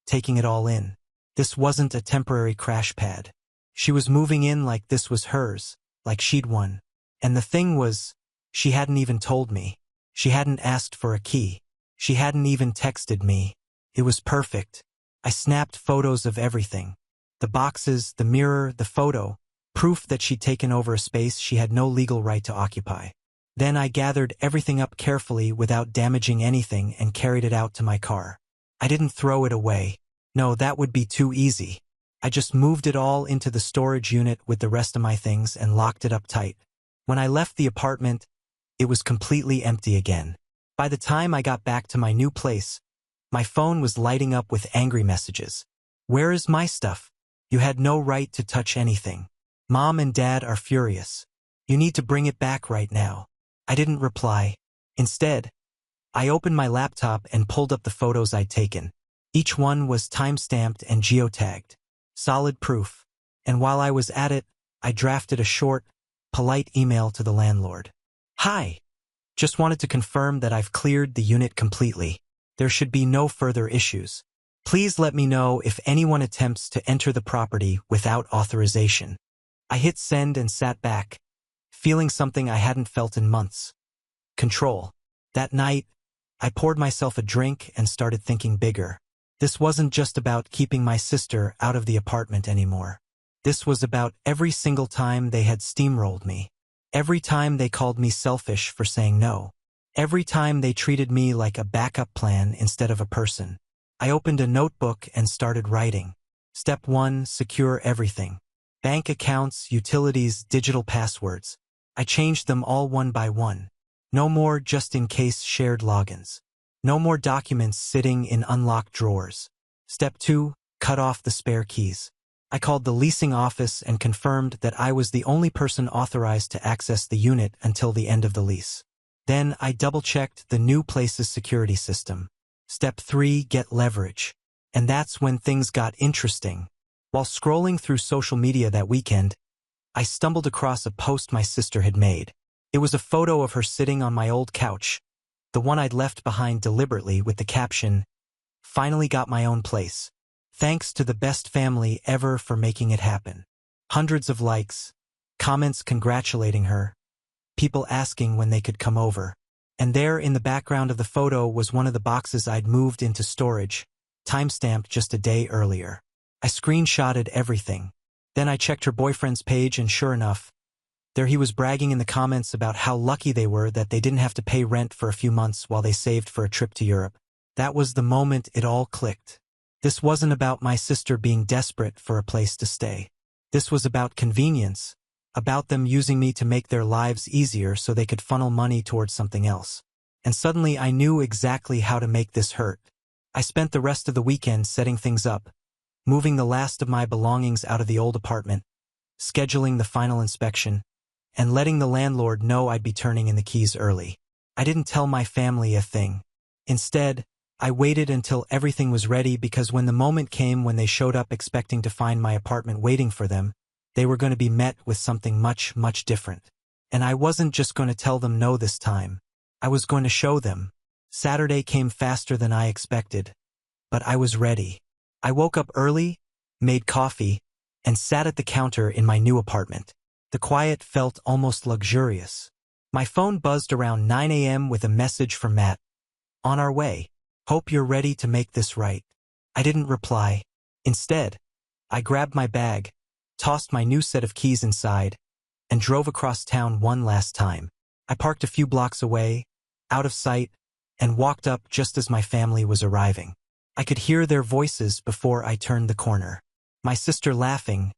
taking it all in. This wasn't a temporary crash pad. She was moving in like this was hers, like she'd won. And the thing was, she hadn't even told me. She hadn't asked for a key. She hadn't even texted me. It was perfect. I snapped photos of everything. The boxes, the mirror, the photo, proof that she'd taken over a space she had no legal right to occupy. Then I gathered everything up carefully without damaging anything and carried it out to my car. I didn't throw it away. No, that would be too easy. I just moved it all into the storage unit with the rest of my things and locked it up tight. When I left the apartment, it was completely empty again. By the time I got back to my new place, my phone was lighting up with angry messages. "Where is my stuff? You had no right to touch anything. Mom and Dad are furious. You need to bring it back right now." I didn't reply. Instead, I opened my laptop and pulled up the photos I'd taken. Each one was time-stamped and geotagged. Solid proof. And while I was at it, I drafted a short, polite email to the landlord. "Hi. Just wanted to confirm that I've cleared the unit completely. There should be no further issues. Please let me know if anyone attempts to enter the property without authorization." I hit send and sat back, feeling something I hadn't felt in months. Control. That night, I poured myself a drink and started thinking bigger. This wasn't just about keeping my sister out of the apartment anymore. This was about every single time they had steamrolled me. Every time they called me selfish for saying no. Every time they treated me like a backup plan instead of a person. I opened a notebook and started writing. Step 1, secure everything. Bank accounts, utilities, digital passwords. I changed them all one by one. No more just-in-case shared logins. No more documents sitting in unlocked drawers. Step 2, cut off the spare keys. I called the leasing office and confirmed that I was the only person authorized to access the unit until the end of the lease. Then I double-checked the new place's security system. Step 3, get leverage. And that's when things got interesting. While scrolling through social media that weekend, I stumbled across a post my sister had made. It was a photo of her sitting on my old couch, the one I'd left behind deliberately, with the caption, "Finally got my own place. Thanks to the best family ever for making it happen." Hundreds of likes, comments congratulating her, people asking when they could come over. And there in the background of the photo was one of the boxes I'd moved into storage, timestamped just a day earlier. I screenshotted everything. Then I checked her boyfriend's page and sure enough, there he was bragging in the comments about how lucky they were that they didn't have to pay rent for a few months while they saved for a trip to Europe. That was the moment it all clicked. This wasn't about my sister being desperate for a place to stay. This was about convenience, about them using me to make their lives easier so they could funnel money towards something else. And suddenly I knew exactly how to make this hurt. I spent the rest of the weekend setting things up, moving the last of my belongings out of the old apartment, scheduling the final inspection, and letting the landlord know I'd be turning in the keys early. I didn't tell my family a thing. Instead, I waited until everything was ready, because when the moment came when they showed up expecting to find my apartment waiting for them, they were going to be met with something much, much different. And I wasn't just going to tell them no this time. I was going to show them. Saturday came faster than I expected, but I was ready. I woke up early, made coffee, and sat at the counter in my new apartment. The quiet felt almost luxurious. My phone buzzed around 9 a.m. with a message from Matt. On our way. Hope you're ready to make this right. I didn't reply. Instead, I grabbed my bag, tossed my new set of keys inside, and drove across town one last time. I parked a few blocks away, out of sight, and walked up just as my family was arriving. I could hear their voices before I turned the corner. My sister laughing,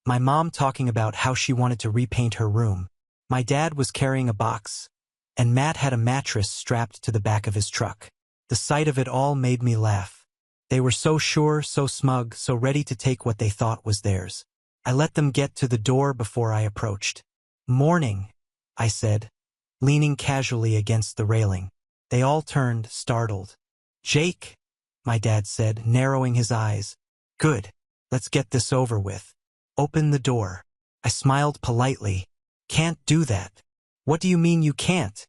my mom talking about how she wanted to repaint her room. My dad was carrying a box, and Matt had a mattress strapped to the back of his truck. The sight of it all made me laugh. They were so sure, so smug, so ready to take what they thought was theirs. I let them get to the door before I approached. Morning, I said, leaning casually against the railing. They all turned, startled. Jake, my dad said, narrowing his eyes. Good. Let's get this over with. Open the door. I smiled politely. Can't do that. What do you mean you can't?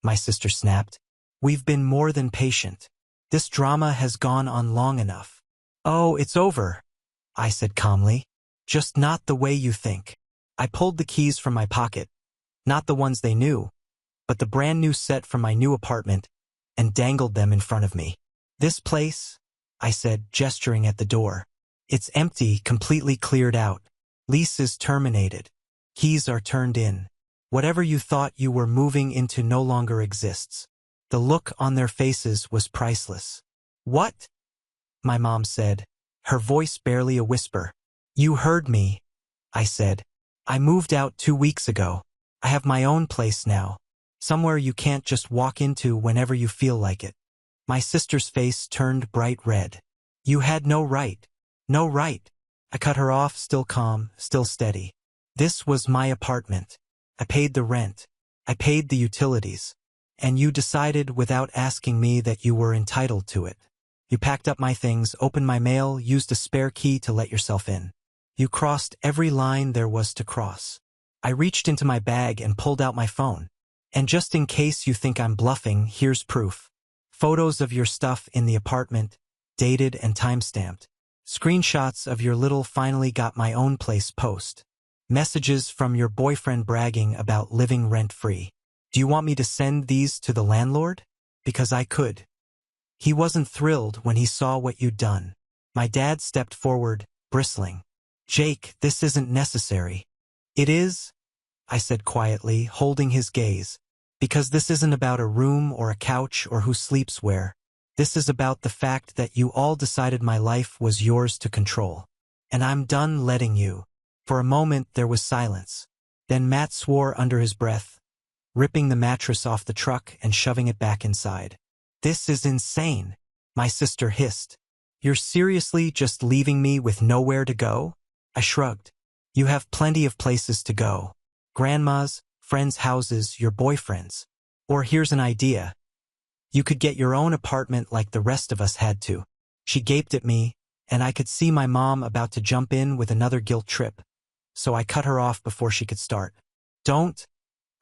My sister snapped. We've been more than patient. This drama has gone on long enough. Oh, it's over, I said calmly. Just not the way you think. I pulled the keys from my pocket, not the ones they knew, but the brand new set from my new apartment, and dangled them in front of me. This place, I said, gesturing at the door. It's empty, completely cleared out. Lease is terminated. Keys are turned in. Whatever you thought you were moving into no longer exists. The look on their faces was priceless. What? My mom said, her voice barely a whisper. You heard me, I said. I moved out 2 weeks ago. I have my own place now. Somewhere you can't just walk into whenever you feel like it. My sister's face turned bright red. You had no right. No right. I cut her off, still calm, still steady. This was my apartment. I paid the rent. I paid the utilities. And you decided without asking me that you were entitled to it. You packed up my things, opened my mail, used a spare key to let yourself in. You crossed every line there was to cross. I reached into my bag and pulled out my phone. And just in case you think I'm bluffing, here's proof. Photos of your stuff in the apartment, dated and time-stamped. Screenshots of your little finally got my own place post. Messages from your boyfriend bragging about living rent-free. Do you want me to send these to the landlord? Because I could. He wasn't thrilled when he saw what you'd done. My dad stepped forward, bristling. Jake, this isn't necessary. It is, I said quietly, holding his gaze. Because this isn't about a room or a couch or who sleeps where. This is about the fact that you all decided my life was yours to control. And I'm done letting you. For a moment there was silence. Then Matt swore under his breath, ripping the mattress off the truck and shoving it back inside. This is insane, my sister hissed. You're seriously just leaving me with nowhere to go? I shrugged. You have plenty of places to go. Grandma's, friends' houses, your boyfriend's. Or here's an idea. You could get your own apartment like the rest of us had to. She gaped at me, and I could see my mom about to jump in with another guilt trip. So I cut her off before she could start. Don't,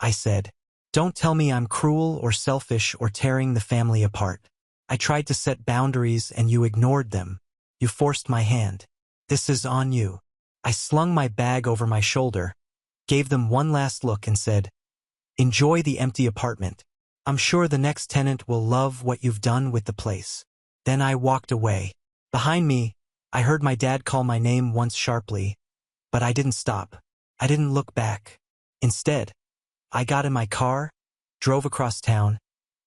I said. Don't tell me I'm cruel or selfish or tearing the family apart. I tried to set boundaries and you ignored them. You forced my hand. This is on you. I slung my bag over my shoulder, gave them one last look and said, enjoy the empty apartment. I'm sure the next tenant will love what you've done with the place. Then I walked away. Behind me, I heard my dad call my name once sharply, but I didn't stop. I didn't look back. Instead, I got in my car, drove across town,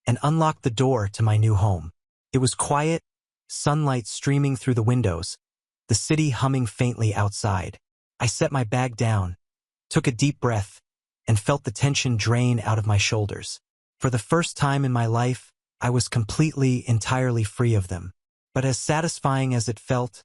and unlocked the door to my new home. It was quiet, sunlight streaming through the windows, the city humming faintly outside. I set my bag down, took a deep breath, and felt the tension drain out of my shoulders. For the first time in my life, I was completely, entirely free of them. But as satisfying as it felt,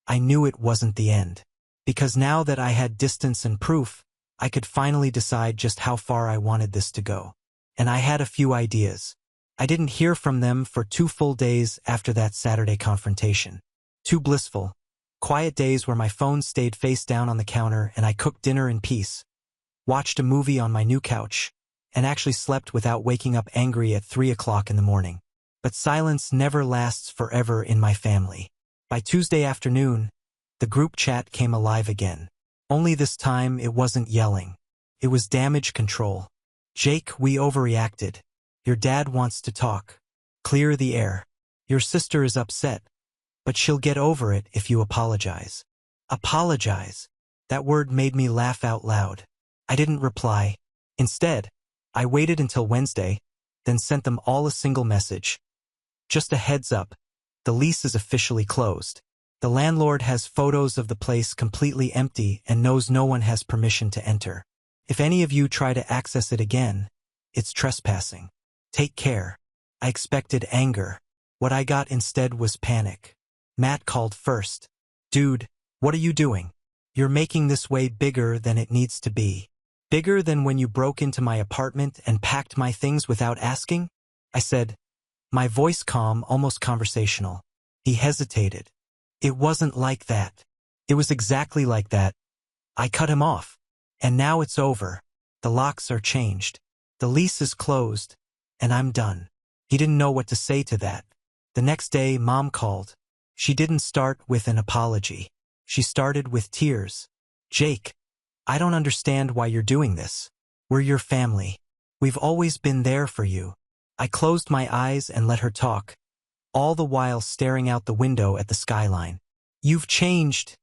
I knew it wasn't the end. Because now that I had distance and proof, I could finally decide just how far I wanted this to go. And I had a few ideas. I didn't hear from them for 2 full days after that Saturday confrontation. 2 blissful, quiet days where my phone stayed face down on the counter and I cooked dinner in peace, watched a movie on my new couch, and actually slept without waking up angry at 3 o'clock in the morning. But silence never lasts forever in my family. By Tuesday afternoon, the group chat came alive again. Only this time it wasn't yelling. It was damage control. Jake, we overreacted. Your dad wants to talk. Clear the air. Your sister is upset, but she'll get over it if you apologize. Apologize. That word made me laugh out loud. I didn't reply. Instead, I waited until Wednesday, then sent them all a single message. Just a heads up, the lease is officially closed. The landlord has photos of the place completely empty and knows no one has permission to enter. If any of you try to access it again, it's trespassing. Take care. I expected anger. What I got instead was panic. Matt called first. Dude, what are you doing? You're making this way bigger than it needs to be. Bigger than when you broke into my apartment and packed my things without asking? I said, my voice calm, almost conversational. He hesitated. It wasn't like that. It was exactly like that. I cut him off. And now it's over. The locks are changed. The lease is closed. And I'm done. He didn't know what to say to that. The next day, Mom called. She didn't start with an apology. She started with tears. Jake, I don't understand why you're doing this. We're your family. We've always been there for you. I closed my eyes and let her talk, all the while staring out the window at the skyline. You've changed,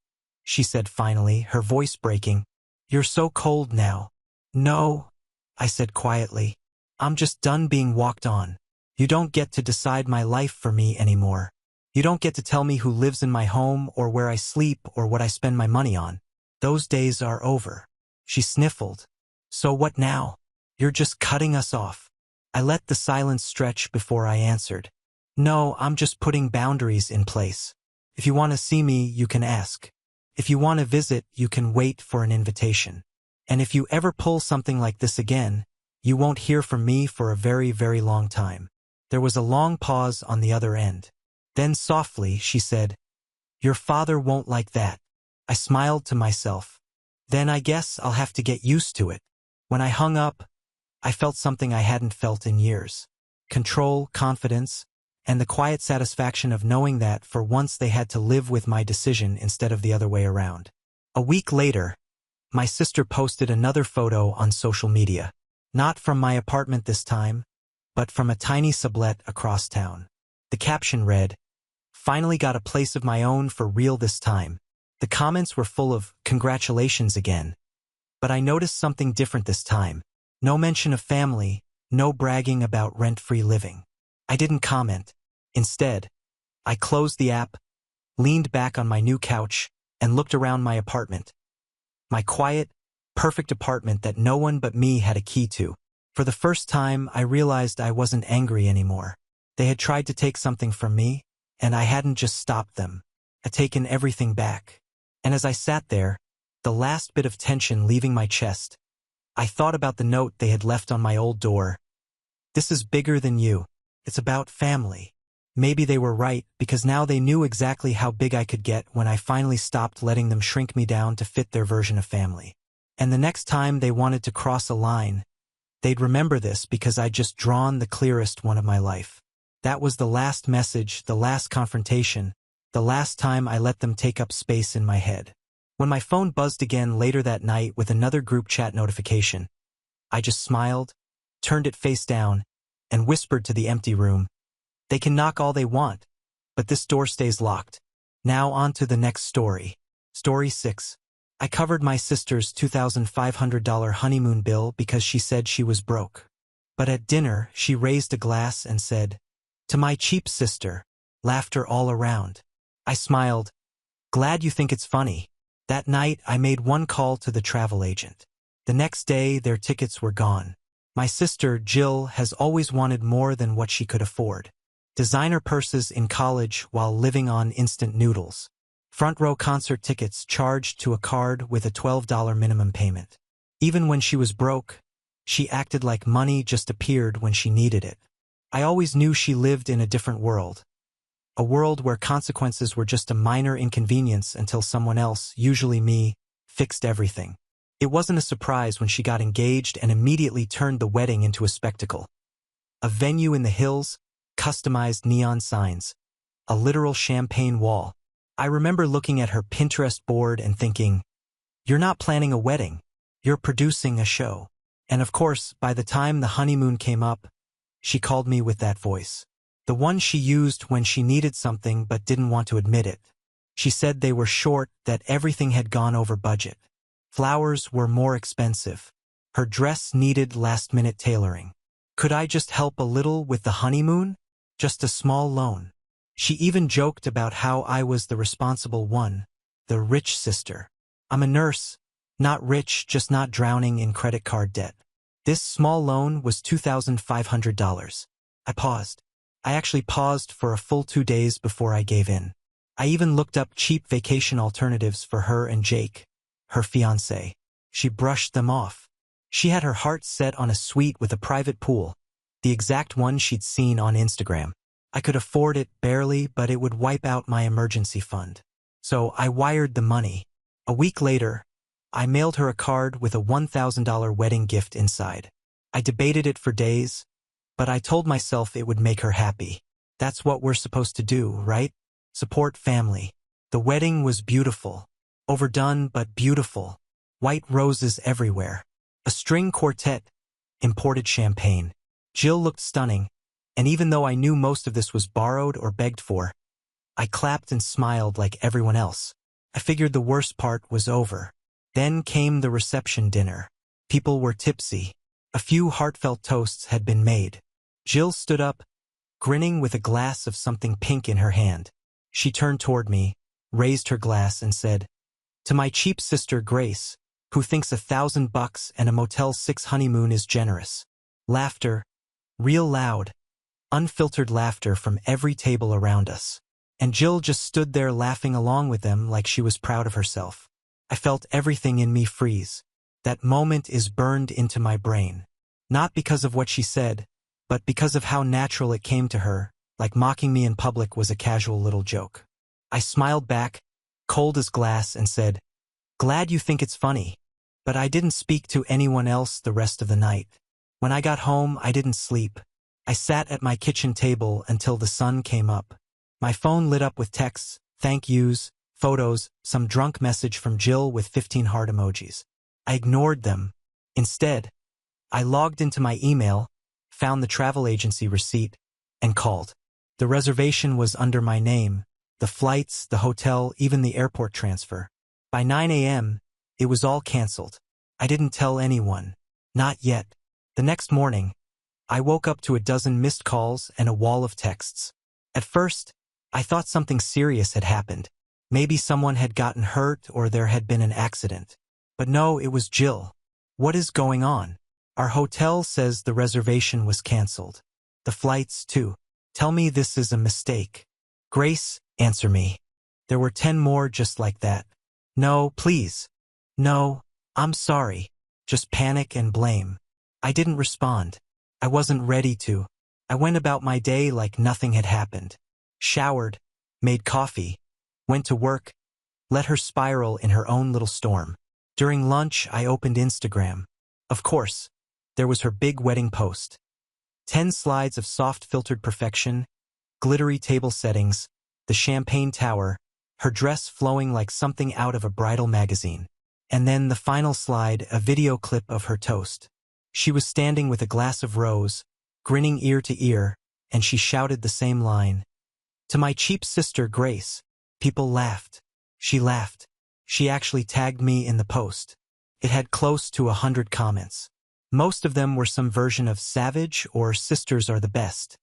she said finally, her voice breaking. You're so cold now. No, I said quietly. I'm just done being walked on. You don't get to decide my life for me anymore. You don't get to tell me who lives in my home or where I sleep or what I spend my money on. Those days are over. She sniffled. So what now? You're just cutting us off. I let the silence stretch before I answered. No, I'm just putting boundaries in place. If you want to see me, you can ask. If you want to visit, you can wait for an invitation. And if you ever pull something like this again, you won't hear from me for a very, very long time. There was a long pause on the other end. Then softly, she said, your father won't like that. I smiled to myself. Then I guess I'll have to get used to it. When I hung up, I felt something I hadn't felt in years. Control, confidence, and the quiet satisfaction of knowing that for once they had to live with my decision instead of the other way around. A week later, my sister posted another photo on social media. Not from my apartment this time, but from a tiny sublet across town. The caption read, finally got a place of my own for real this time. The comments were full of congratulations again. But I noticed something different this time. No mention of family, no bragging about rent-free living. I didn't comment. Instead, I closed the app, leaned back on my new couch, and looked around my apartment. My quiet, perfect apartment that no one but me had a key to. For the first time, I realized I wasn't angry anymore. They had tried to take something from me, and I hadn't just stopped them. I'd taken everything back. And as I sat there, the last bit of tension leaving my chest, I thought about the note they had left on my old door. This is bigger than you. It's about family. Maybe they were right, because now they knew exactly how big I could get when I finally stopped letting them shrink me down to fit their version of family. And the next time they wanted to cross a line, they'd remember this because I'd just drawn the clearest one of my life. That was the last message, the last confrontation, the last time I let them take up space in my head. When my phone buzzed again later that night with another group chat notification, I just smiled, turned it face down, and whispered to the empty room, they can knock all they want, but this door stays locked. Now on to the next story. Story 6. I covered my sister's $2,500 honeymoon bill because she said she was broke. But at dinner, she raised a glass and said, to my cheap sister, laughter all around. I smiled. Glad you think it's funny. That night, I made one call to the travel agent. The next day, their tickets were gone. My sister, Jill, has always wanted more than what she could afford. Designer purses in college while living on instant noodles. Front row concert tickets charged to a card with a $12 minimum payment. Even when she was broke, she acted like money just appeared when she needed it. I always knew she lived in a different world. A world where consequences were just a minor inconvenience until someone else, usually me, fixed everything. It wasn't a surprise when she got engaged and immediately turned the wedding into a spectacle. A venue in the hills, customized neon signs, a literal champagne wall. I remember looking at her Pinterest board and thinking, you're not planning a wedding, you're producing a show. And of course, by the time the honeymoon came up, she called me with that voice. The one she used when she needed something but didn't want to admit it. She said they were short, that everything had gone over budget. Flowers were more expensive. Her dress needed last-minute tailoring. Could I just help a little with the honeymoon? Just a small loan. She even joked about how I was the responsible one, the rich sister. I'm a nurse, not rich, just not drowning in credit card debt. This small loan was $2,500. I paused. I actually paused for a full 2 days before I gave in. I even looked up cheap vacation alternatives for her and Jake, her fiancé. She brushed them off. She had her heart set on a suite with a private pool, the exact one she'd seen on Instagram. I could afford it barely, but it would wipe out my emergency fund. So I wired the money. A week later, I mailed her a card with a $1,000 wedding gift inside. I debated it for days, but I told myself it would make her happy. That's what we're supposed to do, right? Support family. The wedding was beautiful. Overdone but beautiful. White roses everywhere. A string quartet. Imported champagne. Jill looked stunning, and even though I knew most of this was borrowed or begged for, I clapped and smiled like everyone else. I figured the worst part was over. Then came the reception dinner. People were tipsy. A few heartfelt toasts had been made. Jill stood up, grinning with a glass of something pink in her hand. She turned toward me, raised her glass and said, "To my cheap sister Grace, who thinks $1,000 and a Motel 6 honeymoon is generous." Laughter, real loud, unfiltered laughter from every table around us. And Jill just stood there laughing along with them like she was proud of herself. I felt everything in me freeze. That moment is burned into my brain. Not because of what she said, but because of how natural it came to her, like mocking me in public was a casual little joke. I smiled back, cold as glass, and said, "Glad you think it's funny." But I didn't speak to anyone else the rest of the night. When I got home, I didn't sleep. I sat at my kitchen table until the sun came up. My phone lit up with texts, thank yous, photos, some drunk message from Jill with 15 heart emojis. I ignored them. Instead, I logged into my email, found the travel agency receipt, and called. The reservation was under my name, the flights, the hotel, even the airport transfer. By 9 a.m., it was all canceled. I didn't tell anyone. Not yet. The next morning, I woke up to a dozen missed calls and a wall of texts. At first, I thought something serious had happened. Maybe someone had gotten hurt or there had been an accident. But no, it was Jill. "What is going on? Our hotel says the reservation was canceled. The flights, too. Tell me this is a mistake. Grace, answer me." There were 10 more just like that. "No, please. No, I'm sorry." Just panic and blame. I didn't respond. I wasn't ready to. I went about my day like nothing had happened. Showered, made coffee, went to work, let her spiral in her own little storm. During lunch, I opened Instagram. Of course, there was her big wedding post. 10 slides of soft filtered perfection, glittery table settings, the champagne tower, her dress flowing like something out of a bridal magazine. And then the final slide, a video clip of her toast. She was standing with a glass of rose, grinning ear to ear, and she shouted the same line. "To my cheap sister Grace." People laughed. She laughed. She actually tagged me in the post. It had close to 100 comments. Most of them were some version of savage or sisters are the best.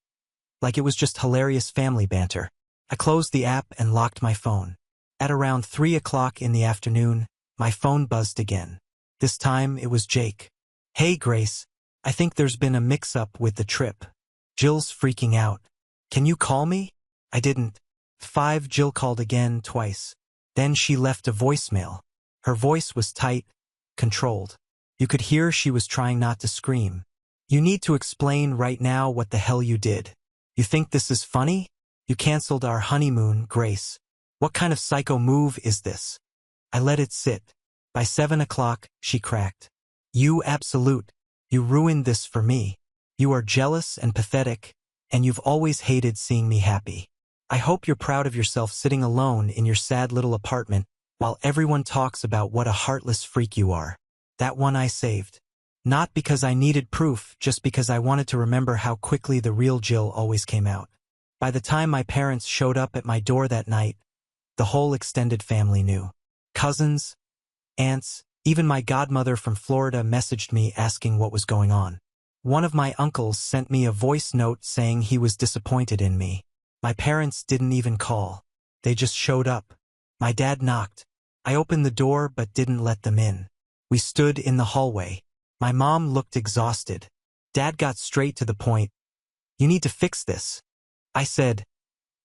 Like it was just hilarious family banter. I closed the app and locked my phone. At around 3 o'clock in the afternoon, my phone buzzed again. This time it was Jake. "Hey Grace, I think there's been a mix-up with the trip. Jill's freaking out. Can you call me?" I didn't. 5. Jill called again, twice. Then she left a voicemail. Her voice was tight, controlled. You could hear she was trying not to scream. "You need to explain right now what the hell you did. You think this is funny? You canceled our honeymoon, Grace. What kind of psycho move is this?" I let it sit. By 7 o'clock, she cracked. You absolute. You ruined this for me. You are jealous and pathetic, and you've always hated seeing me happy. I hope you're proud of yourself sitting alone in your sad little apartment while everyone talks about what a heartless freak you are. That one I saved. Not because I needed proof, just because I wanted to remember how quickly the real Jill always came out. By the time my parents showed up at my door that night, the whole extended family knew. Cousins, aunts, even my godmother from Florida messaged me asking what was going on. One of my uncles sent me a voice note saying he was disappointed in me. My parents didn't even call. They just showed up. My dad knocked. I opened the door but didn't let them in. We stood in the hallway. My mom looked exhausted. Dad got straight to the point. You need to fix this. I said,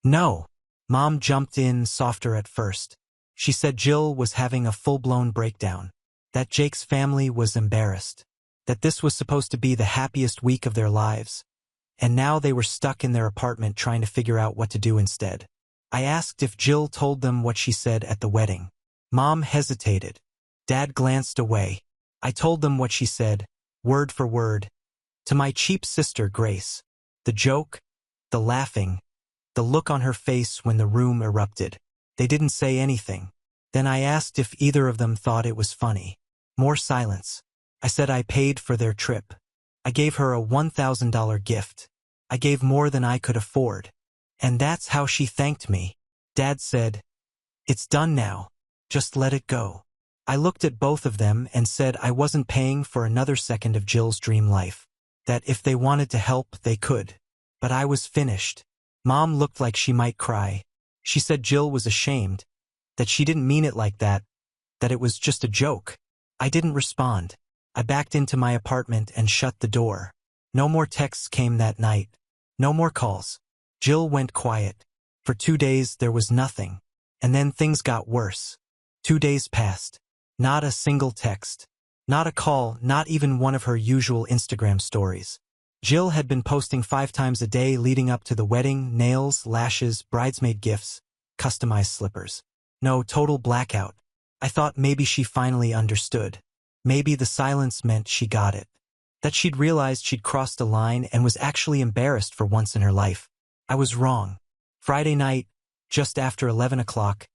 no. Mom jumped in softer at first. She said Jill was having a full-blown breakdown. That Jake's family was embarrassed. That this was supposed to be the happiest week of their lives. And now they were stuck in their apartment trying to figure out what to do instead. I asked if Jill told them what she said at the wedding. Mom hesitated. Dad glanced away. I told them what she said, word for word. To my cheap sister, Grace. The joke, the laughing, the look on her face when the room erupted. They didn't say anything. Then I asked if either of them thought it was funny. More silence. I said I paid for their trip. I gave her a $1,000 gift. I gave more than I could afford. And that's how she thanked me. Dad said, it's done now. Just let it go. I looked at both of them and said I wasn't paying for another second of Jill's dream life. That if they wanted to help, they could. But I was finished. Mom looked like she might cry. She said Jill was ashamed. That she didn't mean it like that. That it was just a joke. I didn't respond. I backed into my apartment and shut the door. No more texts came that night. No more calls. Jill went quiet. For 2 days there was nothing. And then things got worse. 2 days passed. Not a single text. Not a call, not even one of her usual Instagram stories. Jill had been posting 5 times a day leading up to the wedding: nails, lashes, bridesmaid gifts, customized slippers. No, total blackout. I thought maybe she finally understood. Maybe the silence meant she got it. That she'd realized she'd crossed a line and was actually embarrassed for once in her life. I was wrong. Friday night, just after 11 o'clock,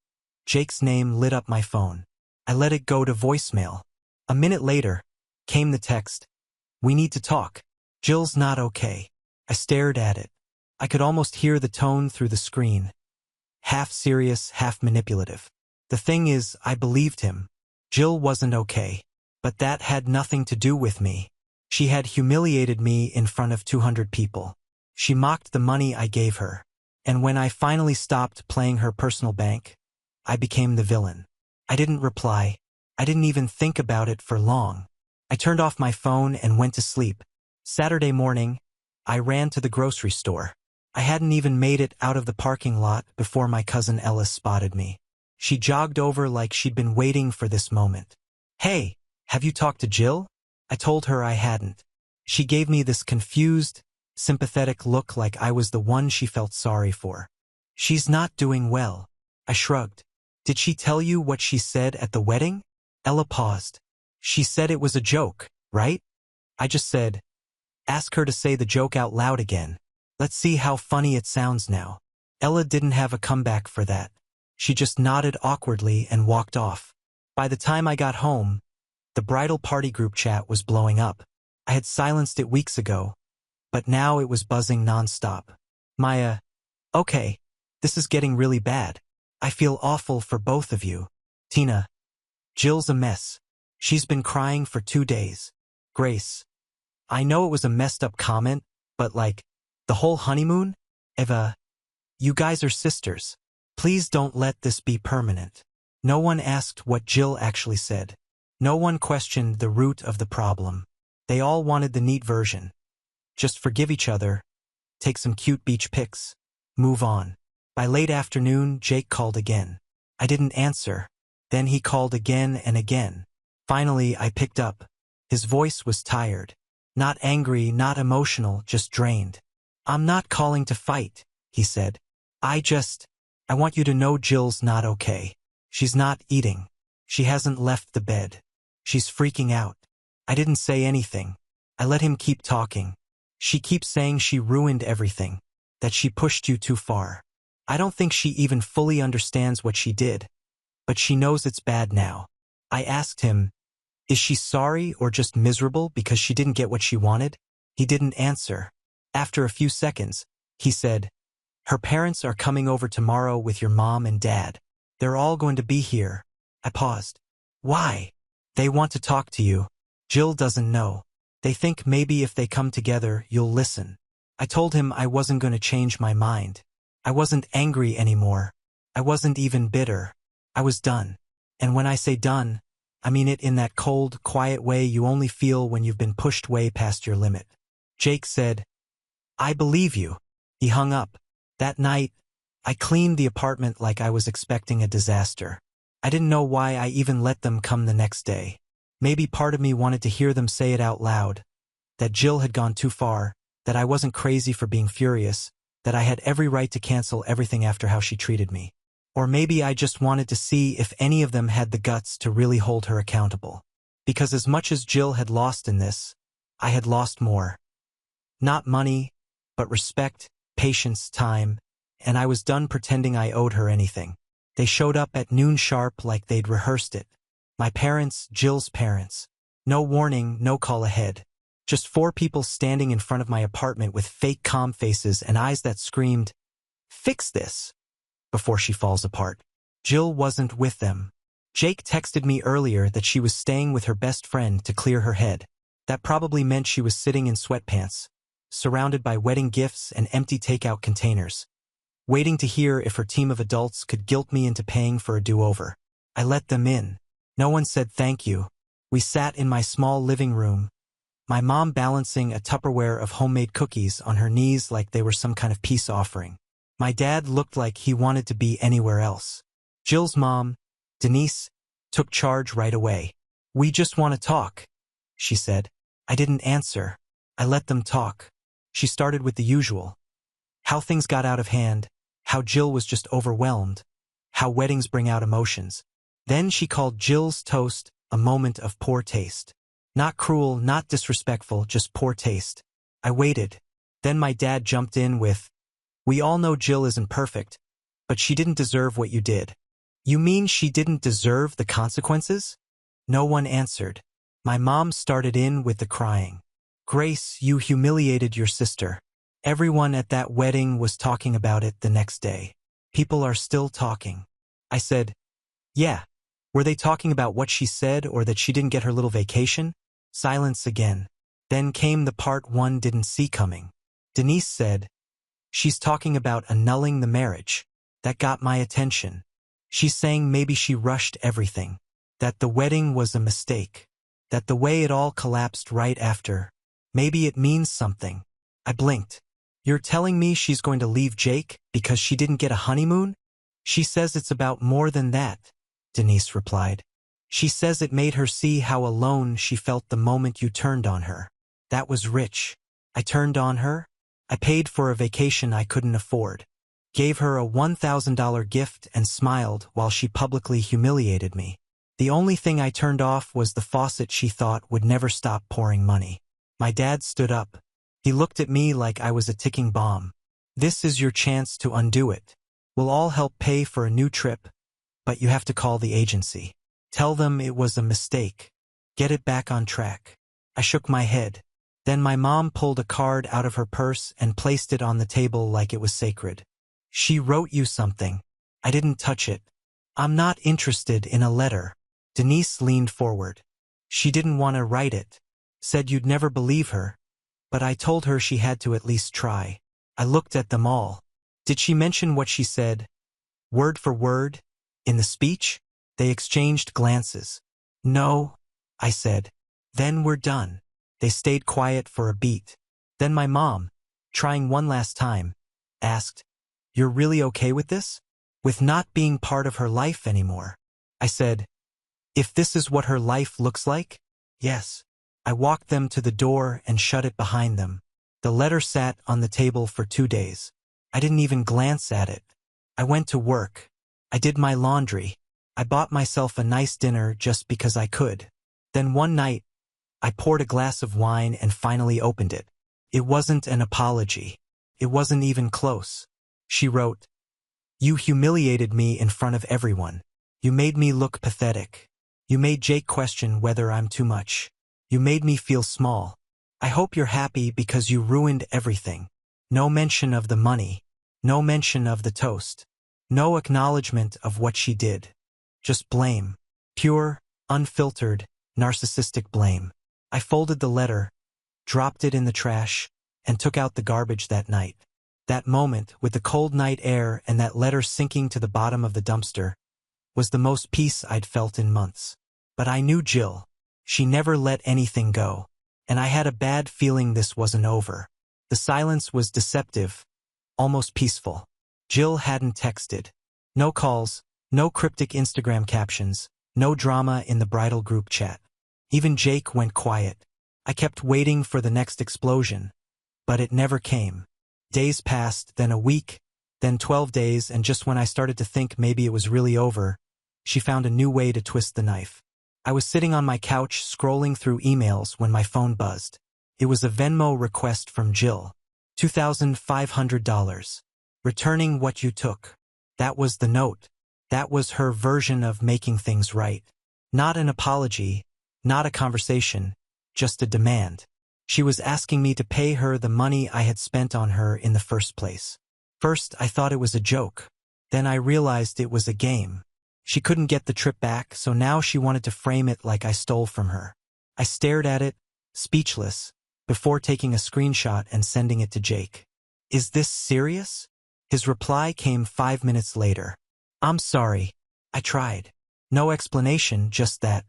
Jake's name lit up my phone. I let it go to voicemail. A minute later, came the text. We need to talk. Jill's not okay. I stared at it. I could almost hear the tone through the screen. Half serious, half manipulative. The thing is, I believed him. Jill wasn't okay. But that had nothing to do with me. She had humiliated me in front of 200 people. She mocked the money I gave her. And when I finally stopped playing her personal bank, I became the villain. I didn't reply. I didn't even think about it for long. I turned off my phone and went to sleep. Saturday morning, I ran to the grocery store. I hadn't even made it out of the parking lot before my cousin Ellis spotted me. She jogged over like she'd been waiting for this moment. Hey, have you talked to Jill? I told her I hadn't. She gave me this confused, sympathetic look like I was the one she felt sorry for. She's not doing well. I shrugged. Did she tell you what she said at the wedding? Ella paused. She said it was a joke, right? I just said, ask her to say the joke out loud again. Let's see how funny it sounds now. Ella didn't have a comeback for that. She just nodded awkwardly and walked off. By the time I got home, the bridal party group chat was blowing up. I had silenced it weeks ago, but now it was buzzing nonstop. Maya, okay, this is getting really bad. I feel awful for both of you. Tina, Jill's a mess. She's been crying for 2 days. Grace, I know it was a messed up comment, but like, the whole honeymoon? Eva, you guys are sisters. Please don't let this be permanent. No one asked what Jill actually said. No one questioned the root of the problem. They all wanted the neat version. Just forgive each other, take some cute beach pics, move on. By late afternoon, Jake called again. I didn't answer. Then he called again and again. Finally, I picked up. His voice was tired. Not angry, not emotional, just drained. I'm not calling to fight, he said. I want you to know Jill's not okay. She's not eating. She hasn't left the bed. She's freaking out. I didn't say anything. I let him keep talking. She keeps saying she ruined everything, that she pushed you too far. I don't think she even fully understands what she did, but she knows it's bad now. I asked him, is she sorry or just miserable because she didn't get what she wanted? He didn't answer. After a few seconds, he said, her parents are coming over tomorrow with your mom and dad. They're all going to be here. I paused. Why? They want to talk to you. Jill doesn't know. They think maybe if they come together, you'll listen. I told him I wasn't going to change my mind. I wasn't angry anymore. I wasn't even bitter. I was done. And when I say done, I mean it in that cold, quiet way you only feel when you've been pushed way past your limit. Jake said, I believe you. He hung up. That night, I cleaned the apartment like I was expecting a disaster. I didn't know why I even let them come the next day. Maybe part of me wanted to hear them say it out loud, that Jill had gone too far, that I wasn't crazy for being furious, that I had every right to cancel everything after how she treated me. Or maybe I just wanted to see if any of them had the guts to really hold her accountable. Because as much as Jill had lost in this, I had lost more. Not money, but respect, patience, time, and I was done pretending I owed her anything. They showed up at noon sharp like they'd rehearsed it. My parents, Jill's parents. No warning, no call ahead. Just 4 people standing in front of my apartment with fake calm faces and eyes that screamed, "Fix this!" before she falls apart. Jill wasn't with them. Jake texted me earlier that she was staying with her best friend to clear her head. That probably meant she was sitting in sweatpants, surrounded by wedding gifts and empty takeout containers, waiting to hear if her team of adults could guilt me into paying for a do-over. I let them in. No one said thank you. We sat in my small living room, my mom balancing a Tupperware of homemade cookies on her knees like they were some kind of peace offering. My dad looked like he wanted to be anywhere else. Jill's mom, Denise, took charge right away. We just want to talk, she said. I didn't answer. I let them talk. She started with the usual. How things got out of hand, how Jill was just overwhelmed, how weddings bring out emotions. Then she called Jill's toast a moment of poor taste. Not cruel, not disrespectful, just poor taste. I waited. Then my dad jumped in with, we all know Jill isn't perfect, but she didn't deserve what you did. You mean she didn't deserve the consequences? No one answered. My mom started in with the crying. Grace, you humiliated your sister. Everyone at that wedding was talking about it the next day. People are still talking. I said, yeah. Were they talking about what she said or that she didn't get her little vacation? Silence again. Then came the part one didn't see coming. Denise said, she's talking about annulling the marriage. That got my attention. She's saying maybe she rushed everything, that the wedding was a mistake, that the way it all collapsed right after. Maybe it means something. I blinked. You're telling me she's going to leave Jake because she didn't get a honeymoon? She says it's about more than that, Denise replied. She says it made her see how alone she felt the moment you turned on her. That was rich. I turned on her. I paid for a vacation I couldn't afford, gave her a $1,000 gift and smiled while she publicly humiliated me. The only thing I turned off was the faucet she thought would never stop pouring money. My dad stood up. He looked at me like I was a ticking bomb. This is your chance to undo it. We'll all help pay for a new trip, but you have to call the agency. Tell them it was a mistake. Get it back on track. I shook my head. Then my mom pulled a card out of her purse and placed it on the table like it was sacred. She wrote you something. I didn't touch it. I'm not interested in a letter. Denise leaned forward. She didn't want to write it. Said you'd never believe her. But I told her she had to at least try. I looked at them all. Did she mention what she said, word for word, in the speech? They exchanged glances. No, I said. Then we're done. They stayed quiet for a beat. Then my mom, trying one last time, asked, you're really okay with this? With not being part of her life anymore? I said, if this is what her life looks like, yes. I walked them to the door and shut it behind them. The letter sat on the table for 2 days. I didn't even glance at it. I went to work. I did my laundry. I bought myself a nice dinner just because I could. Then one night, I poured a glass of wine and finally opened it. It wasn't an apology. It wasn't even close. She wrote, "You humiliated me in front of everyone. You made me look pathetic. You made Jake question whether I'm too much. You made me feel small. I hope you're happy because you ruined everything." No mention of the money. No mention of the toast. No acknowledgement of what she did. Just blame. Pure, unfiltered, narcissistic blame. I folded the letter, dropped it in the trash, and took out the garbage that night. That moment, with the cold night air and that letter sinking to the bottom of the dumpster, was the most peace I'd felt in months. But I knew Jill. She never let anything go. And I had a bad feeling this wasn't over. The silence was deceptive, almost peaceful. Jill hadn't texted. No calls, no cryptic Instagram captions, no drama in the bridal group chat. Even Jake went quiet. I kept waiting for the next explosion, but it never came. Days passed, then a week, then 12 days, and just when I started to think maybe it was really over, she found a new way to twist the knife. I was sitting on my couch scrolling through emails when my phone buzzed. It was a Venmo request from Jill. $2,500. Returning what you took. That was the note. That was her version of making things right. Not an apology, not a conversation, just a demand. She was asking me to pay her the money I had spent on her in the first place. First, I thought it was a joke. Then I realized it was a game. She couldn't get the trip back, so now she wanted to frame it like I stole from her. I stared at it, speechless, before taking a screenshot and sending it to Jake. "Is this serious?" His reply came 5 minutes later. "I'm sorry. I tried." No explanation, just that.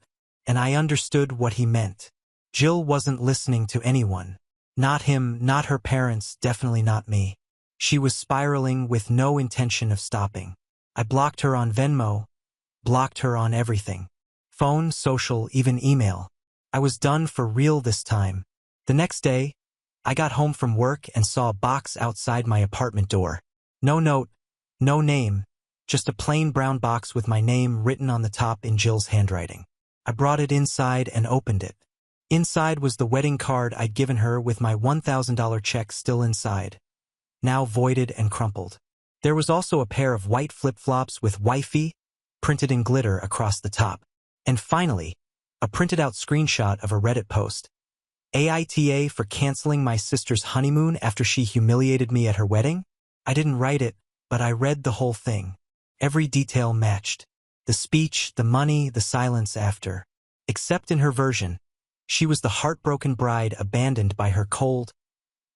And I understood what he meant. Jill wasn't listening to anyone. Not him, not her parents, definitely not me. She was spiraling with no intention of stopping. I blocked her on Venmo, blocked her on everything. Phone, social, even email. I was done for real this time. The next day, I got home from work and saw a box outside my apartment door. No note, no name, just a plain brown box with my name written on the top in Jill's handwriting. I brought it inside and opened it. Inside was the wedding card I'd given her with my $1,000 check still inside, now voided and crumpled. There was also a pair of white flip-flops with wifey printed in glitter across the top. And finally, a printed-out screenshot of a Reddit post. AITA for canceling my sister's honeymoon after she humiliated me at her wedding? I didn't write it, but I read the whole thing. Every detail matched. The speech, the money, the silence after. Except in her version, she was the heartbroken bride abandoned by her cold,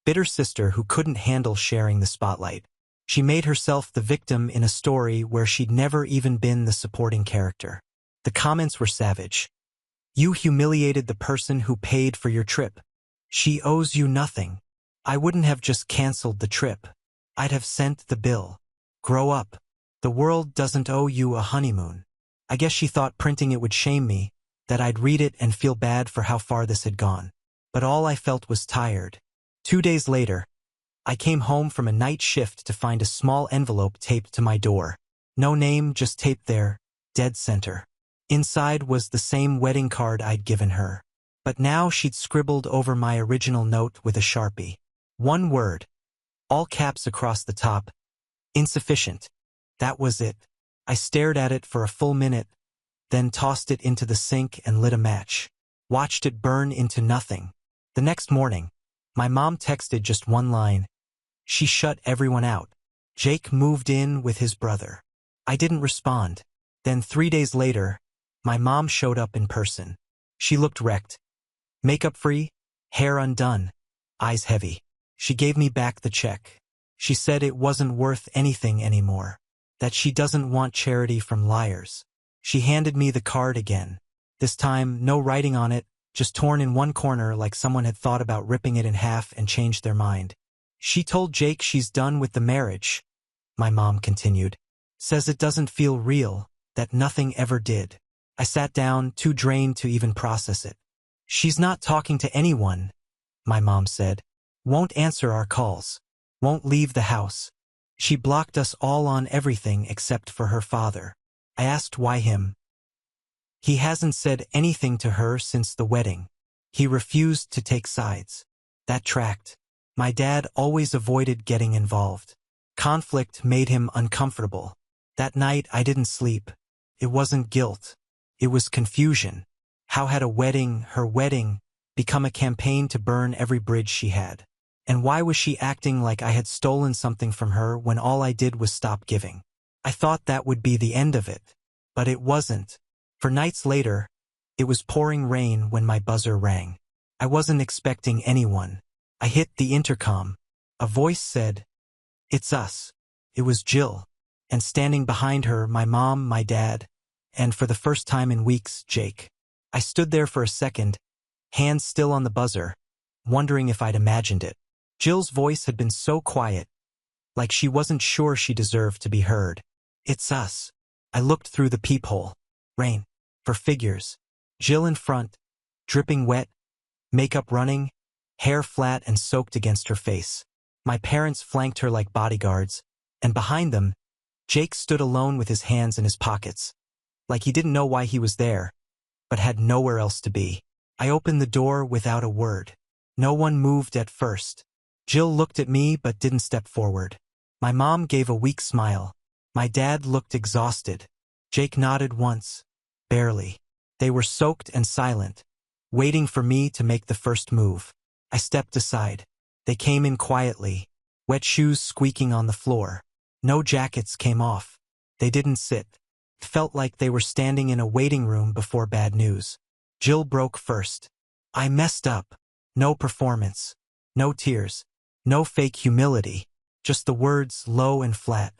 bitter sister who couldn't handle sharing the spotlight. She made herself the victim in a story where she'd never even been the supporting character. The comments were savage. "You humiliated the person who paid for your trip. She owes you nothing. I wouldn't have just canceled the trip. I'd have sent the bill. Grow up. The world doesn't owe you a honeymoon." I guess she thought printing it would shame me, that I'd read it and feel bad for how far this had gone. But all I felt was tired. 2 days later, I came home from a night shift to find a small envelope taped to my door. No name, just taped there, dead center. Inside was the same wedding card I'd given her. But now she'd scribbled over my original note with a Sharpie. One word, all caps across the top, insufficient. That was it. I stared at it for a full minute, then tossed it into the sink and lit a match. Watched it burn into nothing. The next morning, my mom texted just one line. She shut everyone out. Jake moved in with his brother. I didn't respond. Then 3 days later, my mom showed up in person. She looked wrecked. Makeup free, hair undone, eyes heavy. She gave me back the check. She said it wasn't worth anything anymore. That she doesn't want charity from liars. She handed me the card again. This time, no writing on it, just torn in one corner like someone had thought about ripping it in half and changed their mind. She told Jake she's done with the marriage, my mom continued. Says it doesn't feel real, that nothing ever did. I sat down, too drained to even process it. She's not talking to anyone, my mom said. Won't answer our calls. Won't leave the house. She blocked us all on everything except for her father. I asked why him. He hasn't said anything to her since the wedding. He refused to take sides. That tracked. My dad always avoided getting involved. Conflict made him uncomfortable. That night I didn't sleep. It wasn't guilt. It was confusion. How had a wedding, her wedding, become a campaign to burn every bridge she had? And why was she acting like I had stolen something from her when all I did was stop giving? I thought that would be the end of it. But it wasn't. For nights later, it was pouring rain when my buzzer rang. I wasn't expecting anyone. I hit the intercom. A voice said, "It's us." It was Jill. And standing behind her, my mom, my dad, and for the first time in weeks, Jake. I stood there for a second, hands still on the buzzer, wondering if I'd imagined it. Jill's voice had been so quiet, like she wasn't sure she deserved to be heard. "It's us." I looked through the peephole. Rain. For figures. Jill in front, dripping wet, makeup running, hair flat and soaked against her face. My parents flanked her like bodyguards, and behind them, Jake stood alone with his hands in his pockets, like he didn't know why he was there, but had nowhere else to be. I opened the door without a word. No one moved at first. Jill looked at me but didn't step forward. My mom gave a weak smile. My dad looked exhausted. Jake nodded once. Barely. They were soaked and silent, waiting for me to make the first move. I stepped aside. They came in quietly, wet shoes squeaking on the floor. No jackets came off. They didn't sit. It felt like they were standing in a waiting room before bad news. Jill broke first. "I messed up." No performance. No tears. No fake humility. Just the words, low and flat.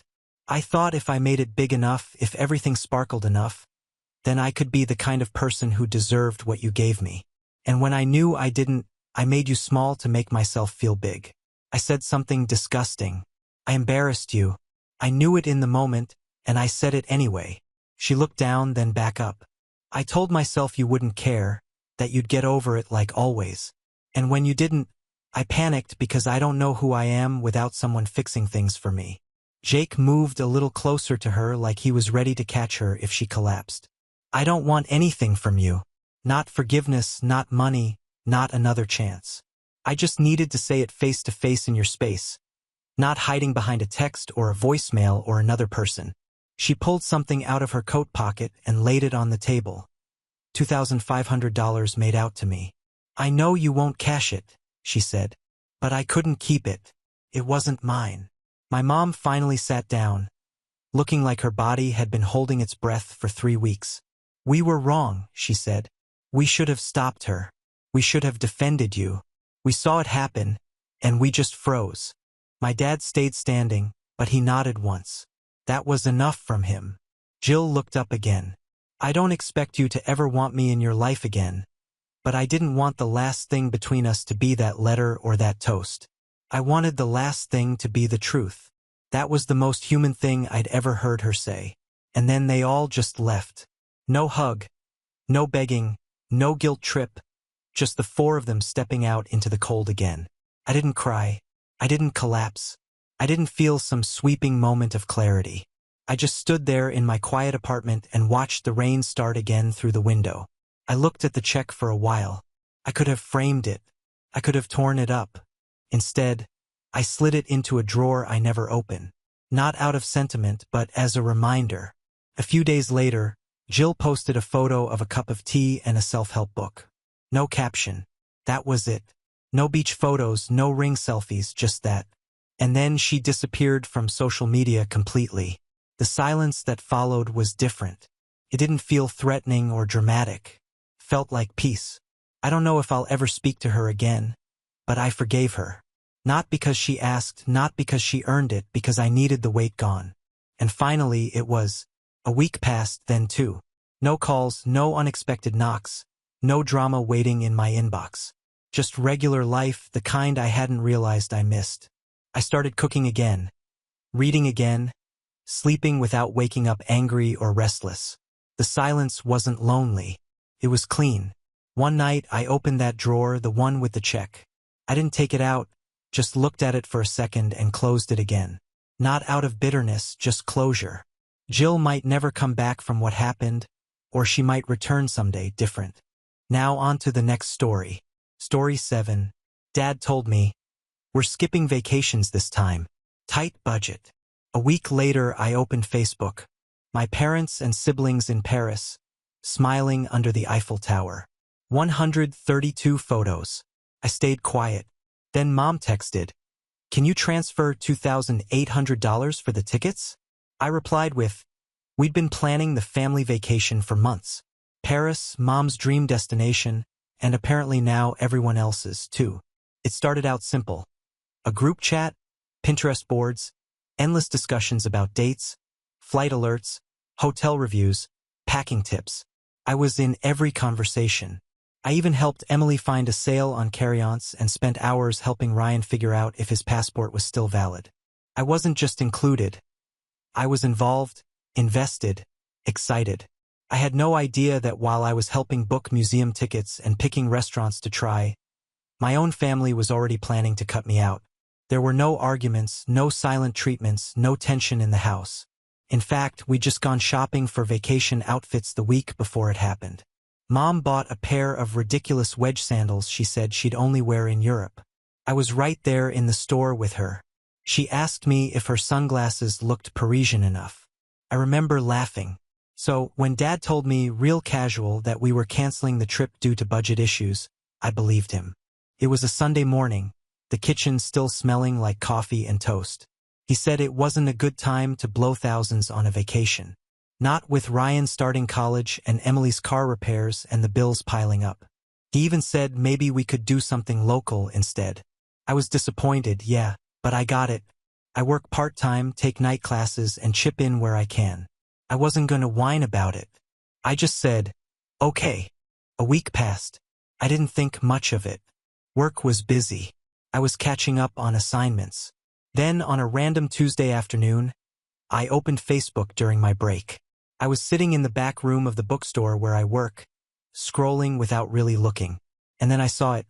"I thought if I made it big enough, if everything sparkled enough, then I could be the kind of person who deserved what you gave me. And when I knew I didn't, I made you small to make myself feel big. I said something disgusting. I embarrassed you. I knew it in the moment, and I said it anyway." She looked down, then back up. "I told myself you wouldn't care, that you'd get over it like always. And when you didn't, I panicked because I don't know who I am without someone fixing things for me." Jake moved a little closer to her like he was ready to catch her if she collapsed. "I don't want anything from you. Not forgiveness, not money, not another chance. I just needed to say it face to face in your space, not hiding behind a text or a voicemail or another person." She pulled something out of her coat pocket and laid it on the table. $2,500 made out to me. "I know you won't cash it," she said, "but I couldn't keep it. It wasn't mine." My mom finally sat down, looking like her body had been holding its breath for 3 weeks. "We were wrong," she said. "We should have stopped her. We should have defended you. We saw it happen, and we just froze." My dad stayed standing, but he nodded once. That was enough from him. Jill looked up again. "I don't expect you to ever want me in your life again, but I didn't want the last thing between us to be that letter or that toast. I wanted the last thing to be the truth." That was the most human thing I'd ever heard her say. And then they all just left. No hug, no begging, no guilt trip, just the 4 of them stepping out into the cold again. I didn't cry. I didn't collapse. I didn't feel some sweeping moment of clarity. I just stood there in my quiet apartment and watched the rain start again through the window. I looked at the check for a while. I could have framed it. I could have torn it up. Instead, I slid it into a drawer I never opened. Not out of sentiment, but as a reminder. A few days later, Jill posted a photo of a cup of tea and a self-help book. No caption. That was it. No beach photos, no ring selfies, just that. And then she disappeared from social media completely. The silence that followed was different. It didn't feel threatening or dramatic. Felt like peace. I don't know if I'll ever speak to her again, but I forgave her. Not because she asked, not because she earned it, because I needed the weight gone. And finally it was. A week passed then too. No calls, no unexpected knocks, no drama waiting in my inbox. Just regular life, the kind I hadn't realized I missed. I started cooking again, reading again, sleeping without waking up angry or restless. The silence wasn't lonely. It was clean. One night I opened that drawer, the one with the check. I didn't take it out, just looked at it for a second and closed it again. Not out of bitterness, just closure. Jill might never come back from what happened, or she might return someday different. Now on to the next story. Story 7. Dad told me, we're skipping vacations this time. Tight budget. A week later, I opened Facebook. My parents and siblings in Paris, smiling under the Eiffel Tower. 132 photos. I stayed quiet. Then Mom texted, "Can you transfer $2,800 for the tickets?" I replied with, "We'd been planning the family vacation for months. Paris, Mom's dream destination, and apparently now everyone else's, too." It started out simple. A group chat, Pinterest boards, endless discussions about dates, flight alerts, hotel reviews, packing tips. I was in every conversation. I even helped Emily find a sale on carry-ons and spent hours helping Ryan figure out if his passport was still valid. I wasn't just included. I was involved, invested, excited. I had no idea that while I was helping book museum tickets and picking restaurants to try, my own family was already planning to cut me out. There were no arguments, no silent treatments, no tension in the house. In fact, we'd just gone shopping for vacation outfits the week before it happened. Mom bought a pair of ridiculous wedge sandals she said she'd only wear in Europe. I was right there in the store with her. She asked me if her sunglasses looked Parisian enough. I remember laughing. So, when Dad told me real casual that we were canceling the trip due to budget issues, I believed him. It was a Sunday morning, the kitchen still smelling like coffee and toast. He said it wasn't a good time to blow thousands on a vacation. Not with Ryan starting college and Emily's car repairs and the bills piling up. He even said maybe we could do something local instead. I was disappointed, yeah, but I got it. I work part-time, take night classes, and chip in where I can. I wasn't gonna whine about it. I just said, okay. A week passed. I didn't think much of it. Work was busy. I was catching up on assignments. Then, on a random Tuesday afternoon, I opened Facebook during my break. I was sitting in the back room of the bookstore where I work, scrolling without really looking. And then I saw it.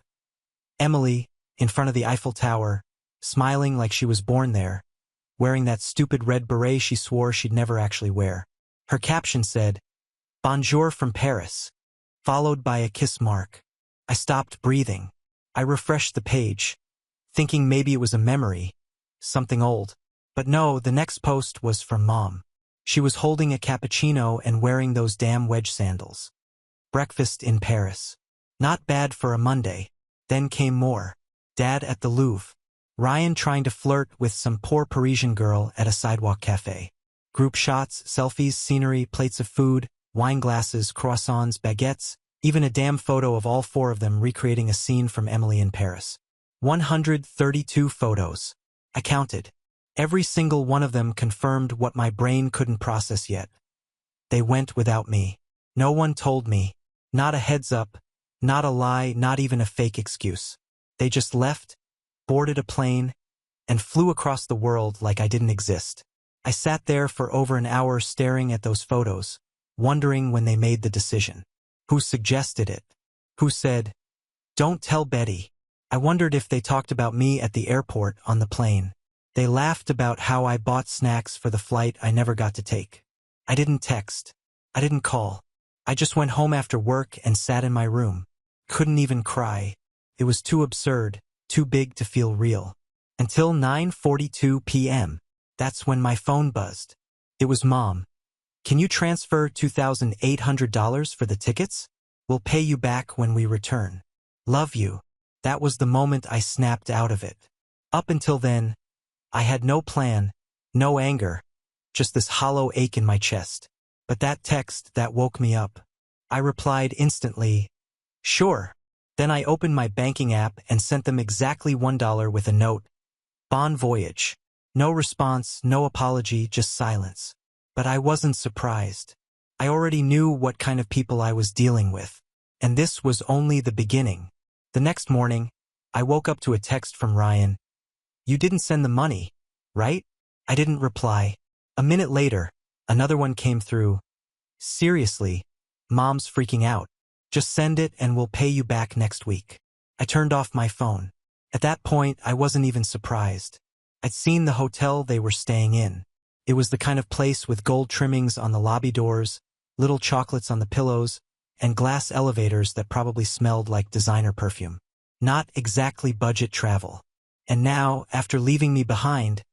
Emily, in front of the Eiffel Tower, smiling like she was born there, wearing that stupid red beret she swore she'd never actually wear. Her caption said, "Bonjour from Paris," followed by a kiss mark. I stopped breathing. I refreshed the page, thinking maybe it was a memory, something old. But no, the next post was from Mom. She was holding a cappuccino and wearing those damn wedge sandals. Breakfast in Paris. Not bad for a Monday. Then came more. Dad at the Louvre. Ryan trying to flirt with some poor Parisian girl at a sidewalk cafe. Group shots, selfies, scenery, plates of food, wine glasses, croissants, baguettes, even a damn photo of all four of them recreating a scene from Emily in Paris. 132 photos. I counted. Every single one of them confirmed what my brain couldn't process yet. They went without me. No one told me. Not a heads up, not a lie, not even a fake excuse. They just left, boarded a plane, and flew across the world like I didn't exist. I sat there for over an hour staring at those photos, wondering when they made the decision. Who suggested it? Who said, "Don't tell Betty"? I wondered if they talked about me at the airport on the plane. They laughed about how I bought snacks for the flight I never got to take. I didn't text. I didn't call. I just went home after work and sat in my room. Couldn't even cry. It was too absurd, too big to feel real. Until 9:42 p.m. That's when my phone buzzed. It was Mom. "Can you transfer $2,800 for the tickets? We'll pay you back when we return. Love you." That was the moment I snapped out of it. Up until then, I had no plan, no anger, just this hollow ache in my chest. But that text, that woke me up. I replied instantly, "Sure." Then I opened my banking app and sent them exactly $1 with a note. "Bon voyage." No response, no apology, just silence. But I wasn't surprised. I already knew what kind of people I was dealing with. And this was only the beginning. The next morning, I woke up to a text from Ryan. "You didn't send the money, right?" I didn't reply. A minute later, another one came through. "Seriously, Mom's freaking out. Just send it and we'll pay you back next week." I turned off my phone. At that point, I wasn't even surprised. I'd seen the hotel they were staying in. It was the kind of place with gold trimmings on the lobby doors, little chocolates on the pillows, and glass elevators that probably smelled like designer perfume. Not exactly budget travel. And now, after leaving me behind,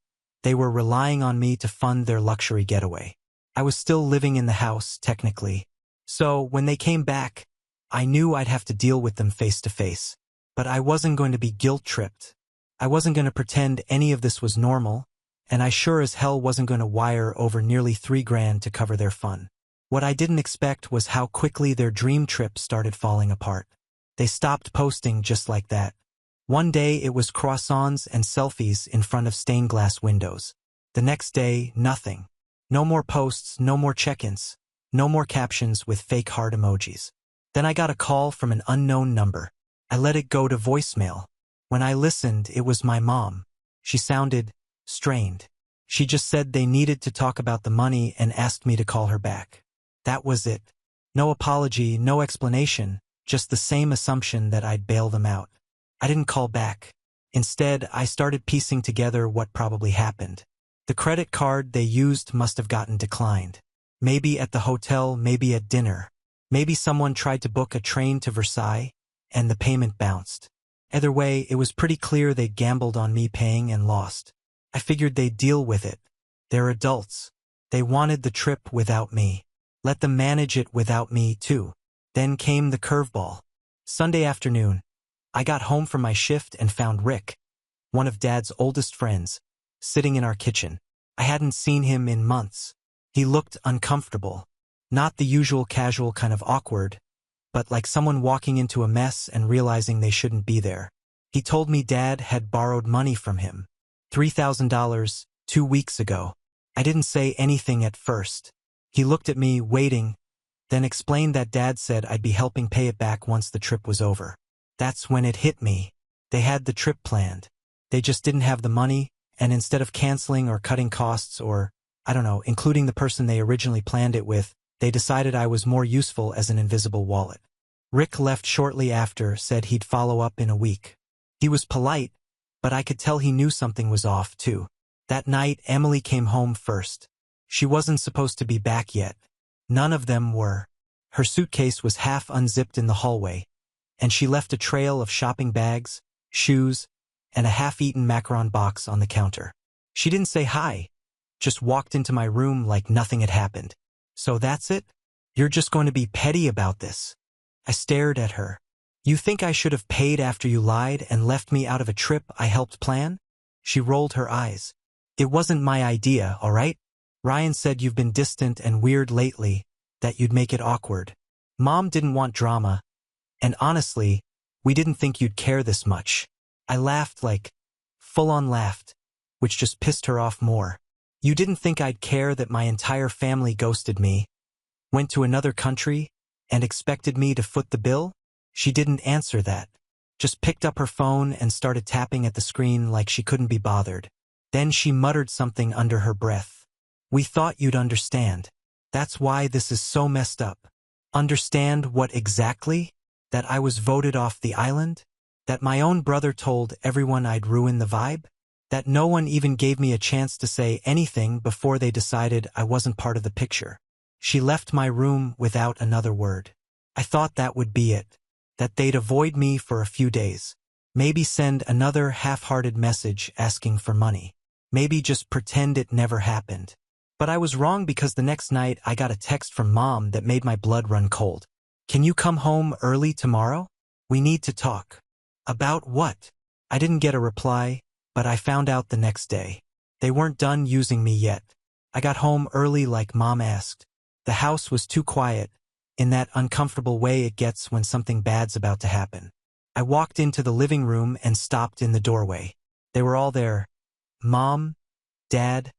they were relying on me to fund their luxury getaway. I was still living in the house, technically. So, when they came back, I knew I'd have to deal with them face to face. But I wasn't going to be guilt-tripped. I wasn't going to pretend any of this was normal, and I sure as hell wasn't going to wire over nearly $3,000 to cover their fun. What I didn't expect was how quickly their dream trip started falling apart. They stopped posting just like that. One day it was croissants and selfies in front of stained glass windows. The next day, nothing. No more posts, no more check-ins, no more captions with fake heart emojis. Then I got a call from an unknown number. I let it go to voicemail. When I listened, it was my mom. She sounded strained. She just said they needed to talk about the money and asked me to call her back. That was it. No apology, no explanation, just the same assumption that I'd bail them out. I didn't call back. Instead, I started piecing together what probably happened. The credit card they used must have gotten declined. Maybe at the hotel, maybe at dinner. Maybe someone tried to book a train to Versailles, and the payment bounced. Either way, it was pretty clear they gambled on me paying and lost. I figured they'd deal with it. They're adults. They wanted the trip without me. Let them manage it without me, too. Then came the curveball. Sunday afternoon, I got home from my shift and found Rick, one of Dad's oldest friends, sitting in our kitchen. I hadn't seen him in months. He looked uncomfortable. Not the usual casual kind of awkward, but like someone walking into a mess and realizing they shouldn't be there. He told me Dad had borrowed money from him. $3,000, 2 weeks ago. I didn't say anything at first. He looked at me, waiting, then explained that Dad said I'd be helping pay it back once the trip was over. That's when it hit me. They had the trip planned. They just didn't have the money, and instead of canceling or cutting costs or, I don't know, including the person they originally planned it with, they decided I was more useful as an invisible wallet. Rick left shortly after, said he'd follow up in a week. He was polite, but I could tell he knew something was off, too. That night, Emily came home first. She wasn't supposed to be back yet. None of them were. Her suitcase was half unzipped in the hallway, and she left a trail of shopping bags, shoes, and a half-eaten macaron box on the counter. She didn't say hi, just walked into my room like nothing had happened. So that's it? You're just going to be petty about this? I stared at her. You think I should have paid after you lied and left me out of a trip I helped plan? She rolled her eyes. It wasn't my idea, all right? Ryan said you've been distant and weird lately, that you'd make it awkward. Mom didn't want drama, and honestly, we didn't think you'd care this much. I laughed like, full-on laughed, which just pissed her off more. You didn't think I'd care that my entire family ghosted me, went to another country, and expected me to foot the bill? She didn't answer that. Just picked up her phone and started tapping at the screen like she couldn't be bothered. Then she muttered something under her breath. We thought you'd understand. That's why this is so messed up. Understand what exactly? That I was voted off the island? That my own brother told everyone I'd ruin the vibe? That no one even gave me a chance to say anything before they decided I wasn't part of the picture? She left my room without another word. I thought that would be it. That they'd avoid me for a few days. Maybe send another half-hearted message asking for money. Maybe just pretend it never happened. But I was wrong because the next night I got a text from Mom that made my blood run cold. Can you come home early tomorrow? We need to talk. About what? I didn't get a reply, but I found out the next day. They weren't done using me yet. I got home early like Mom asked. The house was too quiet, in that uncomfortable way it gets when something bad's about to happen. I walked into the living room and stopped in the doorway. They were all there. Mom, Dad,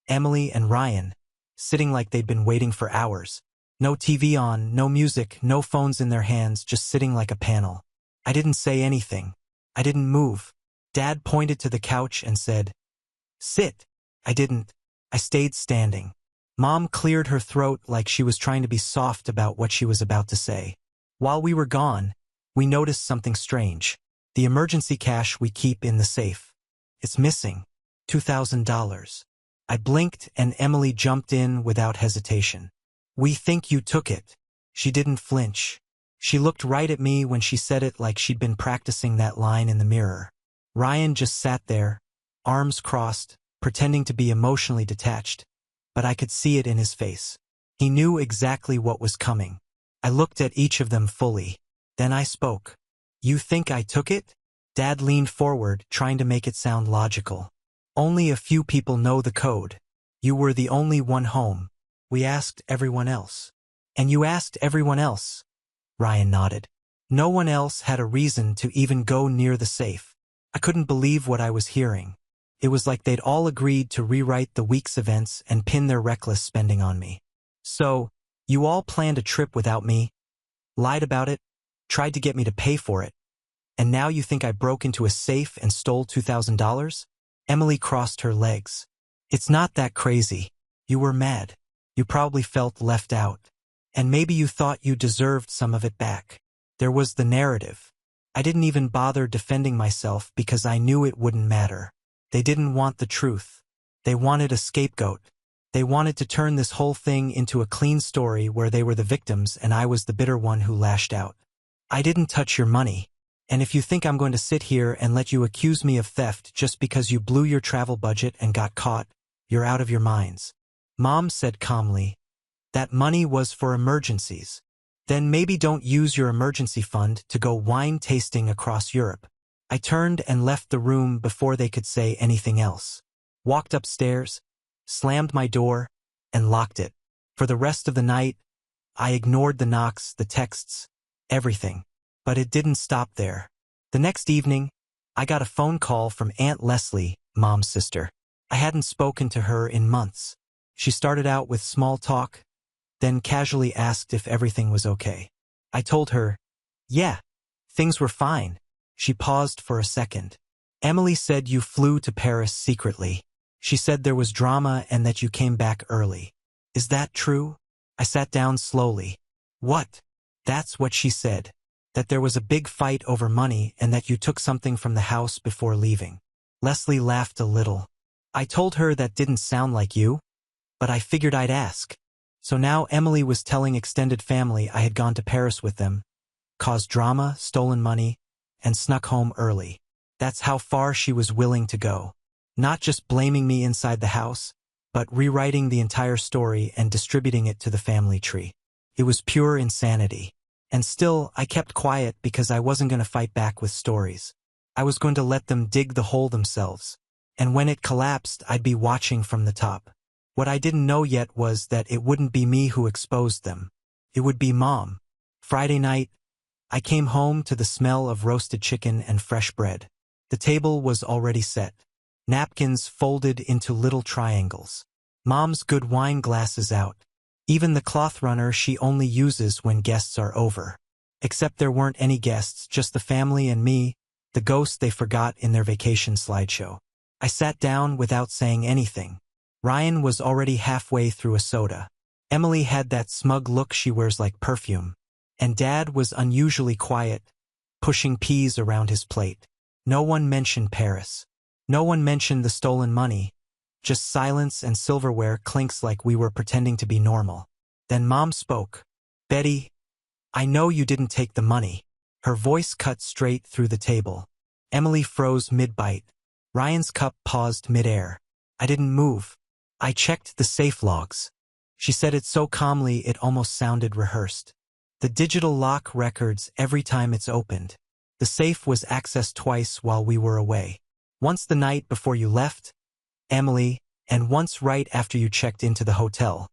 Emily, and Ryan, sitting like they'd been waiting for hours. No TV on, no music, no phones in their hands, just sitting like a panel. I didn't say anything. I didn't move. Dad pointed to the couch and said, "Sit." I didn't. I stayed standing. Mom cleared her throat like she was trying to be soft about what she was about to say. While we were gone, we noticed something strange. The emergency cash we keep in the safe. It's missing. $2,000. I blinked and Emily jumped in without hesitation. "We think you took it." She didn't flinch. She looked right at me when she said it like she'd been practicing that line in the mirror. Ryan just sat there, arms crossed, pretending to be emotionally detached, but I could see it in his face. He knew exactly what was coming. I looked at each of them fully. Then I spoke. "You think I took it?" Dad leaned forward, trying to make it sound logical. "Only a few people know the code. You were the only one home. We asked everyone else." "And you asked everyone else?" Ryan nodded. "No one else had a reason to even go near the safe." I couldn't believe what I was hearing. It was like they'd all agreed to rewrite the week's events and pin their reckless spending on me. "So, you all planned a trip without me, lied about it, tried to get me to pay for it, and now you think I broke into a safe and stole $2,000? Emily crossed her legs. "It's not that crazy. You were mad. You probably felt left out. And maybe you thought you deserved some of it back. There was the narrative. I didn't even bother defending myself because I knew it wouldn't matter. They didn't want the truth. They wanted a scapegoat. They wanted to turn this whole thing into a clean story where they were the victims and I was the bitter one who lashed out. I didn't touch your money. And if you think I'm going to sit here and let you accuse me of theft just because you blew your travel budget and got caught, you're out of your minds." Mom said calmly, "That money was for emergencies. Then maybe don't use your emergency fund to go wine tasting across Europe." I turned and left the room before they could say anything else. Walked upstairs, slammed my door, and locked it. For the rest of the night, I ignored the knocks, the texts, everything. But it didn't stop there. The next evening, I got a phone call from Aunt Leslie, Mom's sister. I hadn't spoken to her in months. She started out with small talk, then casually asked if everything was okay. I told her, "Yeah, things were fine." She paused for a second. "Emily said you flew to Paris secretly. She said there was drama and that you came back early. Is that true?" I sat down slowly. "What?" "That's what she said. That there was a big fight over money and that you took something from the house before leaving." Leslie laughed a little. I told her that didn't sound like you, but I figured I'd ask. So now Emily was telling extended family I had gone to Paris with them, caused drama, stolen money, and snuck home early. That's how far she was willing to go. Not just blaming me inside the house, but rewriting the entire story and distributing it to the family tree. It was pure insanity. And still, I kept quiet because I wasn't going to fight back with stories. I was going to let them dig the hole themselves. And when it collapsed, I'd be watching from the top. What I didn't know yet was that it wouldn't be me who exposed them. It would be Mom. Friday night, I came home to the smell of roasted chicken and fresh bread. The table was already set. Napkins folded into little triangles. Mom's good wine glasses out. Even the cloth runner she only uses when guests are over. Except there weren't any guests, just the family and me, the ghost they forgot in their vacation slideshow. I sat down without saying anything. Ryan was already halfway through a soda. Emily had that smug look she wears like perfume. And Dad was unusually quiet, pushing peas around his plate. No one mentioned Paris. No one mentioned the stolen money. Just silence and silverware clinks like we were pretending to be normal. Then Mom spoke. "Betty, I know you didn't take the money." Her voice cut straight through the table. Emily froze mid-bite. Ryan's cup paused mid-air. I didn't move. "I checked the safe logs." She said it so calmly it almost sounded rehearsed. "The digital lock records every time it's opened. The safe was accessed twice while we were away. Once the night before you left, Emily, and once right after you checked into the hotel,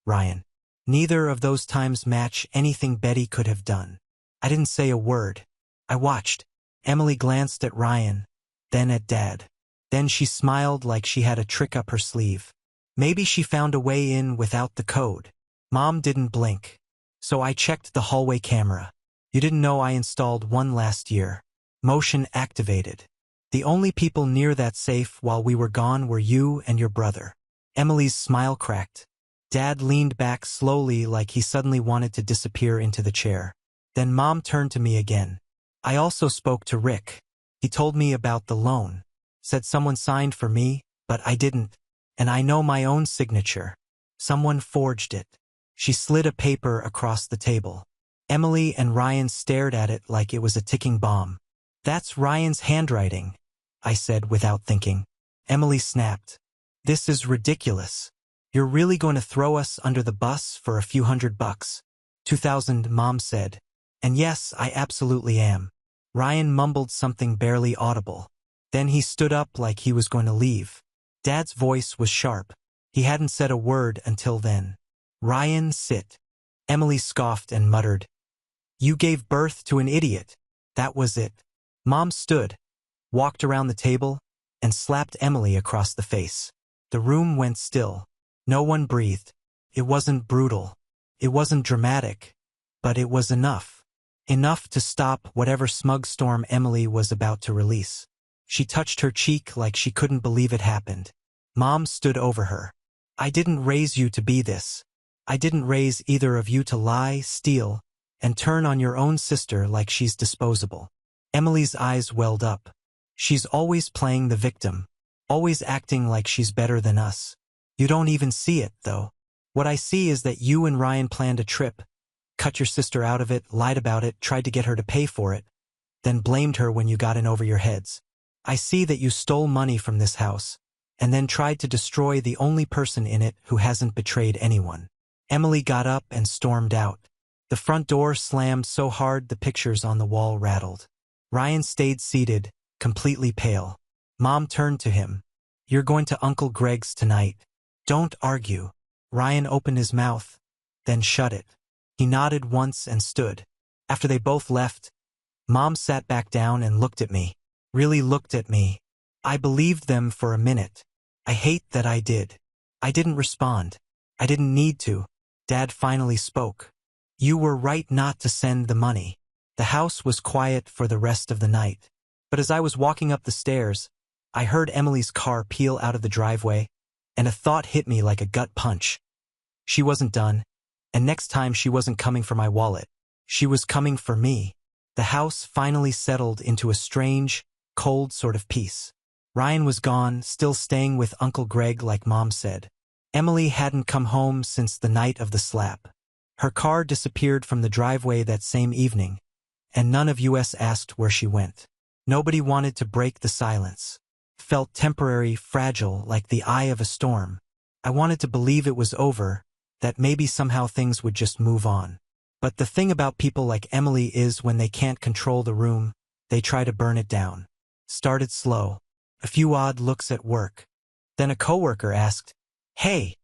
Ryan. Neither of those times match anything Betty could have done." I didn't say a word. I watched. Emily glanced at Ryan, then at Dad. Then she smiled like she had a trick up her sleeve. Maybe she found a way in without the code. Mom didn't blink. So I checked the hallway camera. You didn't know I installed one last year. Motion activated. The only people near that safe while we were gone were you and your brother. Emily's smile cracked. Dad leaned back slowly like he suddenly wanted to disappear into the chair. Then Mom turned to me again. "I also spoke to Rick. He told me about the loan. Said someone signed for me, but I didn't. And I know my own signature. Someone forged it. She slid a paper across the table. Emily and Ryan stared at it like it was a ticking bomb. That's Ryan's handwriting, I said without thinking. Emily snapped. This is ridiculous. You're really going to throw us under the bus for a few $100? 2,000, Mom said. And yes, I absolutely am. Ryan mumbled something barely audible. Then he stood up like he was going to leave. Dad's voice was sharp. He hadn't said a word until then. Ryan, sit. Emily scoffed and muttered. You gave birth to an idiot. That was it. Mom stood, walked around the table, and slapped Emily across the face. The room went still. No one breathed. It wasn't brutal. It wasn't dramatic. But it was enough. Enough to stop whatever smug storm Emily was about to release. She touched her cheek like she couldn't believe it happened. Mom stood over her. I didn't raise you to be this. I didn't raise either of you to lie, steal, and turn on your own sister like she's disposable. Emily's eyes welled up. She's always playing the victim. Always acting like she's better than us. You don't even see it, though. What I see is that you and Ryan planned a trip, cut your sister out of it, lied about it, tried to get her to pay for it, then blamed her when you got in over your heads. I see that you stole money from this house, and then tried to destroy the only person in it who hasn't betrayed anyone. Emily got up and stormed out. The front door slammed so hard the pictures on the wall rattled. Ryan stayed seated, completely pale. Mom turned to him. You're going to Uncle Greg's tonight. Don't argue. Ryan opened his mouth, then shut it. He nodded once and stood. After they both left, Mom sat back down and looked at me. Really looked at me. I believed them for a minute. I hate that I did. I didn't respond. I didn't need to. Dad finally spoke. You were right not to send the money. The house was quiet for the rest of the night. But as I was walking up the stairs, I heard Emily's car peel out of the driveway, and a thought hit me like a gut punch. She wasn't done, and next time she wasn't coming for my wallet. She was coming for me. The house finally settled into a strange, cold sort of peace. Ryan was gone, still staying with Uncle Greg like Mom said. Emily hadn't come home since the night of the slap. Her car disappeared from the driveway that same evening, and none of us asked where she went. Nobody wanted to break the silence. Felt temporary, fragile, like the eye of a storm. I wanted to believe it was over, that maybe somehow things would just move on. But the thing about people like Emily is when they can't control the room, they try to burn it down. Started slow. A few odd looks at work. Then a coworker asked, Hey,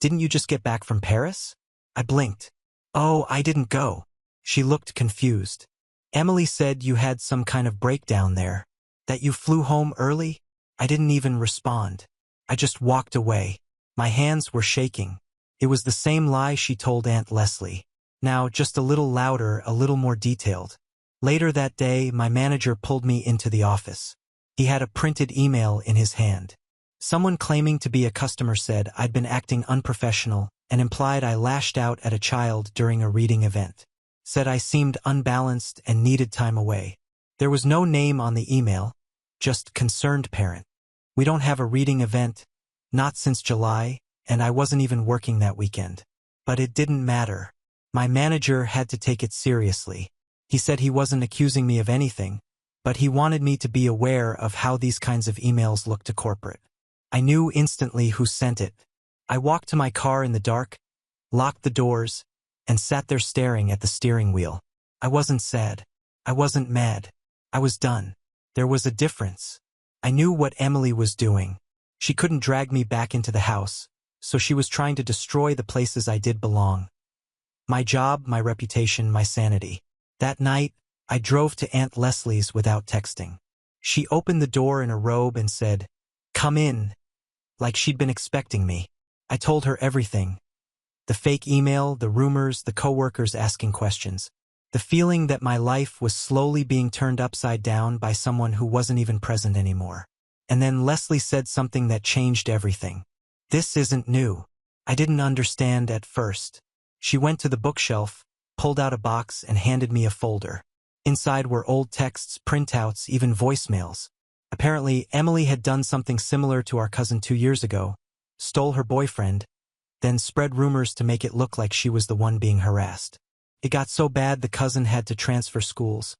didn't you just get back from Paris? I blinked. Oh, I didn't go. She looked confused. Emily said you had some kind of breakdown there. That you flew home early? I didn't even respond. I just walked away. My hands were shaking. It was the same lie she told Aunt Leslie. Now, just a little louder, a little more detailed. Later that day, my manager pulled me into the office. He had a printed email in his hand. Someone claiming to be a customer said I'd been acting unprofessional and implied I lashed out at a child during a reading event. Said I seemed unbalanced and needed time away. There was no name on the email, just concerned parent. We don't have a reading event, not since July, and I wasn't even working that weekend. But it didn't matter. My manager had to take it seriously. He said he wasn't accusing me of anything, but he wanted me to be aware of how these kinds of emails look to corporate. I knew instantly who sent it. I walked to my car in the dark, locked the doors, and sat there staring at the steering wheel. I wasn't sad. I wasn't mad. I was done. There was a difference. I knew what Emily was doing. She couldn't drag me back into the house, so she was trying to destroy the places I did belong. My job, my reputation, my sanity. That night, I drove to Aunt Leslie's without texting. She opened the door in a robe and said, Come in, like she'd been expecting me. I told her everything. The fake email, the rumors, the coworkers asking questions. The feeling that my life was slowly being turned upside down by someone who wasn't even present anymore. And then Leslie said something that changed everything. This isn't new. I didn't understand at first. She went to the bookshelf, pulled out a box and handed me a folder. Inside were old texts, printouts, even voicemails. Apparently, Emily had done something similar to our cousin 2 years ago. stole her boyfriend, then spread rumors to make it look like she was the one being harassed. It got so bad the cousin had to transfer schools,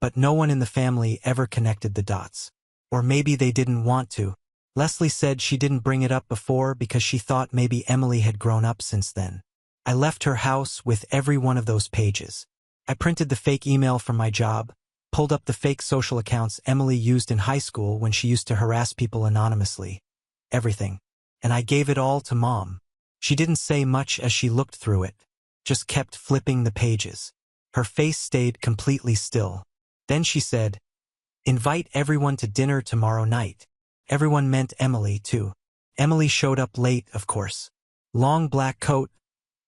but no one in the family ever connected the dots. Or maybe they didn't want to. Leslie said she didn't bring it up before because she thought maybe Emily had grown up since then. I left her house with every one of those pages. I printed the fake email from my job, pulled up the fake social accounts Emily used in high school when she used to harass people anonymously. Everything. And I gave it all to Mom. She didn't say much as she looked through it, just kept flipping the pages. Her face stayed completely still. Then she said, "Invite everyone to dinner tomorrow night." Everyone meant Emily, too. Emily showed up late, of course. Long black coat,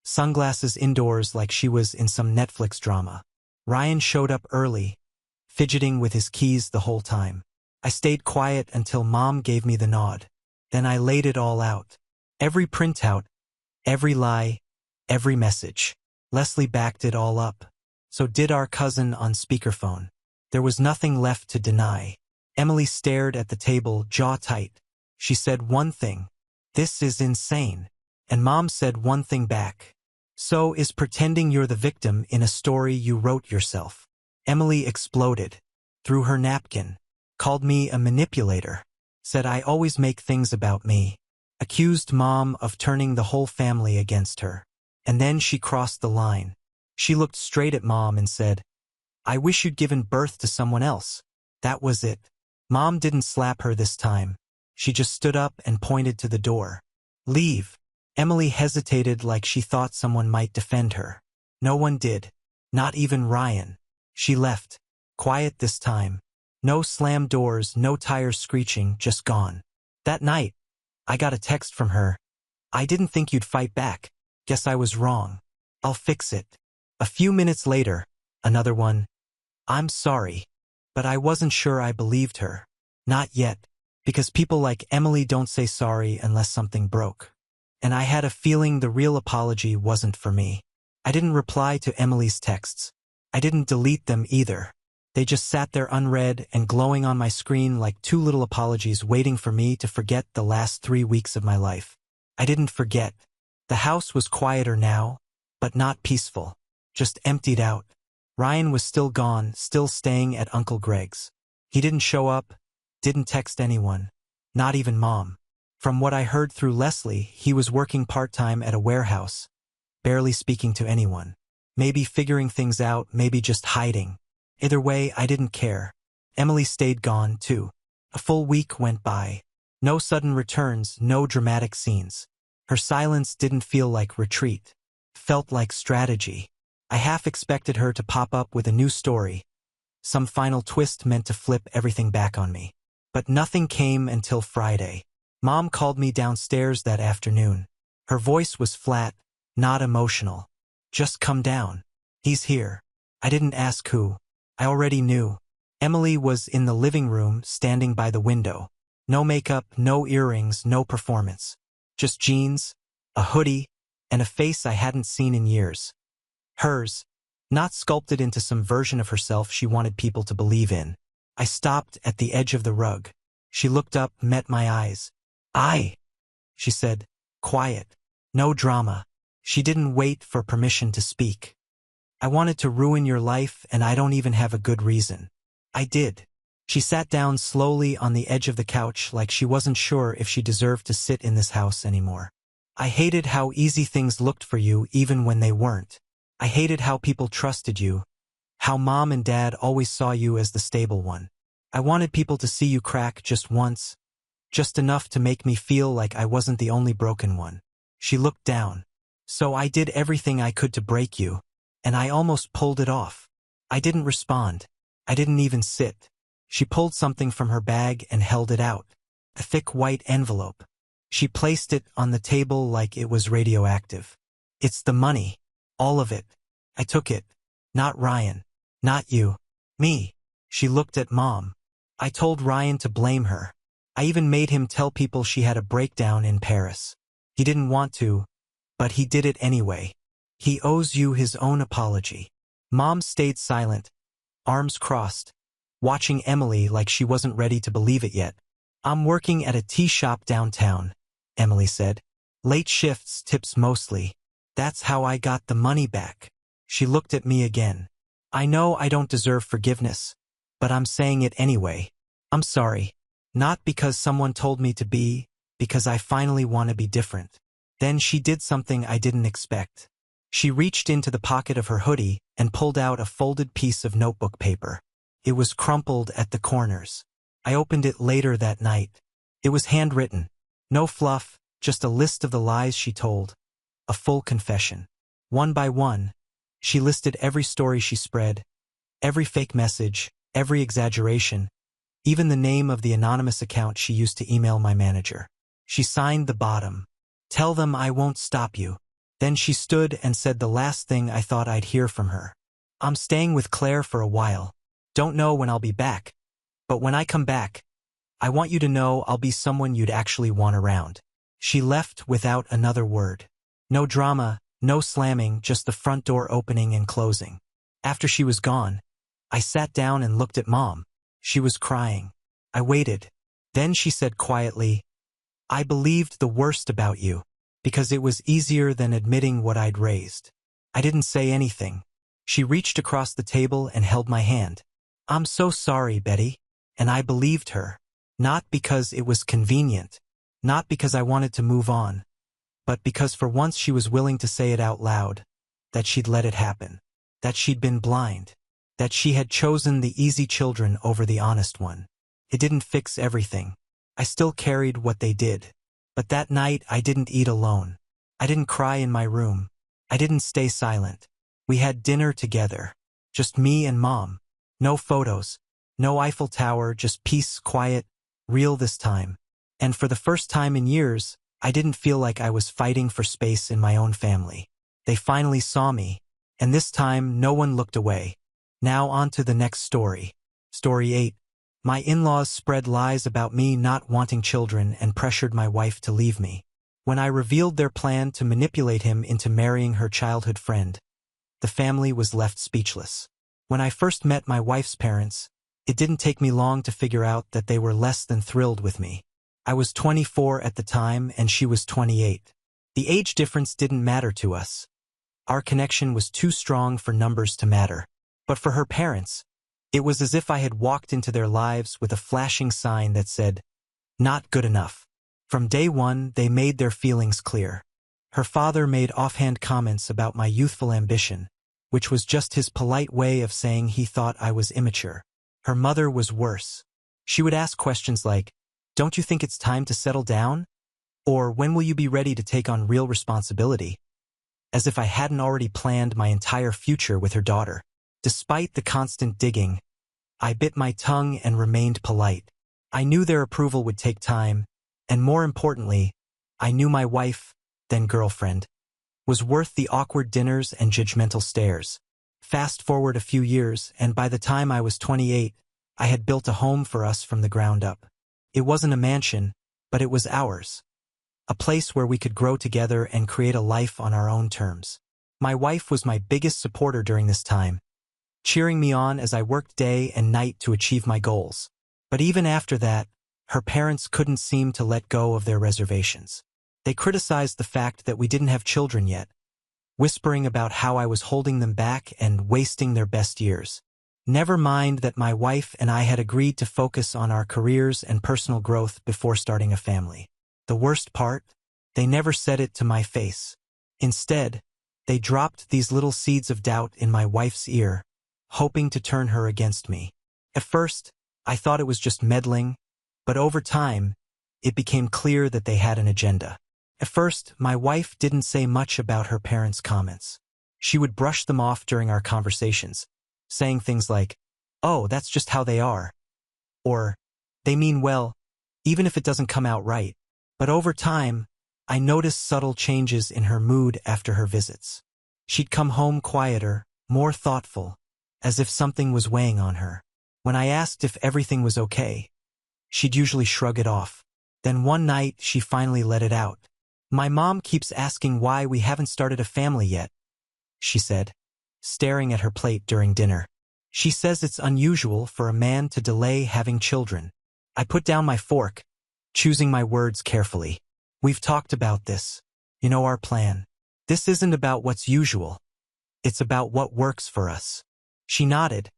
sunglasses indoors like she was in some Netflix drama. Ryan showed up early, fidgeting with his keys the whole time. I stayed quiet until Mom gave me the nod. Then I laid it all out. Every printout, every lie, every message. Leslie backed it all up. So did our cousin on speakerphone. There was nothing left to deny. Emily stared at the table, jaw tight. She said one thing. "This is insane." And Mom said one thing back. "So is pretending you're the victim in a story you wrote yourself." Emily exploded. Threw her napkin. Called me a manipulator. Said I always make things about me. Accused Mom of turning the whole family against her. And then she crossed the line. She looked straight at Mom and said, "I wish you'd given birth to someone else." That was it. Mom didn't slap her this time. She just stood up and pointed to the door. "Leave." Emily hesitated like she thought someone might defend her. No one did. Not even Ryan. She left. Quiet this time. No slam doors, no tires screeching, just gone. That night, I got a text from her. "I didn't think you'd fight back. Guess I was wrong. I'll fix it." A few minutes later, another one. "I'm sorry. But I wasn't sure I believed her." Not yet, because people like Emily don't say sorry unless something broke. And I had a feeling the real apology wasn't for me. I didn't reply to Emily's texts. I didn't delete them either. They just sat there unread and glowing on my screen like two little apologies waiting for me to forget the last 3 weeks of my life. I didn't forget. The house was quieter now, but not peaceful. Just emptied out. Ryan was still gone, still staying at Uncle Greg's. He didn't show up, didn't text anyone, not even Mom. From what I heard through Leslie, he was working part-time at a warehouse, barely speaking to anyone. Maybe figuring things out, maybe just hiding. Either way, I didn't care. Emily stayed gone, too. A full week went by. No sudden returns, no dramatic scenes. Her silence didn't feel like retreat. Felt like strategy. I half expected her to pop up with a new story, some final twist meant to flip everything back on me. But nothing came until Friday. Mom called me downstairs that afternoon. Her voice was flat, not emotional. "Just come down. He's here." I didn't ask who. I already knew. Emily was in the living room, standing by the window. No makeup, no earrings, no performance. Just jeans, a hoodie, and a face I hadn't seen in years. Hers, not sculpted into some version of herself she wanted people to believe in. I stopped at the edge of the rug. She looked up, met my eyes. She said, quiet. No drama. She didn't wait for permission to speak. "I wanted to ruin your life, and I don't even have a good reason." I did. She sat down slowly on the edge of the couch like she wasn't sure if she deserved to sit in this house anymore. "I hated how easy things looked for you even when they weren't. I hated how people trusted you, how Mom and Dad always saw you as the stable one. I wanted people to see you crack just once, just enough to make me feel like I wasn't the only broken one." She looked down. "So I did everything I could to break you, and I almost pulled it off." I didn't respond. I didn't even sit. She pulled something from her bag and held it out. A thick white envelope. She placed it on the table like it was radioactive. "It's the money. All of it. I took it. Not Ryan. Not you. Me." She looked at Mom. "I told Ryan to blame her. I even made him tell people she had a breakdown in Paris. He didn't want to, but he did it anyway. He owes you his own apology." Mom stayed silent, arms crossed, watching Emily like she wasn't ready to believe it yet. "I'm working at a tea shop downtown. Emily said. Late shifts, tips mostly. That's how I got the money back. She looked at me again. I know I don't deserve forgiveness, but I'm saying it anyway. I'm sorry. Not because someone told me to be, because I finally want to be different. Then she did something I didn't expect. She reached into the pocket of her hoodie and pulled out a folded piece of notebook paper. It was crumpled at the corners. I opened it later that night. It was handwritten. No fluff, just a list of the lies she told. A full confession. One by one, she listed every story she spread, every fake message, every exaggeration, even the name of the anonymous account she used to email my manager. She signed the bottom. Tell them I won't stop you. Then she stood and said the last thing I thought I'd hear from her. I'm staying with Claire for a while. Don't know when I'll be back. But when I come back, I want you to know I'll be someone you'd actually want around. She left without another word. No drama, no slamming, just the front door opening and closing. After she was gone, I sat down and looked at Mom. She was crying. I waited. Then she said quietly, I believed the worst about you, because it was easier than admitting what I'd raised. I didn't say anything. She reached across the table and held my hand. I'm so sorry, Betty. And I believed her. Not because it was convenient. Not because I wanted to move on. But because for once she was willing to say it out loud. That she'd let it happen. That she'd been blind. That she had chosen the easy children over the honest one. It didn't fix everything. I still carried what they did. But that night I didn't eat alone. I didn't cry in my room. I didn't stay silent. We had dinner together. Just me and Mom. No photos. No Eiffel Tower, just peace, quiet, real this time. And for the first time in years, I didn't feel like I was fighting for space in my own family. They finally saw me. And this time, no one looked away. Now on to the next story. Story 8. My in-laws spread lies about me not wanting children and pressured my wife to leave me. When I revealed their plan to manipulate him into marrying her childhood friend, the family was left speechless. When I first met my wife's parents, it didn't take me long to figure out that they were less than thrilled with me. I was 24 at the time and she was 28. The age difference didn't matter to us. Our connection was too strong for numbers to matter. But for her parents, it was as if I had walked into their lives with a flashing sign that said, not good enough. From day one, they made their feelings clear. Her father made offhand comments about my youthful ambition, which was just his polite way of saying he thought I was immature. Her mother was worse. She would ask questions like, don't you think it's time to settle down? Or when will you be ready to take on real responsibility? As if I hadn't already planned my entire future with her daughter. Despite the constant digging, I bit my tongue and remained polite. I knew their approval would take time, and more importantly, I knew my wife, then girlfriend, was worth the awkward dinners and judgmental stares. Fast forward a few years, and by the time I was 28, I had built a home for us from the ground up. It wasn't a mansion, but it was ours. A place where we could grow together and create a life on our own terms. My wife was my biggest supporter during this time, cheering me on as I worked day and night to achieve my goals. But even after that, her parents couldn't seem to let go of their reservations. They criticized the fact that we didn't have children yet, whispering about how I was holding them back and wasting their best years. Never mind that my wife and I had agreed to focus on our careers and personal growth before starting a family. The worst part? They never said it to my face. Instead, they dropped these little seeds of doubt in my wife's ear, hoping to turn her against me. At first, I thought it was just meddling, but over time, it became clear that they had an agenda. At first, my wife didn't say much about her parents' comments. She would brush them off during our conversations, saying things like, oh, that's just how they are. Or, they mean well, even if it doesn't come out right. But over time, I noticed subtle changes in her mood after her visits. She'd come home quieter, more thoughtful, as if something was weighing on her. When I asked if everything was okay, she'd usually shrug it off. Then one night, she finally let it out. My mom keeps asking why we haven't started a family yet, she said, staring at her plate during dinner. She says it's unusual for a man to delay having children. I put down my fork, choosing my words carefully. We've talked about this. You know our plan. This isn't about what's usual. It's about what works for us. She nodded,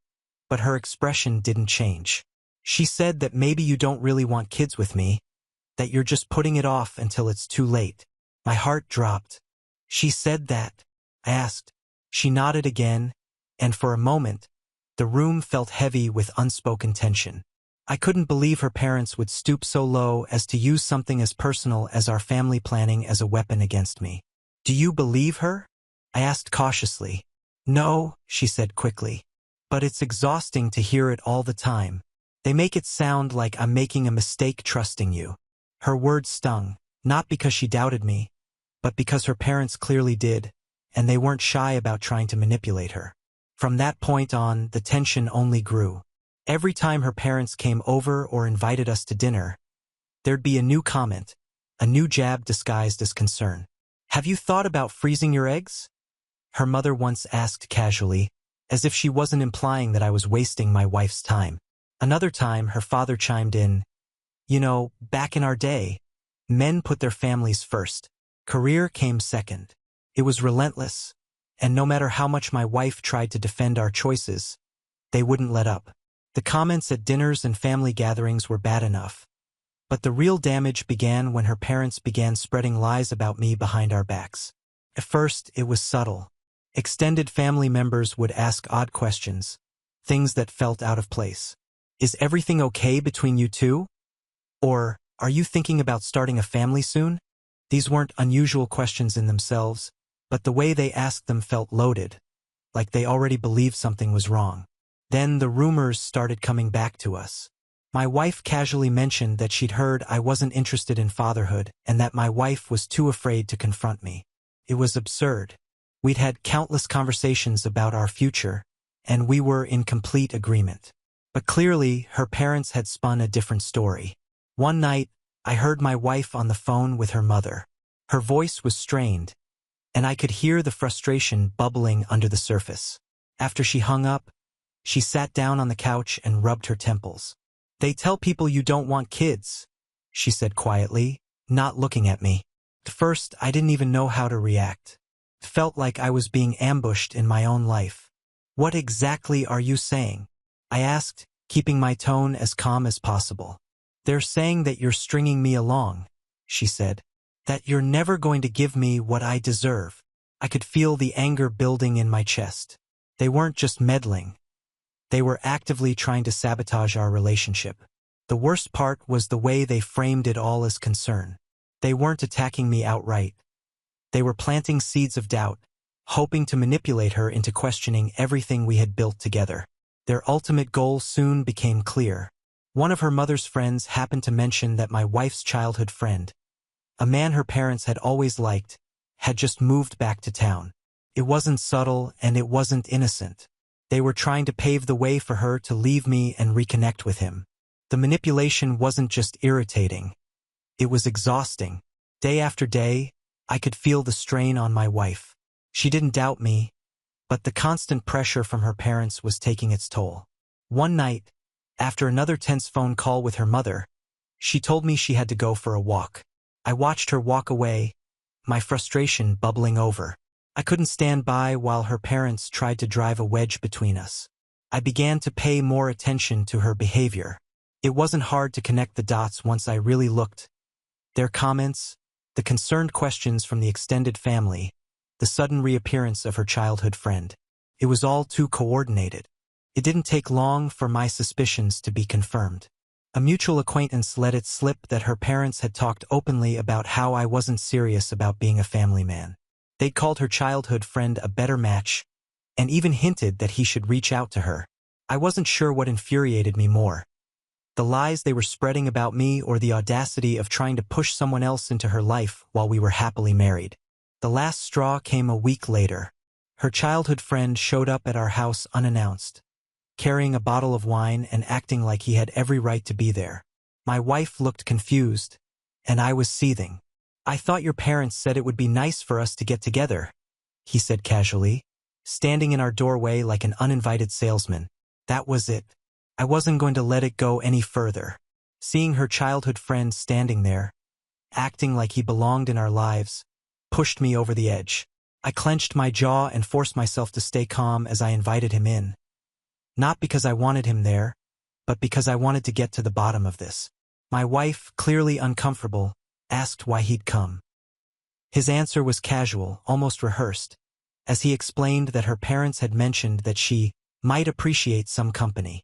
but her expression didn't change. She said that maybe you don't really want kids with me, that you're just putting it off until it's too late. My heart dropped. She said that? I asked. She nodded again, and for a moment, the room felt heavy with unspoken tension. I couldn't believe her parents would stoop so low as to use something as personal as our family planning as a weapon against me. Do you believe her? I asked cautiously. No, she said quickly. But it's exhausting to hear it all the time. They make it sound like I'm making a mistake trusting you. Her words stung, not because she doubted me, but because her parents clearly did, and they weren't shy about trying to manipulate her. From that point on, the tension only grew. Every time her parents came over or invited us to dinner, there'd be a new comment, a new jab disguised as concern. Have you thought about freezing your eggs? Her mother once asked casually, as if she wasn't implying that I was wasting my wife's time. Another time, her father chimed in, you know, back in our day, men put their families first. Career came second. It was relentless, and no matter how much my wife tried to defend our choices, they wouldn't let up. The comments at dinners and family gatherings were bad enough, but the real damage began when her parents began spreading lies about me behind our backs. At first, it was subtle. Extended family members would ask odd questions, things that felt out of place. Is everything okay between you two? Or, are you thinking about starting a family soon? These weren't unusual questions in themselves, but the way they asked them felt loaded, like they already believed something was wrong. Then the rumors started coming back to us. My wife casually mentioned that she'd heard I wasn't interested in fatherhood and that my wife was too afraid to confront me. It was absurd. We'd had countless conversations about our future, and we were in complete agreement. But clearly, her parents had spun a different story. One night, I heard my wife on the phone with her mother. Her voice was strained, and I could hear the frustration bubbling under the surface. After she hung up, she sat down on the couch and rubbed her temples. They tell people you don't want kids, she said quietly, not looking at me. At first, I didn't even know how to react. It felt like I was being ambushed in my own life. What exactly are you saying? I asked, keeping my tone as calm as possible. They're saying that you're stringing me along, she said. That you're never going to give me what I deserve. I could feel the anger building in my chest. They weren't just meddling. They were actively trying to sabotage our relationship. The worst part was the way they framed it all as concern. They weren't attacking me outright. They were planting seeds of doubt, hoping to manipulate her into questioning everything we had built together. Their ultimate goal soon became clear. One of her mother's friends happened to mention that my wife's childhood friend, a man her parents had always liked, had just moved back to town. It wasn't subtle and it wasn't innocent. They were trying to pave the way for her to leave me and reconnect with him. The manipulation wasn't just irritating. It was exhausting. Day after day, I could feel the strain on my wife. She didn't doubt me, but the constant pressure from her parents was taking its toll. One night, after another tense phone call with her mother, she told me she had to go for a walk. I watched her walk away, my frustration bubbling over. I couldn't stand by while her parents tried to drive a wedge between us. I began to pay more attention to her behavior. It wasn't hard to connect the dots once I really looked. Their comments, the concerned questions from the extended family, the sudden reappearance of her childhood friend. It was all too coordinated. It didn't take long for my suspicions to be confirmed. A mutual acquaintance let it slip that her parents had talked openly about how I wasn't serious about being a family man. They'd called her childhood friend a better match, and even hinted that he should reach out to her. I wasn't sure what infuriated me more, the lies they were spreading about me or the audacity of trying to push someone else into her life while we were happily married. The last straw came a week later. Her childhood friend showed up at our house unannounced, carrying a bottle of wine and acting like he had every right to be there. My wife looked confused, and I was seething. I thought your parents said it would be nice for us to get together, he said casually, standing in our doorway like an uninvited salesman. That was it. I wasn't going to let it go any further. Seeing her childhood friend standing there, acting like he belonged in our lives, pushed me over the edge. I clenched my jaw and forced myself to stay calm as I invited him in. Not because I wanted him there, but because I wanted to get to the bottom of this. My wife, clearly uncomfortable, asked why he'd come. His answer was casual, almost rehearsed, as he explained that her parents had mentioned that she might appreciate some company.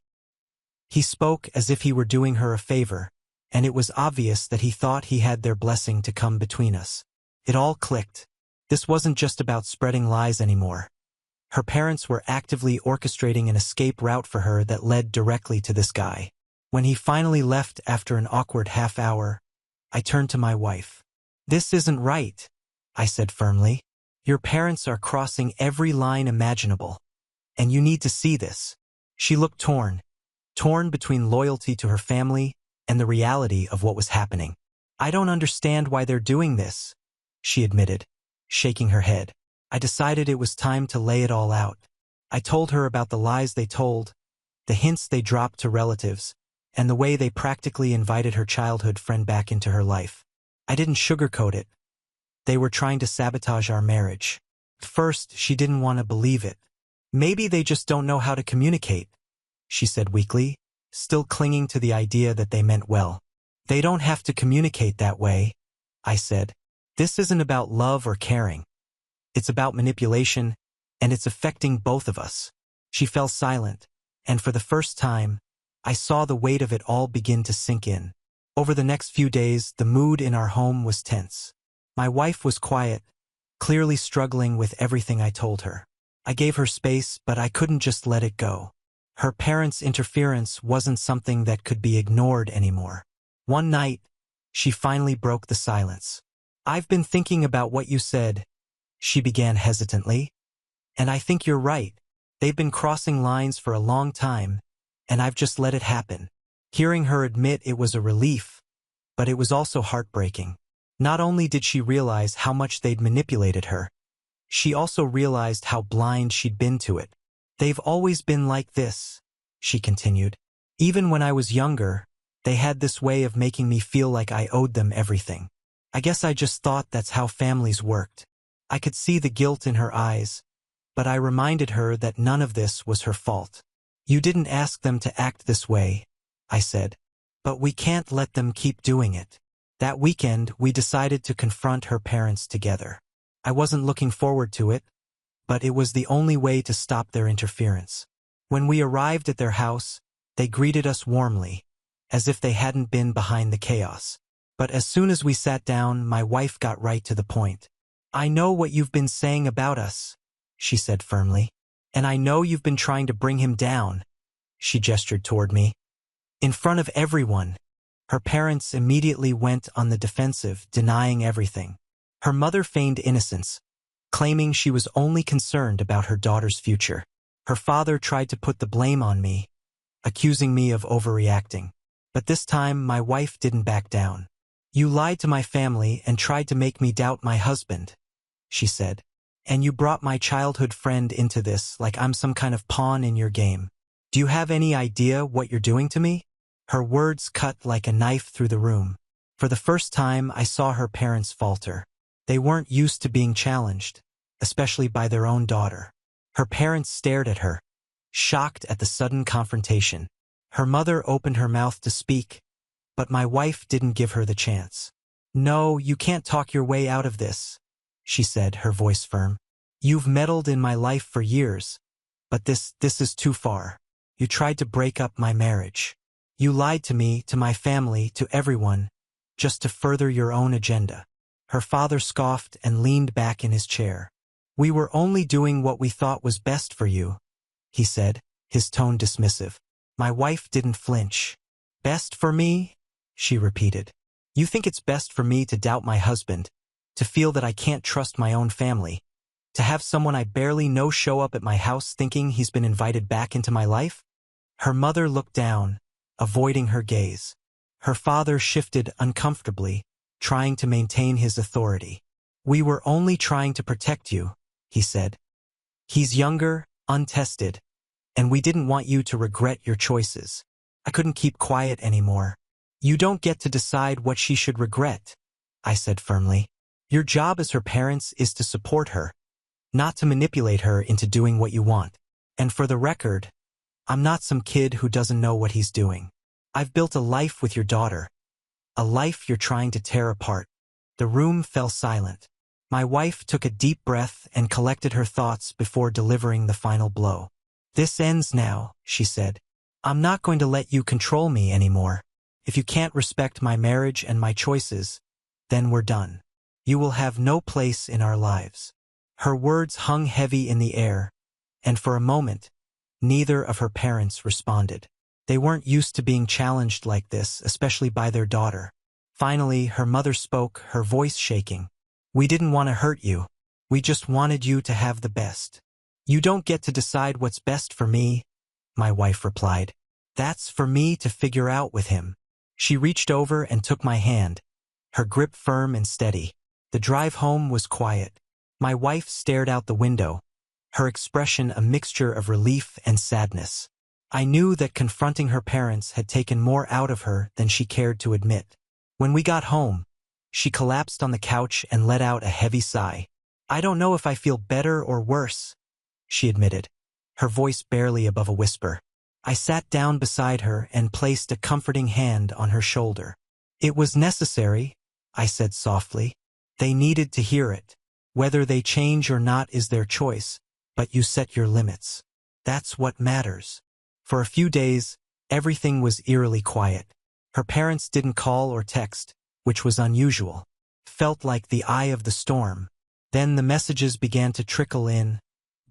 He spoke as if he were doing her a favor, and it was obvious that he thought he had their blessing to come between us. It all clicked. This wasn't just about spreading lies anymore. Her parents were actively orchestrating an escape route for her that led directly to this guy. When he finally left after an awkward half hour, I turned to my wife. "This isn't right," I said firmly. "Your parents are crossing every line imaginable, and you need to see this." She looked torn between loyalty to her family and the reality of what was happening. "I don't understand why they're doing this," she admitted, shaking her head. I decided it was time to lay it all out. I told her about the lies they told, the hints they dropped to relatives, and the way they practically invited her childhood friend back into her life. I didn't sugarcoat it. They were trying to sabotage our marriage. At first, she didn't want to believe it. "Maybe they just don't know how to communicate," she said weakly, still clinging to the idea that they meant well. "They don't have to communicate that way," I said. "This isn't about love or caring. It's about manipulation, and it's affecting both of us." She fell silent, and for the first time, I saw the weight of it all begin to sink in. Over the next few days, the mood in our home was tense. My wife was quiet, clearly struggling with everything I told her. I gave her space, but I couldn't just let it go. Her parents' interference wasn't something that could be ignored anymore. One night, she finally broke the silence. "I've been thinking about what you said," she began hesitantly. "And I think you're right. They've been crossing lines for a long time, and I've just let it happen." Hearing her admit it was a relief, but it was also heartbreaking. Not only did she realize how much they'd manipulated her, she also realized how blind she'd been to it. "They've always been like this," she continued. "Even when I was younger, they had this way of making me feel like I owed them everything. I guess I just thought that's how families worked." I could see the guilt in her eyes, but I reminded her that none of this was her fault. "You didn't ask them to act this way," I said. "But we can't let them keep doing it." That weekend, we decided to confront her parents together. I wasn't looking forward to it, but it was the only way to stop their interference. When we arrived at their house, they greeted us warmly, as if they hadn't been behind the chaos. But as soon as we sat down, my wife got right to the point. "I know what you've been saying about us," she said firmly. "And I know you've been trying to bring him down." She gestured toward me. "In front of everyone." Her parents immediately went on the defensive, denying everything. Her mother feigned innocence, claiming she was only concerned about her daughter's future. Her father tried to put the blame on me, accusing me of overreacting. But this time, my wife didn't back down. "You lied to my family and tried to make me doubt my husband," she said. "And you brought my childhood friend into this like I'm some kind of pawn in your game. Do you have any idea what you're doing to me?" Her words cut like a knife through the room. For the first time, I saw her parents falter. They weren't used to being challenged, especially by their own daughter. Her parents stared at her, shocked at the sudden confrontation. Her mother opened her mouth to speak, but my wife didn't give her the chance. "No, you can't talk your way out of this," she said, her voice firm. "You've meddled in my life for years, but this is too far. You tried to break up my marriage. You lied to me, to my family, to everyone, just to further your own agenda." Her father scoffed and leaned back in his chair. "We were only doing what we thought was best for you," he said, his tone dismissive. My wife didn't flinch. "Best for me?" she repeated. "You think it's best for me to doubt my husband, to feel that I can't trust my own family, to have someone I barely know show up at my house thinking he's been invited back into my life?" Her mother looked down, avoiding her gaze. Her father shifted uncomfortably, trying to maintain his authority. "We were only trying to protect you," he said. "He's younger, untested, and we didn't want you to regret your choices." I couldn't keep quiet anymore. "You don't get to decide what she should regret," I said firmly. Your job as her parents is to support her, not to manipulate her into doing what you want. And for the record, I'm not some kid who doesn't know what he's doing. I've built a life with your daughter, a life you're trying to tear apart. The room fell silent. My wife took a deep breath and collected her thoughts before delivering the final blow. This ends now, she said. I'm not going to let you control me anymore. If you can't respect my marriage and my choices, then we're done. You will have no place in our lives. Her words hung heavy in the air, and for a moment, neither of her parents responded. They weren't used to being challenged like this, especially by their daughter. Finally, her mother spoke, her voice shaking. We didn't want to hurt you. We just wanted you to have the best. You don't get to decide what's best for me, my wife replied. That's for me to figure out with him. She reached over and took my hand, her grip firm and steady. The drive home was quiet. My wife stared out the window, her expression a mixture of relief and sadness. I knew that confronting her parents had taken more out of her than she cared to admit. When we got home, she collapsed on the couch and let out a heavy sigh. I don't know if I feel better or worse, she admitted, her voice barely above a whisper. I sat down beside her and placed a comforting hand on her shoulder. It was necessary, I said softly. They needed to hear it. Whether they change or not is their choice, but you set your limits. That's what matters. For a few days, everything was eerily quiet. Her parents didn't call or text, which was unusual. Felt like the eye of the storm. Then the messages began to trickle in,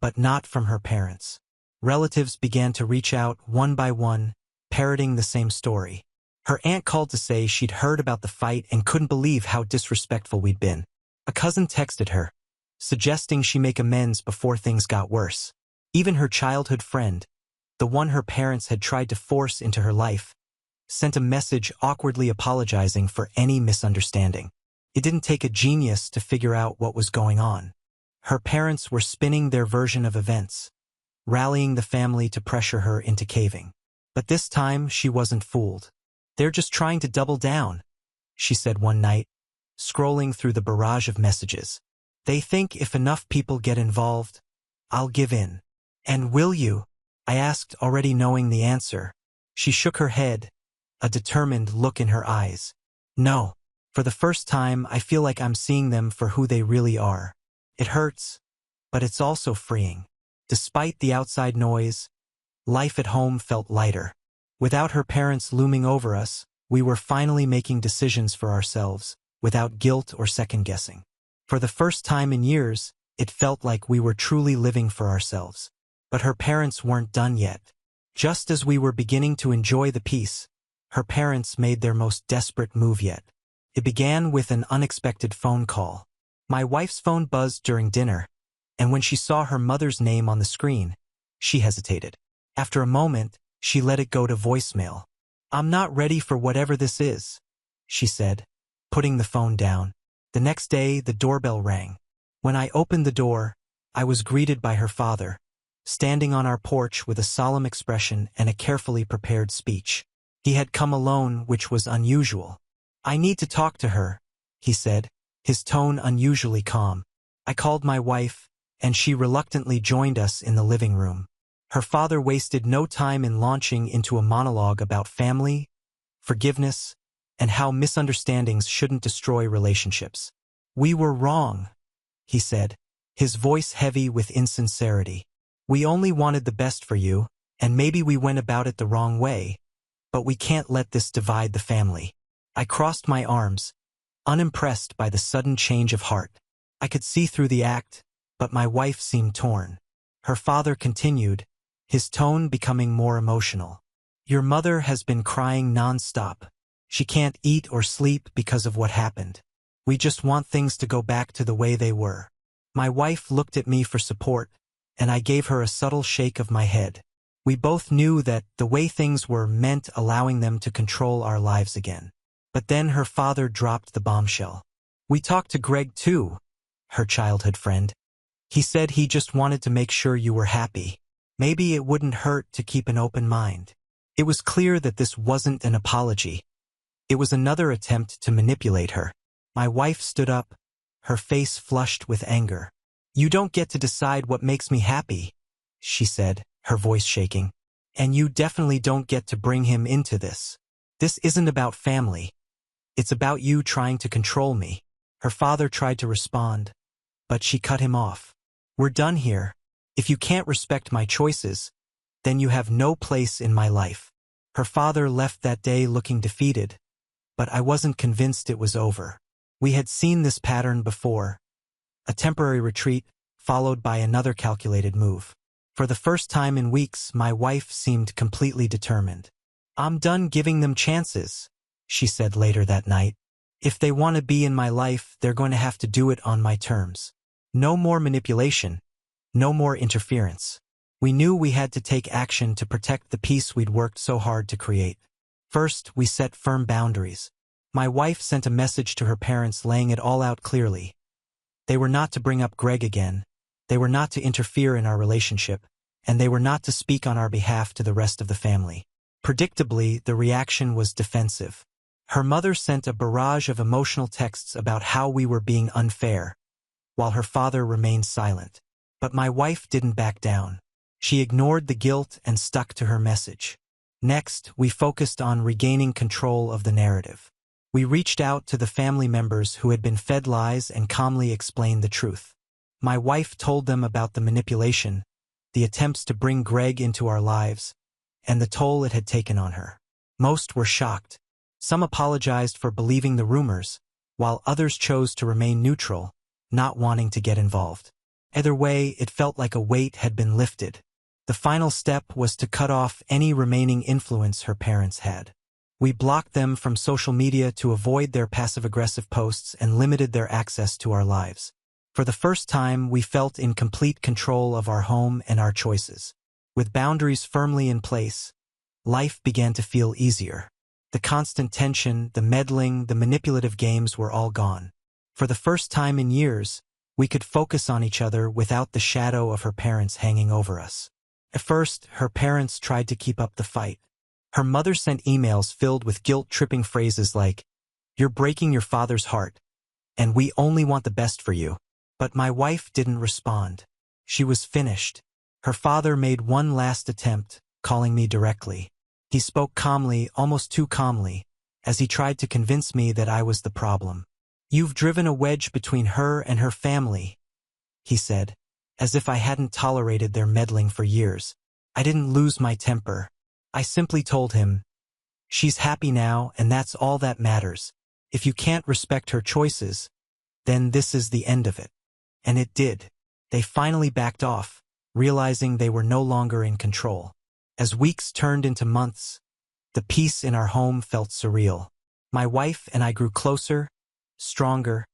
but not from her parents. Relatives began to reach out one by one, parroting the same story. Her aunt called to say she'd heard about the fight and couldn't believe how disrespectful we'd been. A cousin texted her, suggesting she make amends before things got worse. Even her childhood friend, the one her parents had tried to force into her life, sent a message awkwardly apologizing for any misunderstanding. It didn't take a genius to figure out what was going on. Her parents were spinning their version of events, rallying the family to pressure her into caving. But this time she wasn't fooled. They're just trying to double down, she said one night, scrolling through the barrage of messages. They think if enough people get involved, I'll give in. And will you? I asked, already knowing the answer. She shook her head, a determined look in her eyes. No. For the first time, I feel like I'm seeing them for who they really are. It hurts, but it's also freeing. Despite the outside noise, life at home felt lighter. Without her parents looming over us, we were finally making decisions for ourselves, without guilt or second-guessing. For the first time in years, it felt like we were truly living for ourselves. But her parents weren't done yet. Just as we were beginning to enjoy the peace, her parents made their most desperate move yet. It began with an unexpected phone call. My wife's phone buzzed during dinner, and when she saw her mother's name on the screen, she hesitated. After a moment, she let it go to voicemail. I'm not ready for whatever this is, she said, putting the phone down. The next day, the doorbell rang. When I opened the door, I was greeted by her father, standing on our porch with a solemn expression and a carefully prepared speech. He had come alone, which was unusual. I need to talk to her, he said, his tone unusually calm. I called my wife, and she reluctantly joined us in the living room. Her father wasted no time in launching into a monologue about family, forgiveness, and how misunderstandings shouldn't destroy relationships. We were wrong, he said, his voice heavy with insincerity. We only wanted the best for you, and maybe we went about it the wrong way, but we can't let this divide the family. I crossed my arms, unimpressed by the sudden change of heart. I could see through the act, but my wife seemed torn. Her father continued, his tone becoming more emotional. Your mother has been crying non-stop. She can't eat or sleep because of what happened. We just want things to go back to the way they were. My wife looked at me for support, and I gave her a subtle shake of my head. We both knew that the way things were meant allowing them to control our lives again. But then her father dropped the bombshell. We talked to Greg too, her childhood friend. He said he just wanted to make sure you were happy. Maybe it wouldn't hurt to keep an open mind. It was clear that this wasn't an apology. It was another attempt to manipulate her. My wife stood up, her face flushed with anger. "You don't get to decide what makes me happy," she said, her voice shaking. "And you definitely don't get to bring him into this. This isn't about family. It's about you trying to control me." Her father tried to respond, but she cut him off. "We're done here. If you can't respect my choices, then you have no place in my life." Her father left that day looking defeated, but I wasn't convinced it was over. We had seen this pattern before. A temporary retreat, followed by another calculated move. For the first time in weeks, my wife seemed completely determined. "I'm done giving them chances," she said later that night. "If they want to be in my life, they're going to have to do it on my terms. No more manipulation, no more interference." We knew we had to take action to protect the peace we'd worked so hard to create. First, we set firm boundaries. My wife sent a message to her parents laying it all out clearly. They were not to bring up Greg again, they were not to interfere in our relationship, and they were not to speak on our behalf to the rest of the family. Predictably, the reaction was defensive. Her mother sent a barrage of emotional texts about how we were being unfair, while her father remained silent. But my wife didn't back down. She ignored the guilt and stuck to her message. Next, we focused on regaining control of the narrative. We reached out to the family members who had been fed lies and calmly explained the truth. My wife told them about the manipulation, the attempts to bring Greg into our lives, and the toll it had taken on her. Most were shocked. Some apologized for believing the rumors, while others chose to remain neutral, not wanting to get involved. Either way, it felt like a weight had been lifted. The final step was to cut off any remaining influence her parents had. We blocked them from social media to avoid their passive-aggressive posts and limited their access to our lives. For the first time, we felt in complete control of our home and our choices. With boundaries firmly in place, life began to feel easier. The constant tension, the meddling, the manipulative games were all gone. For the first time in years, we could focus on each other without the shadow of her parents hanging over us. At first, her parents tried to keep up the fight. Her mother sent emails filled with guilt-tripping phrases like, "You're breaking your father's heart, and we only want the best for you." But my wife didn't respond. She was finished. Her father made one last attempt, calling me directly. He spoke calmly, almost too calmly, as he tried to convince me that I was the problem. "You've driven a wedge between her and her family," he said, as if I hadn't tolerated their meddling for years. I didn't lose my temper. I simply told him, "She's happy now, and that's all that matters. If you can't respect her choices, then this is the end of it." And it did. They finally backed off, realizing they were no longer in control. As weeks turned into months, the peace in our home felt surreal. My wife and I grew closer, stronger,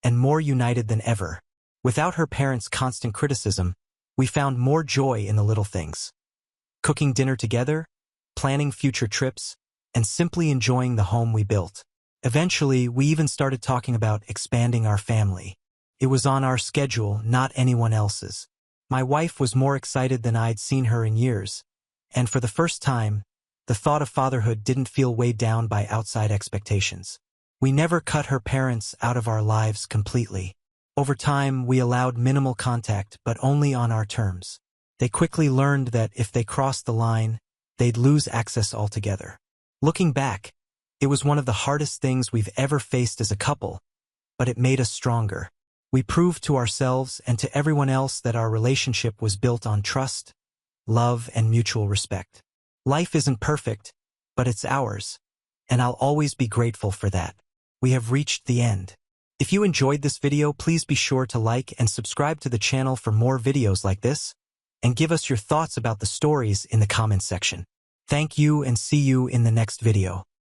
and more united than ever. Without her parents' constant criticism, we found more joy in the little things. Cooking dinner together, planning future trips, and simply enjoying the home we built. Eventually, we even started talking about expanding our family. It was on our schedule, not anyone else's. My wife was more excited than I'd seen her in years, and for the first time, the thought of fatherhood didn't feel weighed down by outside expectations. We never cut her parents out of our lives completely. Over time, we allowed minimal contact, but only on our terms. They quickly learned that if they crossed the line, they'd lose access altogether. Looking back, it was one of the hardest things we've ever faced as a couple, but it made us stronger. We proved to ourselves and to everyone else that our relationship was built on trust, love, and mutual respect. Life isn't perfect, but it's ours, and I'll always be grateful for that. We have reached the end. If you enjoyed this video, please be sure to like and subscribe to the channel for more videos like this, and give us your thoughts about the stories in the comments section. Thank you and see you in the next video.